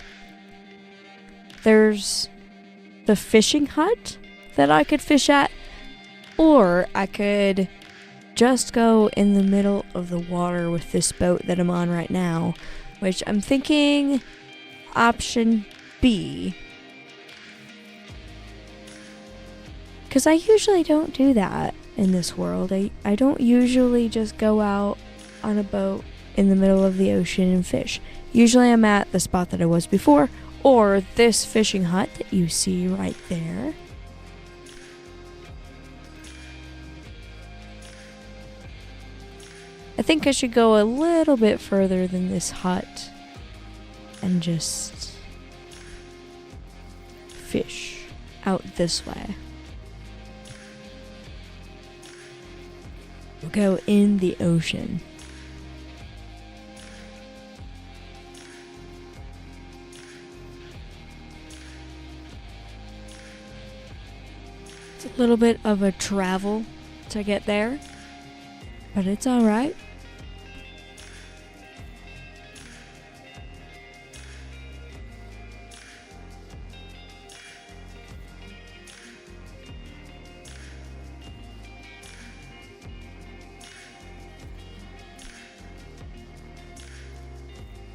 There's the fishing hut that I could fish at, or I could just go in the middle of the water with this boat that I'm on right now, which I'm thinking option B. Because I usually don't do that in this world. I don't usually just go out on a boat in the middle of the ocean and fish. Usually I'm at the spot that I was before, or this fishing hut that you see right there. I think I should go a little bit further than this hut and just fish out this way. We'll go in the ocean. It's a little bit of a travel to get there, but it's all right.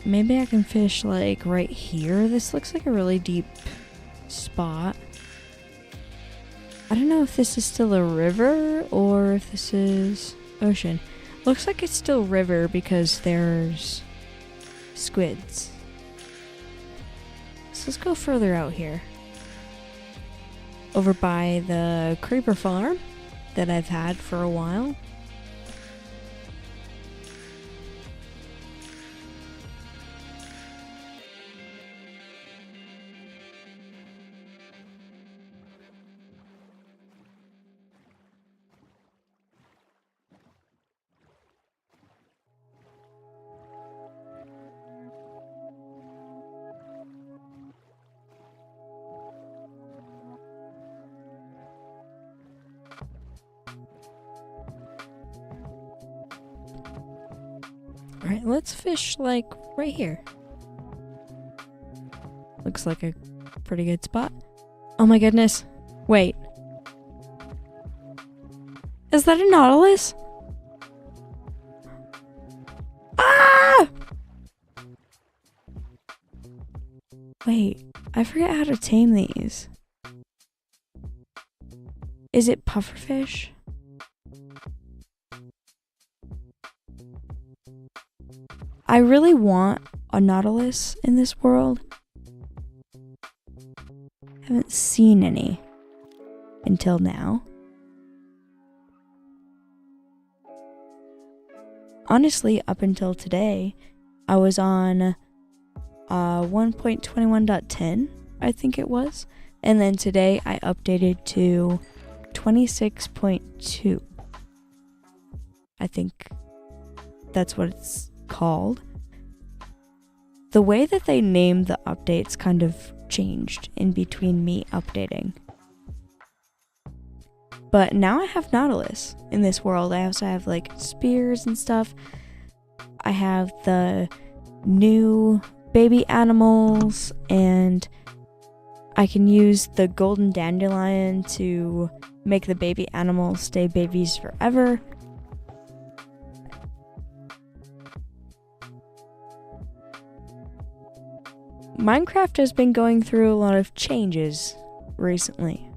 Maybe I can fish like right here. This looks like a really deep spot. I don't know if this is still a river or if this is ocean. Looks like it's still river because there's squids. So let's go further out here. Over by the creeper farm that I've had for a while. Alright, let's fish like right here. Looks like a pretty good spot. Oh my goodness. Wait. Is that a nautilus? Ah! Wait, I forget how to tame these. Is it pufferfish? I really want a nautilus in this world. Haven't seen any until now. Honestly, up until today, I was on 1.21.10, I think it was. And then today I updated to 26.2. I think that's what it's called. The way that they named the updates kind of changed in between me updating. But now I have Nautilus in this world. I also have like spears and stuff. I have the new baby animals, and I can use the golden dandelion to make the baby animals stay babies forever. Minecraft has been going through a lot of changes recently,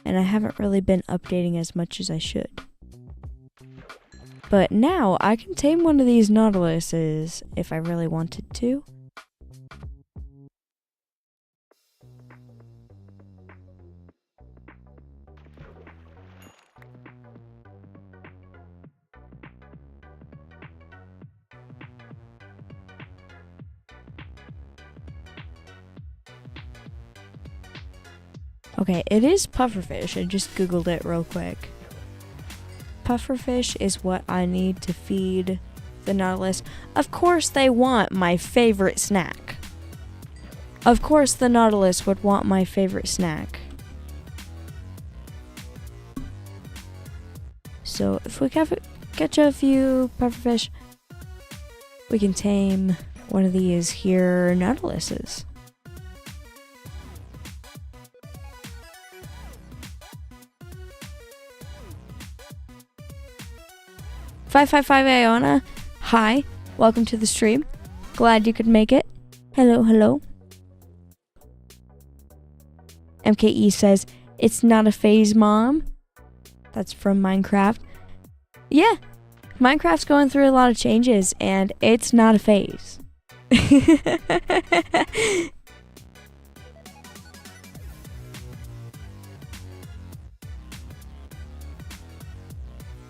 and I haven't really been updating as much as I should. But now I can tame one of these nautiluses if I really wanted to. Okay, it is pufferfish. I just googled it real quick. Pufferfish is what I need to feed the Nautilus. Of course they want my favorite snack. Of course the Nautilus would want my favorite snack. So if we catch a few pufferfish, we can tame one of these here Nautiluses. 555 Iona, hi, welcome to the stream. Glad you could make it. Hello, hello. MKE says, it's not a phase, Mom. That's from Minecraft. Yeah, Minecraft's going through a lot of changes, and it's not a phase.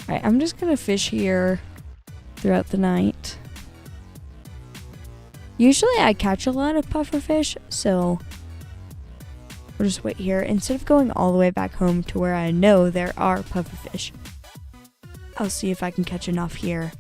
Alright, I'm just gonna fish here throughout the night. Usually I catch a lot of pufferfish, so we'll just wait here. Instead of going all the way back home to where I know there are pufferfish, I'll see if I can catch enough here.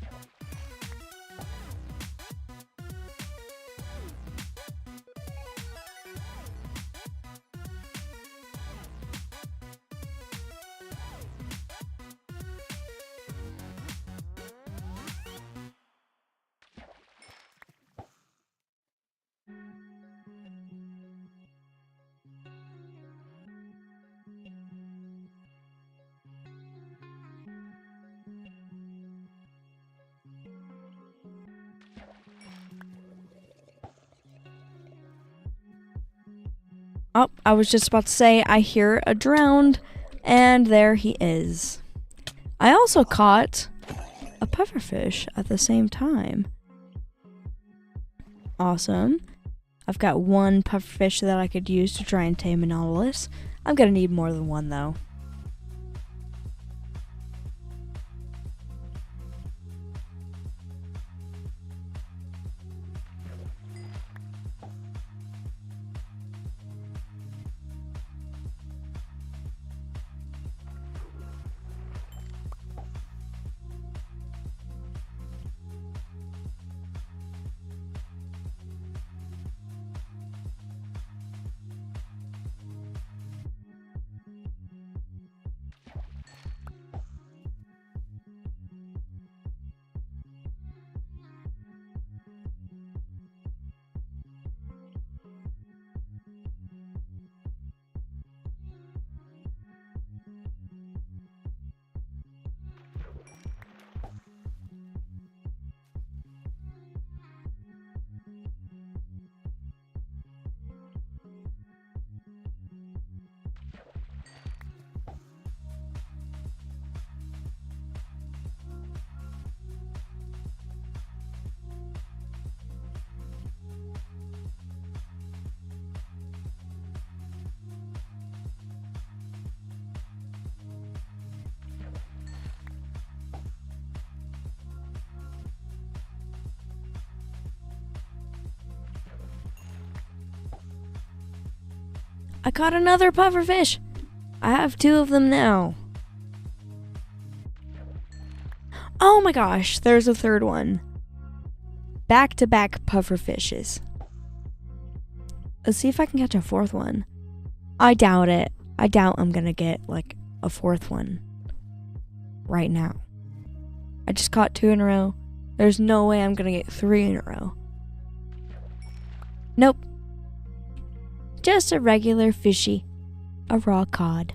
Oh, I was just about to say, I hear a drowned, and there he is. I also caught a pufferfish at the same time. Awesome. I've got one pufferfish that I could use to try and tame a Nautilus. I'm gonna need more than one, though. I caught another pufferfish. I have two of them now. Oh my gosh, there's a third one. Back-to-back pufferfishes. Let's see if I can catch a fourth one. I doubt it. I doubt I'm gonna get like a fourth one right now. I just caught two in a row. There's no way I'm gonna get three in a row. Nope. Just a regular fishy. A raw cod.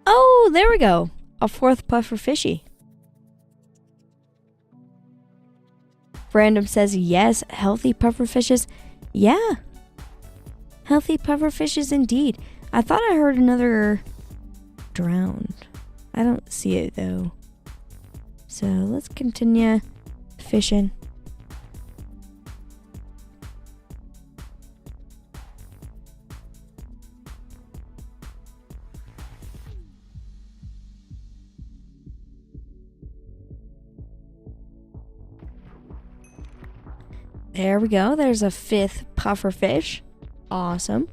Oh, there we go. A fourth puffer fishy. Random says yes, healthy puffer fishes. Yeah. Healthy puffer fishes indeed. I thought I heard another drowned. I don't see it though. So let's continue fishing. There we go. There's a fifth puffer fish. Awesome.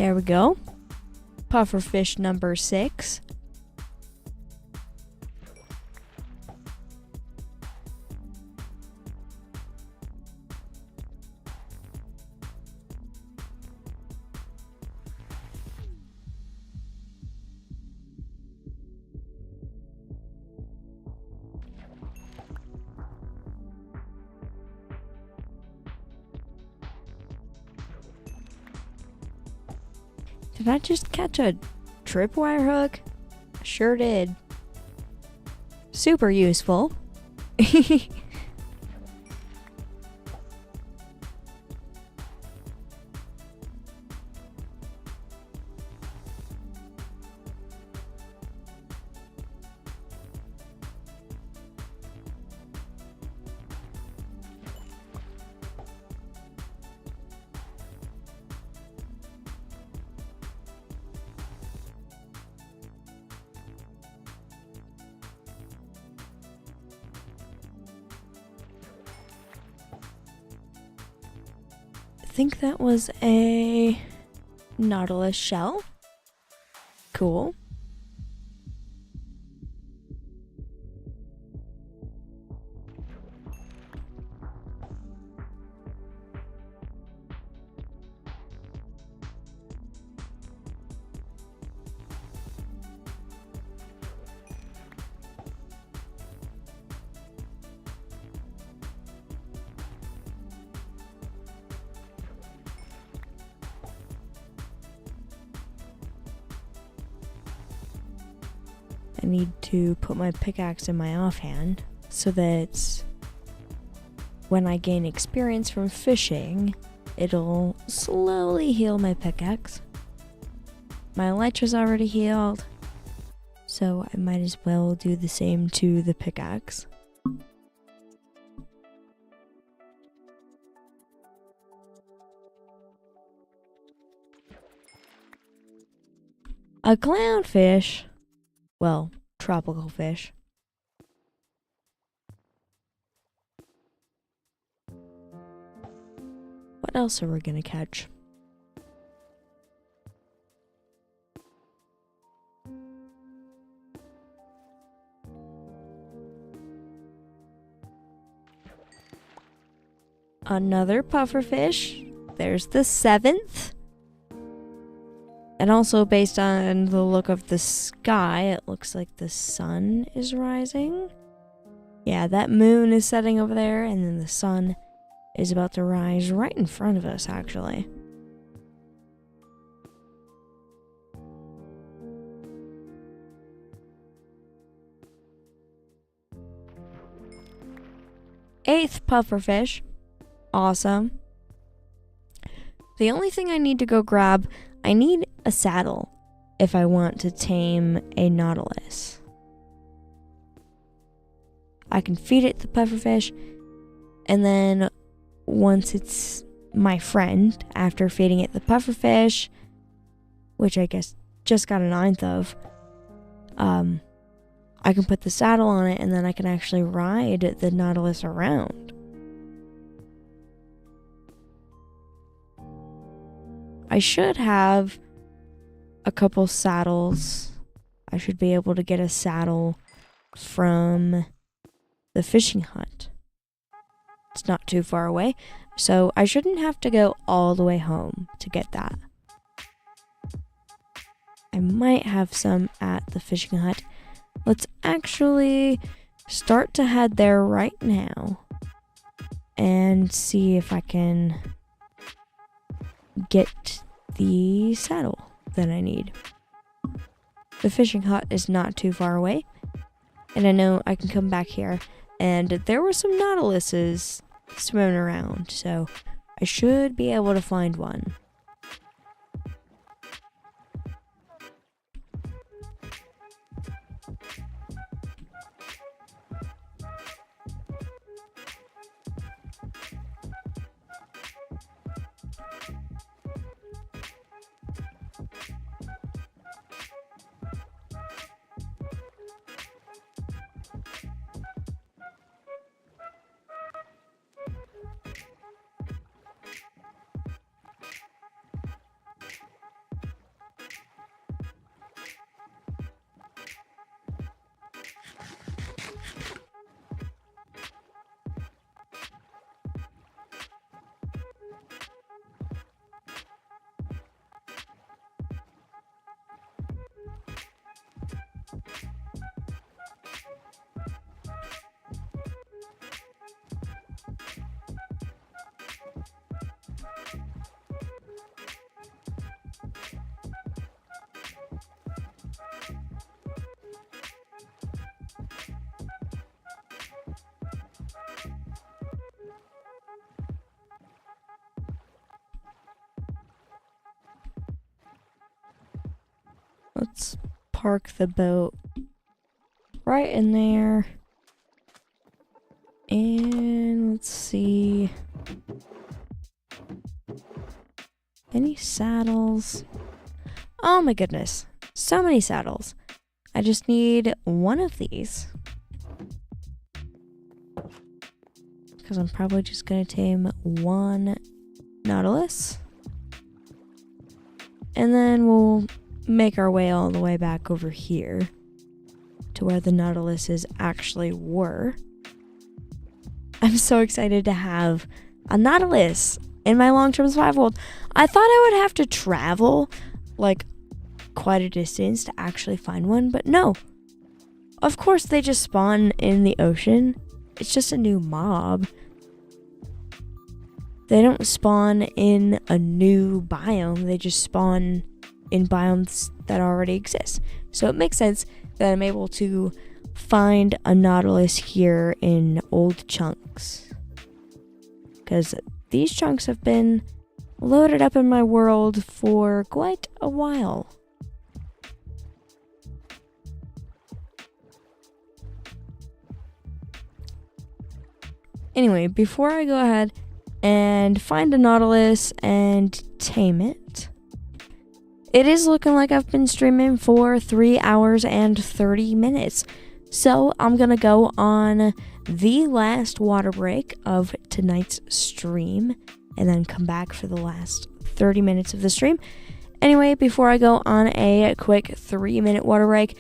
There we go. Pufferfish number 6. Did I just catch a tripwire hook? I sure did. Super useful. I think that was a nautilus shell. Cool. I need to put my pickaxe in my offhand so that when I gain experience from fishing, it'll slowly heal my pickaxe. My elytra's already healed, so I might as well do the same to the pickaxe. A clownfish. Well, tropical fish. What else are we gonna catch? Another pufferfish. There's the 7th. And also, based on the look of the sky, it looks like the sun is rising. Yeah, that moon is setting over there, and then the sun is about to rise right in front of us, actually. Eighth pufferfish. Awesome. The only thing I need to go grab, I need a saddle if I want to tame a nautilus. I can feed it the pufferfish, and then once it's my friend, after feeding it the pufferfish, which I guess just got a 9th of, I can put the saddle on it, and then I can actually ride the nautilus around. I should have a couple saddles. I should be able to get a saddle from the fishing hut. It's not too far away, so I shouldn't have to go all the way home to get that. I might have some at the fishing hut. Let's actually start to head there right now and see if I can get the saddle that I need. The fishing hut is not too far away, and I know I can come back here, and there were some nautiluses swimming around, so I should be able to find one. Let's park the boat right in there. And let's see. Any saddles? Oh my goodness. So many saddles. I just need one of these. Because I'm probably just going to tame one Nautilus. And then we'll make our way all the way back over here to where the Nautiluses actually were. I'm so excited to have a Nautilus in my long-term survival world. I thought I would have to travel like quite a distance to actually find one, but no. Of course they just spawn in the ocean. It's just a new mob. They don't spawn in a new biome. They just spawn in biomes that already exist. So it makes sense that I'm able to find a Nautilus here in old chunks. Because these chunks have been loaded up in my world for quite a while. Anyway, before I go ahead and find a Nautilus and tame it, it is looking like I've been streaming for 3 hours and 30 minutes. So I'm going to go on the last water break of tonight's stream and then come back for the last 30 minutes of the stream. Anyway, before I go on a quick 3-minute water break,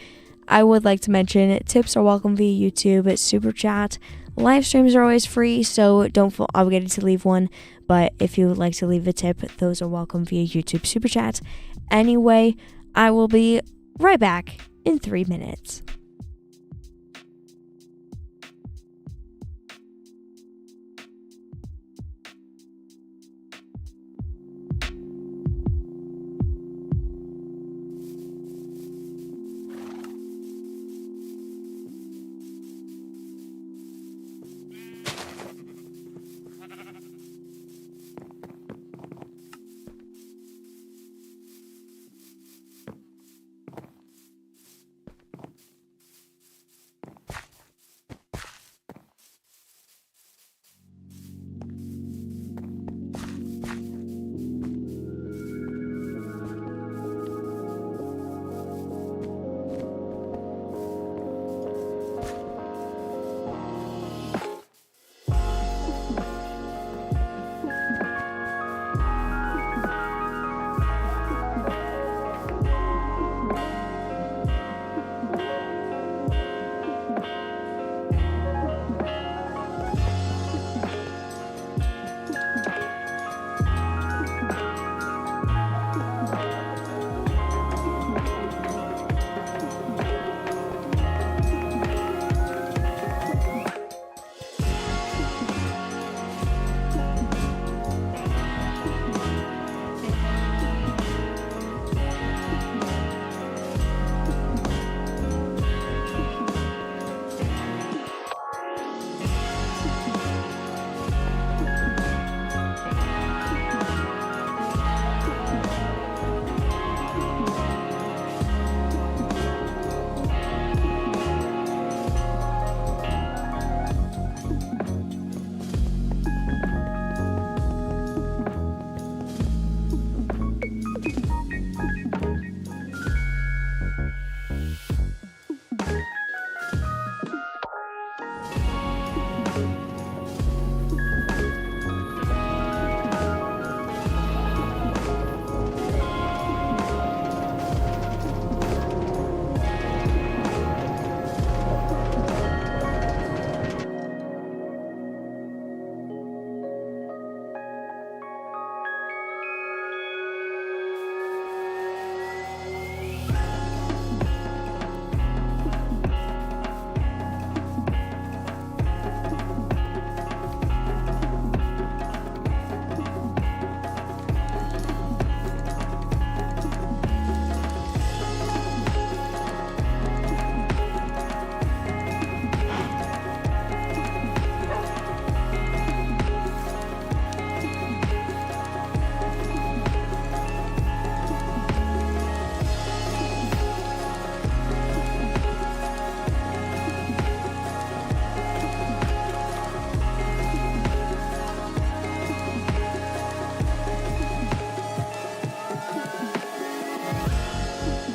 I would like to mention tips are welcome via YouTube, Super Chat. Live streams are always free, so don't feel obligated to leave one. But if you would like to leave a tip, those are welcome via YouTube Super Chat. Anyway, I will be right back in 3 minutes.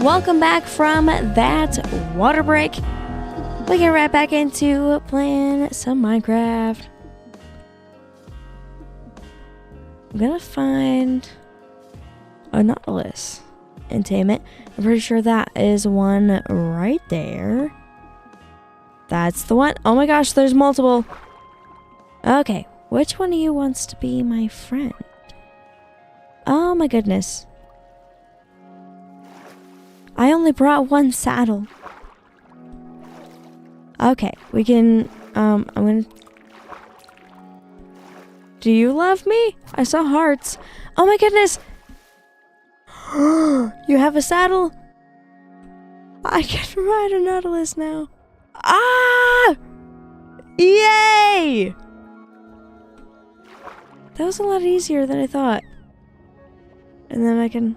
welcome back from that water break. We get right back into playing some Minecraft. I'm gonna find a Nautilus and tame it. I'm pretty sure that is one right there. That's the one. Oh my gosh, there's multiple. Okay, which one of you wants to be my friend? Oh my goodness. I only brought one saddle. Okay, we can, I'm gonna... Do you love me? I saw hearts. Oh my goodness! You have a saddle? I can ride a Nautilus now. Ah! Yay! That was a lot easier than I thought. And then I can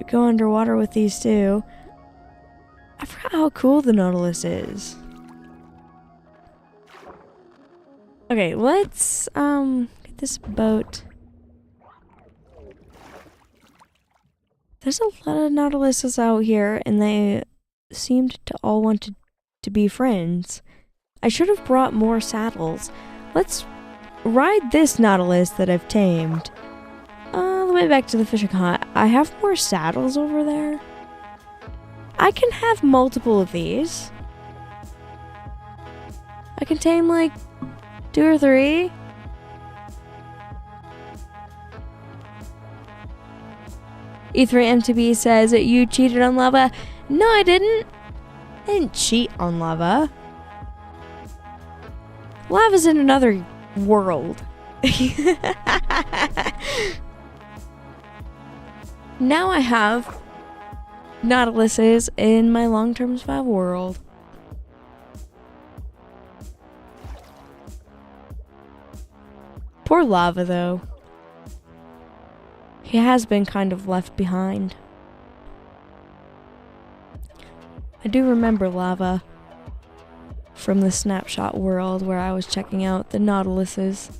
go underwater with these too. I forgot how cool the Nautilus is. Okay, let's get this boat. There's a lot of Nautiluses out here, and they seemed to all want to be friends. I should have brought more saddles. Let's ride this Nautilus that I've tamed all the way back to the fishing hut. I have more saddles over there. I can have multiple of these. I can tame like 2 or 3. E3MTB says, you cheated on lava. No, I didn't. I didn't cheat on lava. Lava's in another world. Now I have Nautiluses in my long-term survival world. Poor Lava, though. He has been kind of left behind. I do remember Lava from the snapshot world where I was checking out the Nautiluses.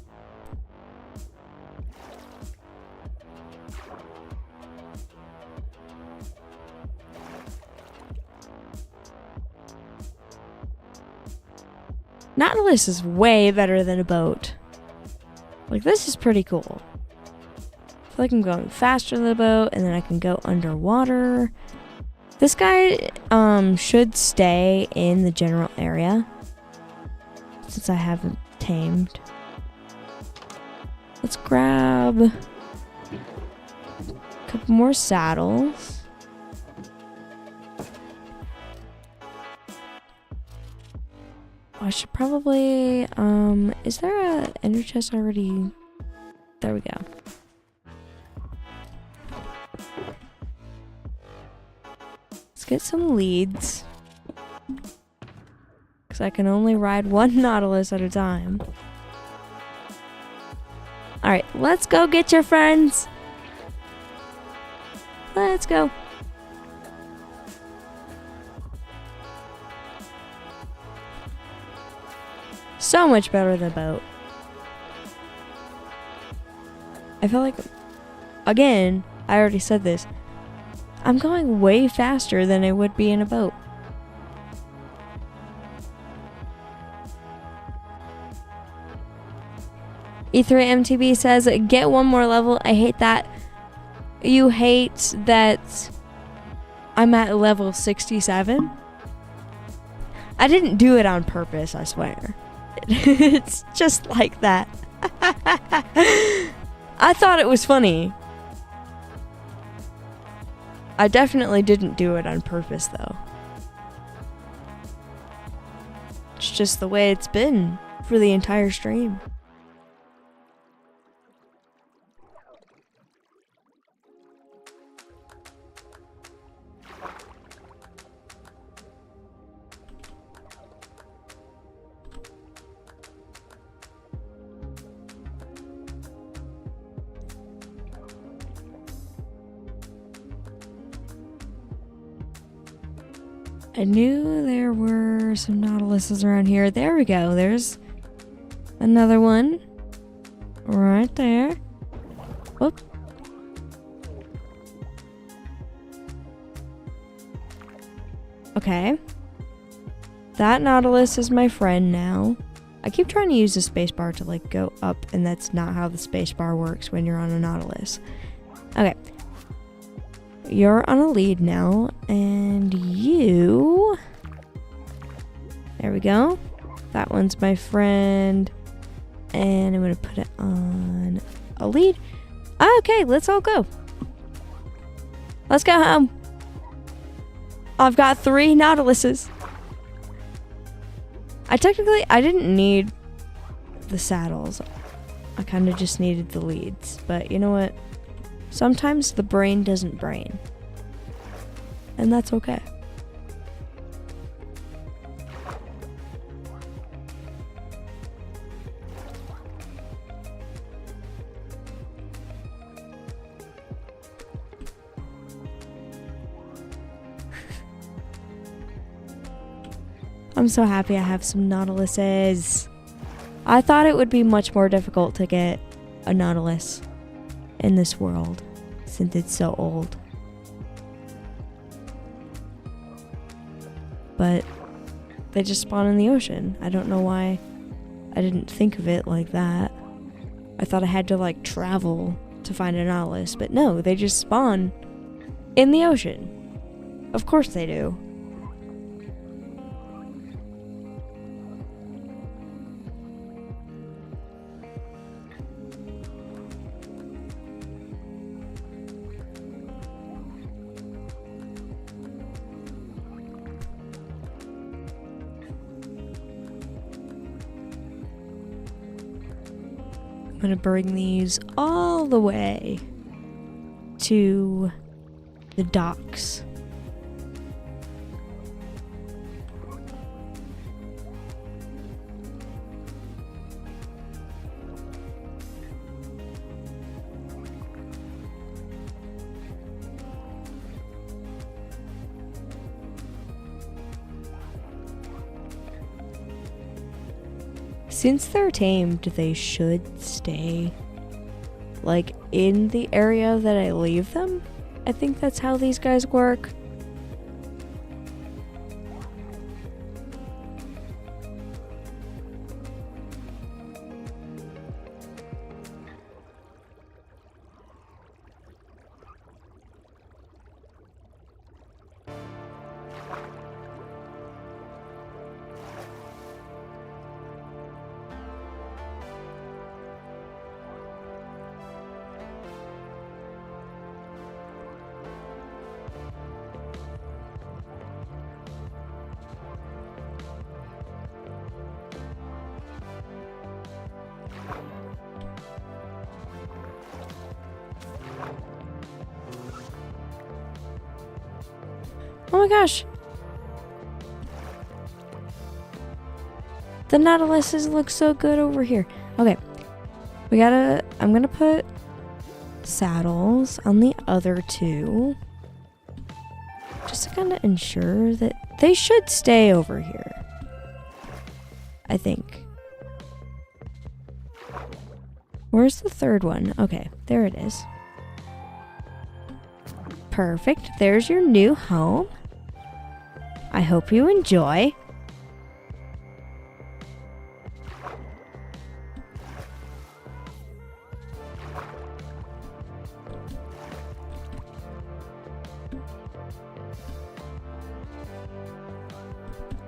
Nautilus is way better than a boat. Like, this is pretty cool. I feel like I'm going faster than the boat, and then I can go underwater. This guy should stay in the general area, since I haven't tamed. Let's grab a couple more saddles. I should probably, is there a ender chest already? There we go. Let's get some leads. Because I can only ride one Nautilus at a time. Alright, let's go get your friends. Let's go. So much better than a boat. I feel like, again, I already said this, I'm going way faster than I would be in a boat. E3MTB says, get one more level. I hate that. You hate that I'm at level 67? I didn't do it on purpose, I swear. It's just like that. I thought it was funny. I definitely didn't do it on purpose, though. It's just the way it's been for the entire stream. I knew there were some Nautiluses around here. There we go. There's another one. Right there. Whoop. Okay. That Nautilus is my friend now. I keep trying to use the spacebar to like go up, and that's not how the spacebar works when you're on a Nautilus. Okay. You're on a lead now, and you... There we go. That one's my friend. And I'm going to put it on a lead. Okay, let's all go. Let's go home. I've got 3 Nautiluses. I didn't need the saddles. I kind of just needed the leads. But you know what? Sometimes the brain doesn't brain. And that's okay. I'm so happy I have some Nautiluses. I thought it would be much more difficult to get a Nautilus in this world since it's so old. But they just spawn in the ocean. I don't know why I didn't think of it like that. I thought I had to like travel to find a Nautilus, but no, they just spawn in the ocean. Of course they do. I'm going to bring these all the way to the docks. Since they're tamed, they should stay, like, in the area that I leave them. I think that's how these guys work. Oh my gosh. The Nautiluses look so good over here. Okay. I'm gonna put saddles on the other 2. Just to kind of ensure that they should stay over here. I think. Where's the 3rd one? Okay, there it is. Perfect. There's your new home. I hope you enjoy.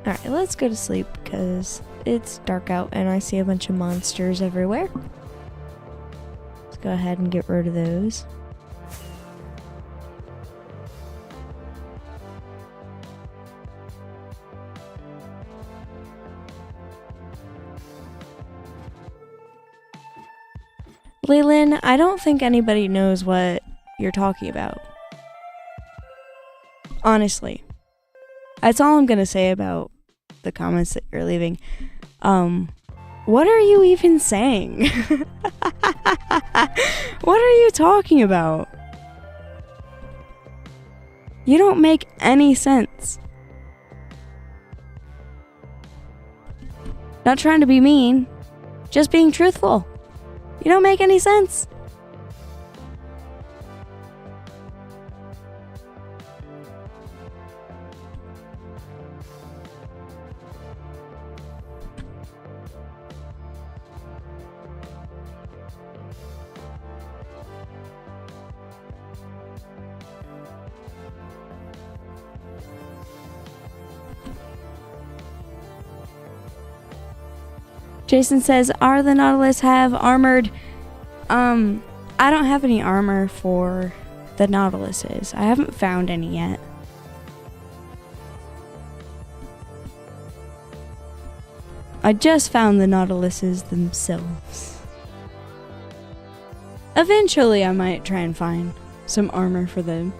Alright, let's go to sleep because it's dark out and I see a bunch of monsters everywhere. Let's go ahead and get rid of those. Leland, I don't think anybody knows what you're talking about. Honestly. That's all I'm gonna say about the comments that you're leaving. What are you even saying? What are you talking about? You don't make any sense. Not trying to be mean, just being truthful. You don't make any sense. Jason says, are the Nautilus have armored? I don't have any armor for the Nautiluses. I haven't found any yet. I just found the Nautiluses themselves. Eventually, I might try and find some armor for them.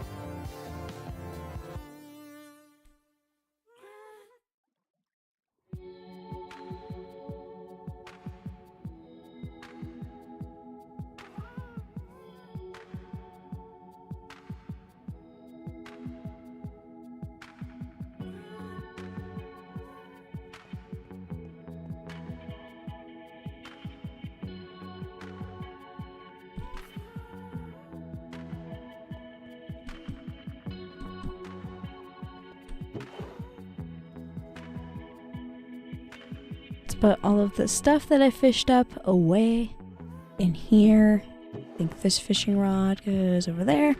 Put all of the stuff that I fished up away in here. I think this fishing rod goes over there.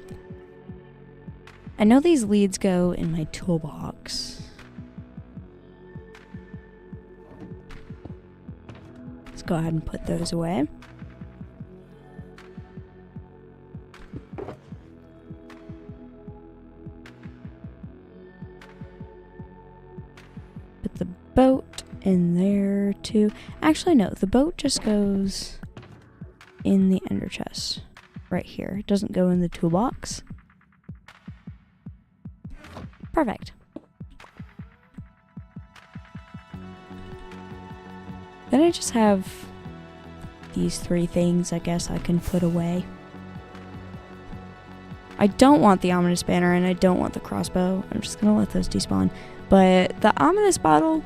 I know these leads go in my toolbox. Let's go ahead and put those away. Put the boat in there too. Actually, no, the boat just goes in the ender chest right here. It doesn't go in the toolbox. Perfect. Then I just have these 3 things I guess I can put away. I don't want the ominous banner and I don't want the crossbow. I'm just gonna let those despawn. But the ominous bottle,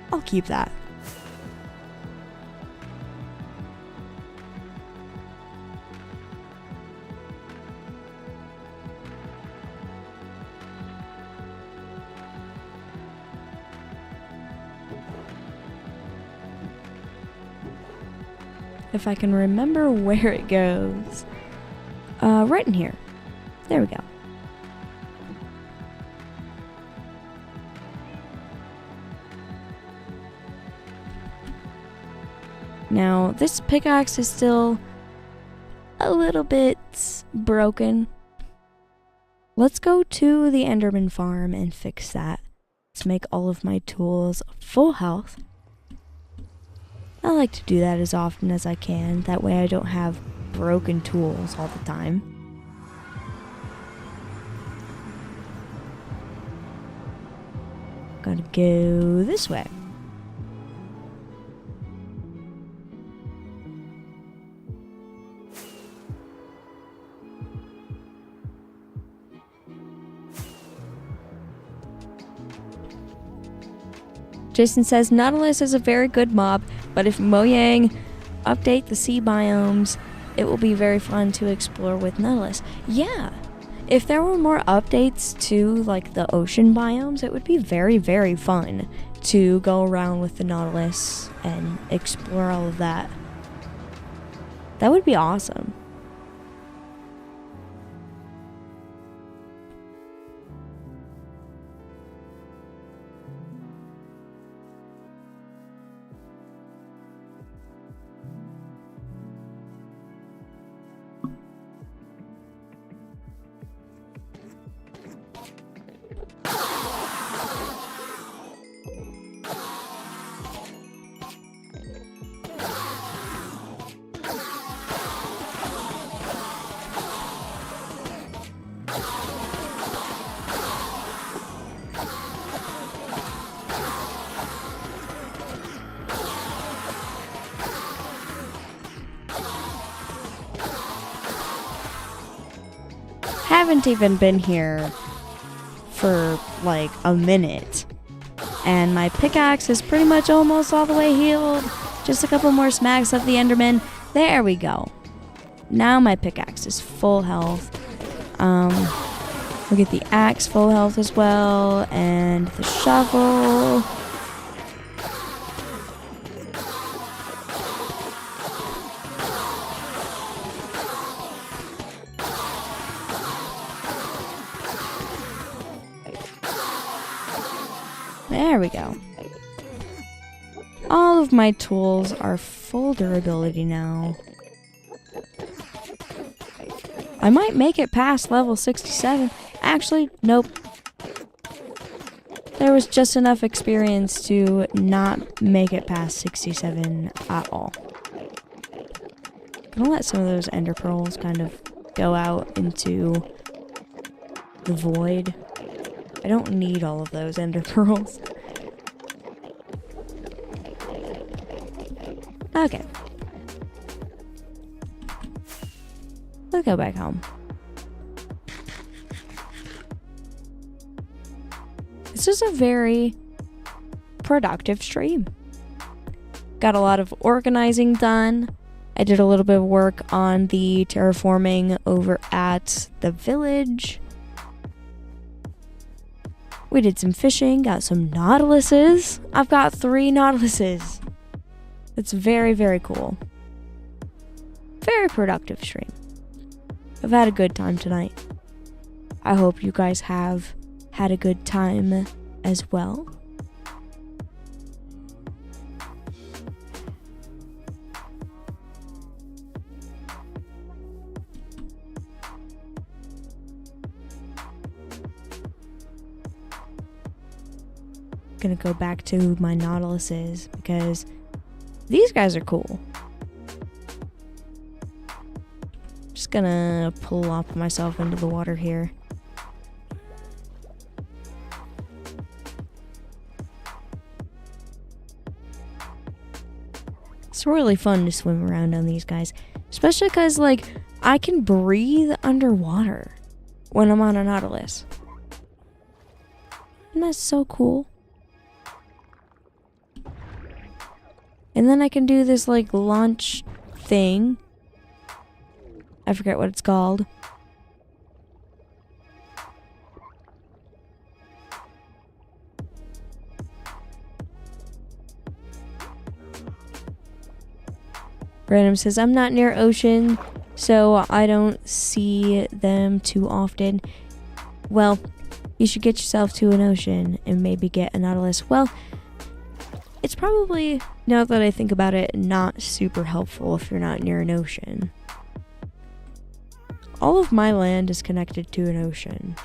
I'll keep that. If I can remember where it goes. Right in here. There we go. Now, this pickaxe is still a little bit broken. Let's go to the Enderman farm and fix that. Let's make all of my tools full health. I like to do that as often as I can. That way I don't have broken tools all the time. Gotta go this way. Jason says, Nautilus is a very good mob, but if Mojang update the sea biomes, it will be very fun to explore with Nautilus. Yeah, if there were more updates to like the ocean biomes, it would be very, very fun to go around with the Nautilus and explore all of that. That would be awesome. Haven't even been here for like a minute, and my pickaxe is pretty much almost all the way healed. Just a couple more smacks of the Enderman. There we go. Now my pickaxe is full health. We'll get the axe full health as well, and the shovel. There we go. All of my tools are full durability now. I might make it past level 67. Actually, nope. There was just enough experience to not make it past 67 at all. I'm gonna let some of those ender pearls kind of go out into the void. I don't need all of those ender pearls. Okay. Let's go back home. This is a very productive stream. Got a lot of organizing done. I did a little bit of work on the terraforming over at the village. We did some fishing, got some nautiluses. I've got 3 nautiluses. It's very, very cool. Very productive stream. I've had a good time tonight. I hope you guys have had a good time as well. Gonna go back to my nautiluses because these guys are cool. Just gonna plop myself into the water here. It's really fun to swim around on these guys, especially because like I can breathe underwater when I'm on a nautilus. And that's so cool. And then I can do this like launch thing. I forget what it's called. Random says, I'm not near ocean, so I don't see them too often. Well, you should get yourself to an ocean and maybe get a nautilus. Well, it's probably, now that I think about it, not super helpful if you're not near an ocean. All of my land is connected to an ocean.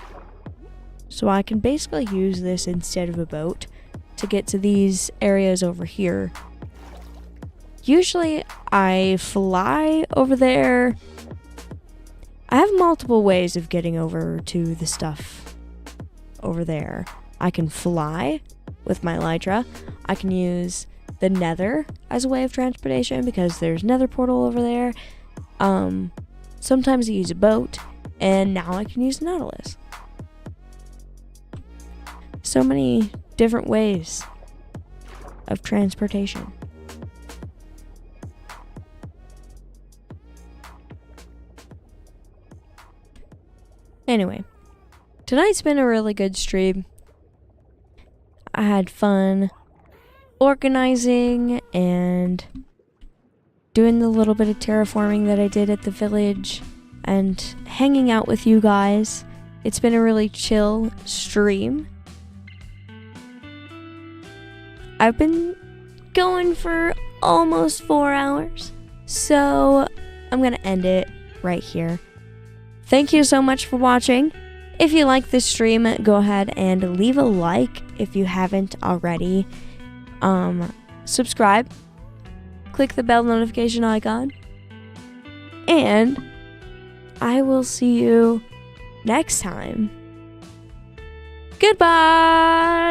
So I can basically use this instead of a boat to get to these areas over here. Usually I fly over there. I have multiple ways of getting over to the stuff over there. I can fly with my elytra. I can use the nether as a way of transportation because there's nether portal over there. Sometimes I use a boat, and now I can use nautilus. So many different ways of transportation. Anyway, tonight's been a really good stream. I had fun organizing and doing the little bit of terraforming that I did at the village and hanging out with you guys. It's been a really chill stream. I've been going for almost 4 hours, so I'm gonna end it right here. Thank you so much for watching. If you like this stream, go ahead and leave a like if you haven't already. Subscribe. Click the bell notification icon. And I will see you next time. Goodbye!